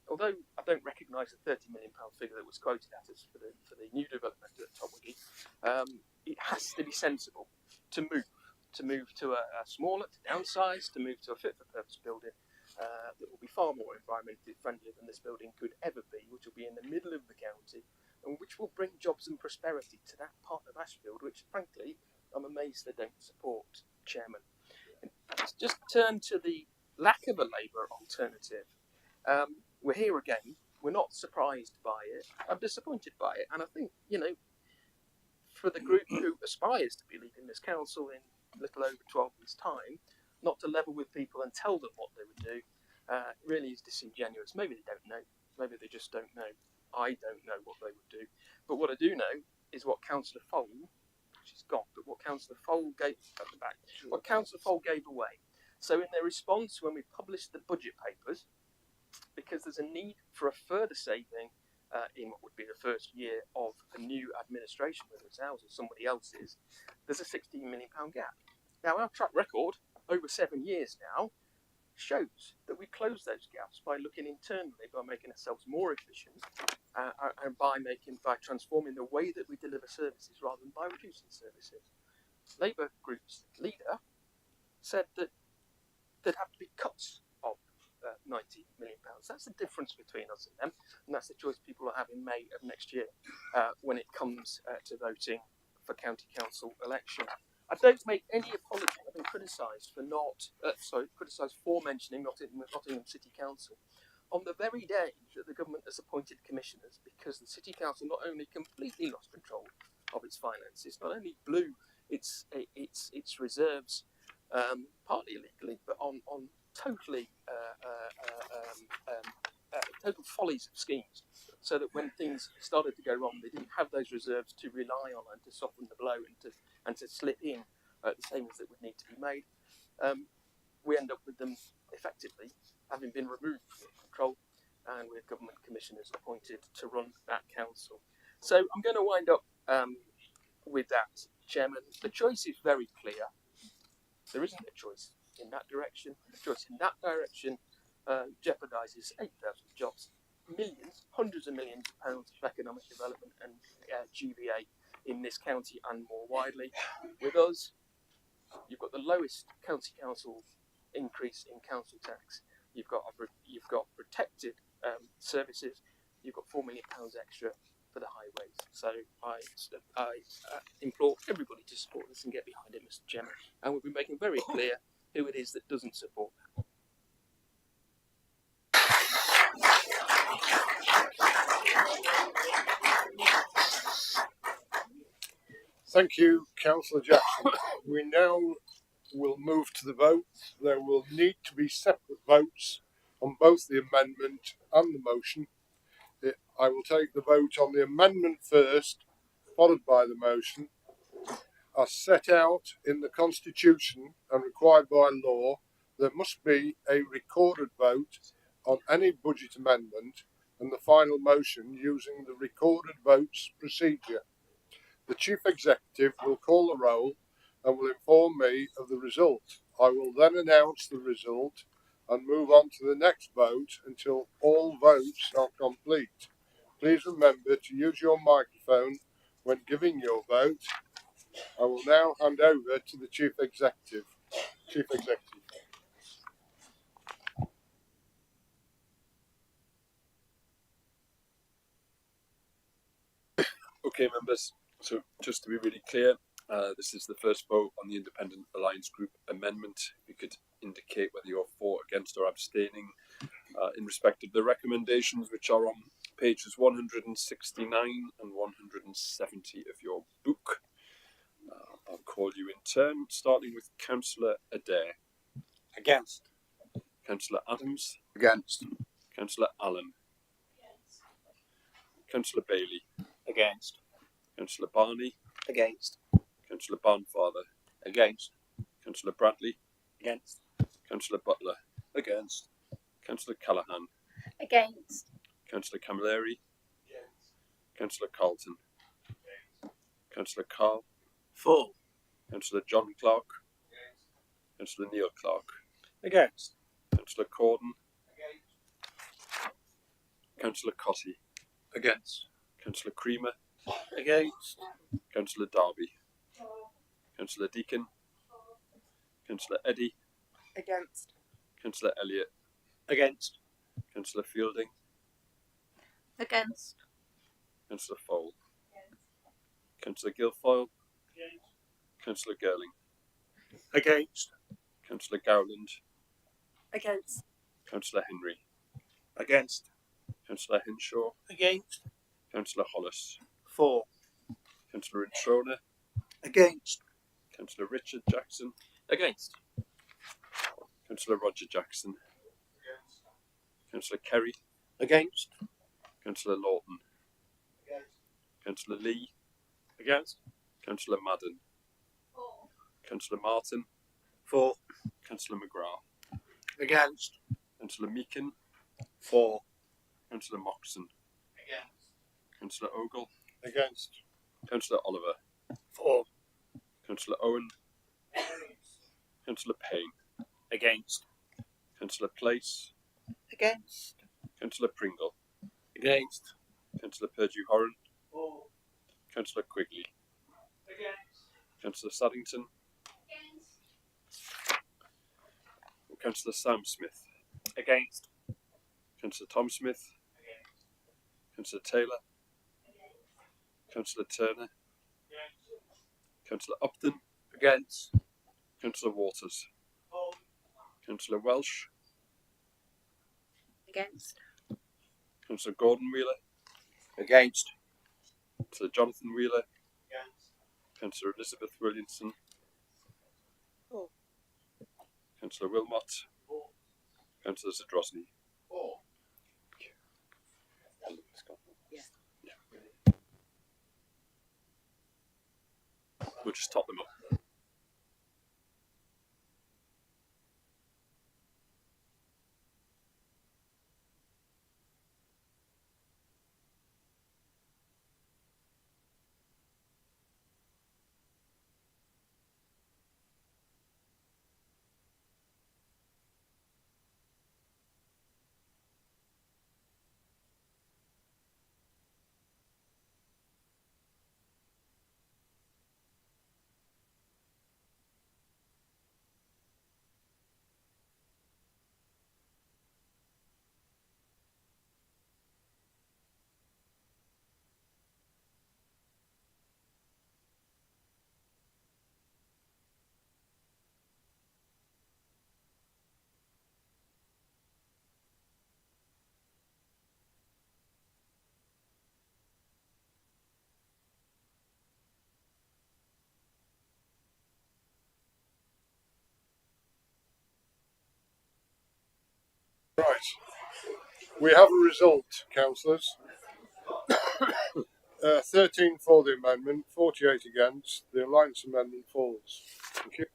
although I don't recognise the £30 million figure that was quoted at us for the new development at Top Wigate, it has to be sensible to move to a smaller, to downsize, to move to a fit-for-purpose building that will be far more environmentally friendly than this building could ever be, which will be in the middle of the county, and which will bring jobs and prosperity to that part of Ashfield, which, frankly, I'm amazed they don't support, Chairman. And let's just turn to the lack of a Labour alternative. We're here again. We're not surprised by it. I'm disappointed by it, and I think, for the group who aspires to be leading this council in little over 12 months' time, not to level with people and tell them what they would do, really is disingenuous. Maybe they don't know. Maybe they just don't know. I don't know what they would do. But what I do know is what Councillor Fole, she's gone, but what Councillor Fole gave at the back, what Councillor Fole gave away. So in their response when we published the budget papers, because there's a need for a further saving in what would be the first year of a new administration, whether it's ours or somebody else's, there's a £16 million gap. Now, our track record over 7 years now shows that we close those gaps by looking internally, by making ourselves more efficient, and by transforming the way that we deliver services rather than by reducing services. Labour group's leader said that there'd have to be cuts of £90 million. That's the difference between us and them, and that's the choice people will have in May of next year when it comes to voting for county council election. I don't make any apology. I've been criticised for mentioning Nottingham City Council on the very day that the government has appointed commissioners, because the City Council not only completely lost control of its finances, not only blew its reserves partly illegally, but on totally total follies of schemes, so that when things started to go wrong, they didn't have those reserves to rely on and to soften the blow and to slip in the savings that would need to be made. We end up with them effectively having been removed from control, and with government commissioners appointed to run that council. So I'm going to wind up with that, Chairman. The choice is very clear. There isn't a choice in that direction. The choice in that direction jeopardises 8,000 jobs, millions, hundreds of millions of pounds of economic development and GVA in this county and more widely. With us, you've got the lowest county council increase in council tax. You've got protected services. You've got £4 million extra for the highways. So I implore everybody to support this and get behind it, Mr. Chairman. And we'll be making very clear who it is that doesn't support that. Thank you, Councillor Jackson. We now will move to the vote. There will need to be separate votes on both the amendment and the motion. I will take the vote on the amendment first, followed by the motion. As set out in the Constitution and required by law, there must be a recorded vote on any budget amendment and the final motion using the recorded votes procedure. The Chief Executive will call the roll and will inform me of the result. I will then announce the result and move on to the next vote until all votes are complete. Please remember to use your microphone when giving your vote. I will now hand over to the Chief Executive. Chief Executive. Okay, members. So just to be really clear, this is the first vote on the Independent Alliance Group amendment. You could indicate whether you're for, against or abstaining in respect of the recommendations, which are on pages 169 and 170 of your book. I'll call you in turn, starting with Councillor Adair. Against. Councillor Adams. Against. Councillor Allen. Against. Councillor Bailey. Against. Councillor Barney. Against. Councillor Barnfather. Against. Councillor Bradley. Against. Councillor Butler. Against. Councillor Callaghan. Against. Councillor Camilleri. Councillor Carlton. Councillor Carr. For. Councillor John Clark. Councillor Neil Clark. Against. Councillor Corden. Councillor Cotty. Against. Councillor Creamer. Against. Councillor Darby. Councillor Deacon. Councillor Eddy. Against. Councillor Elliott. Against. Councillor Fielding. Against. Councillor Fowle. Councillor Guilfoyle. Councillor Girling. Against. Councillor Gowland. Against. Councillor Henry. Against. Councillor Henshaw. Against. Councillor Hollis. For. Councillor Introna. Against. Councillor Richard Jackson. Against. Councillor Roger Jackson. Councillor Kerry. Against. Councillor Lawton. Councillor Lee. Against. Councillor Madden. Councillor Martin. For. Councillor McGrath. Against. Councillor Meakin. For. Councillor Moxon. Against. Councillor Ogle. Against. Councillor Oliver. For. Councillor Owen. Councillor Payne. Against. Councillor Place. Against. Councillor Pringle. Against. Councillor Perdue Horan. For. Councillor Quigley. Against. Councillor Saddington. Councillor Sam Smith. Against. Councillor Tom Smith. Councillor Taylor. Councillor Turner. Councillor Upton. Against. Councillor Waters. Councillor Welsh. Against. Councillor Gordon Wheeler. Against. Councillor Jonathan Wheeler. Councillor Elizabeth Williamson. For. Councillor Wilmot. Councillor Zadrosny. We'll just top them up. Right. We have a result, councillors. 13 for the amendment, 48 against. The Alliance amendment falls. Thank you.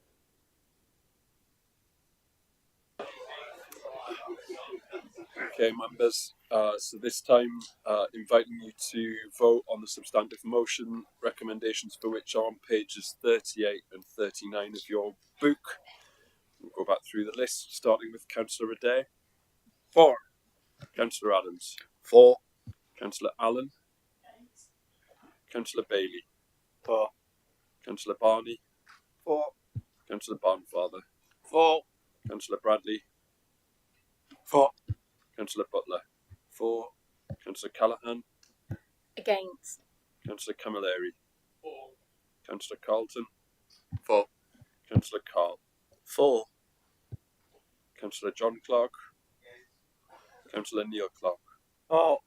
Okay, members. So this time, inviting you to vote on the substantive motion, recommendations for which are on pages 38 and 39 of your book. We'll go back through the list, starting with Councillor Adair. 4. Councillor Adams. 4. Councillor Allen. Councillor Bailey. 4. Councillor Barney. 4. Councillor Barnfather. 4. Councillor Bradley. 4. Councillor Butler. 4. Councillor Callaghan. Against. Councillor Camilleri. 4. Councillor Carlton. 4. Councillor Carl. 4. Councillor John Clark. Councillor Neil Clark. 4.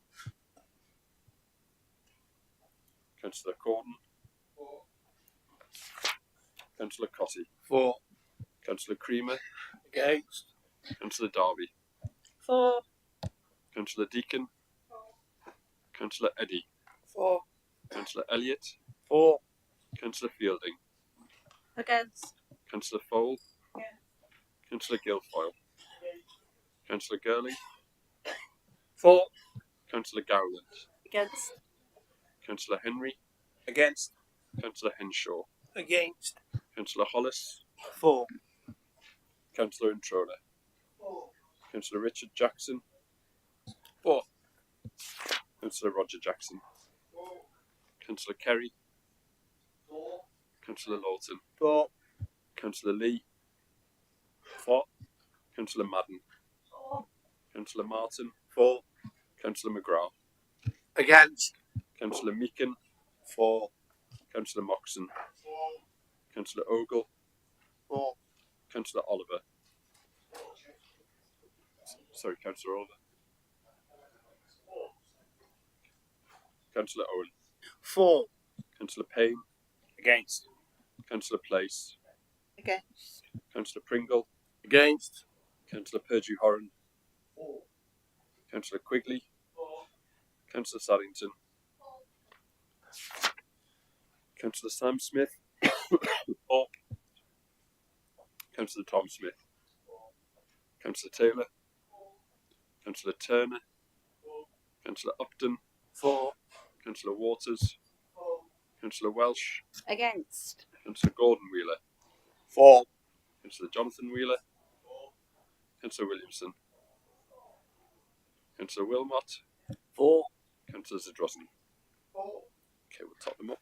Councillor Gordon. 4. Councillor Cotty. 4. Councillor Creamer. Against. Councillor Darby. 4. Councillor Deacon. Councillor Eddy. 4. Councillor Elliott. 4. Councillor Fielding. Against. Councillor Fowle. Councillor Guilfoyle. Councillor Gurley. 4. Councillor Gowland. Against. Councillor Henry. Against. Councillor Henshaw. Against. Councillor Hollis. 4. Councillor Introla. 4. Councillor Richard Jackson. 4. Councillor Roger Jackson. 4. Councillor Kerry. 4. Councillor Lawton. 4. Councillor Lee. 4. Councillor Madden. 4. Councillor Martin. 4. Councillor McGrath. Against. Councillor Meakin. 4. Councillor Moxon. 4. Councillor Ogle. 4. Councillor Oliver. Sorry, Councillor Oliver. Councillor Owen. 4. Councillor Payne. Against. Councillor Place. Against. Councillor Pringle. Against. Councillor Perdue Horan. 4. Councillor Quigley. 4. Councillor Saddington. Councillor Sam Smith. 4. Councillor Tom Smith. Councillor Taylor. Councillor Turner. Councillor Upton. 4. Councillor Waters. 4. Councillor Welsh. Against. Councillor Gordon Wheeler. 4. Councillor Jonathan Wheeler. Councillor Williamson. Councillor Wilmot. 4. Councillor Zadrosny. 4. Okay, we'll top them up.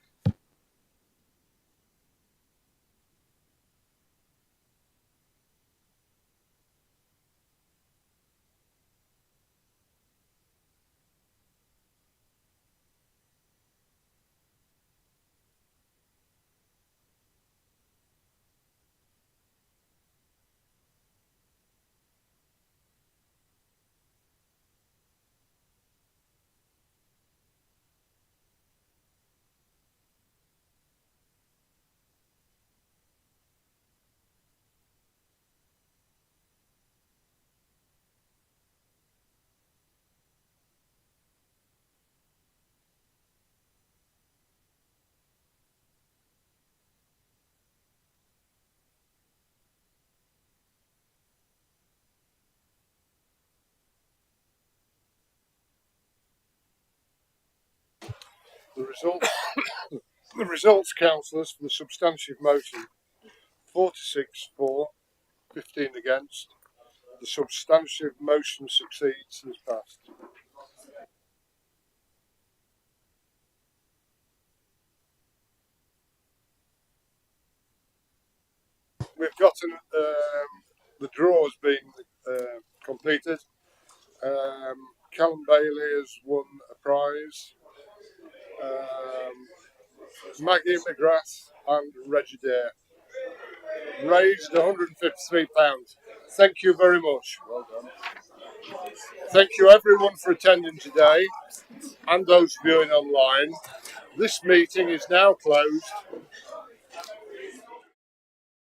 The results, the results, councillors, for the substantive motion: 46 for, 15 against. The substantive motion succeeds and is passed. We've gotten the draw has been completed. Callum Bailey has won a prize. Maggie McGrath and Reggie Dare raised £153. Thank you very much. Well done. Thank you everyone for attending today and those viewing online. This meeting is now closed.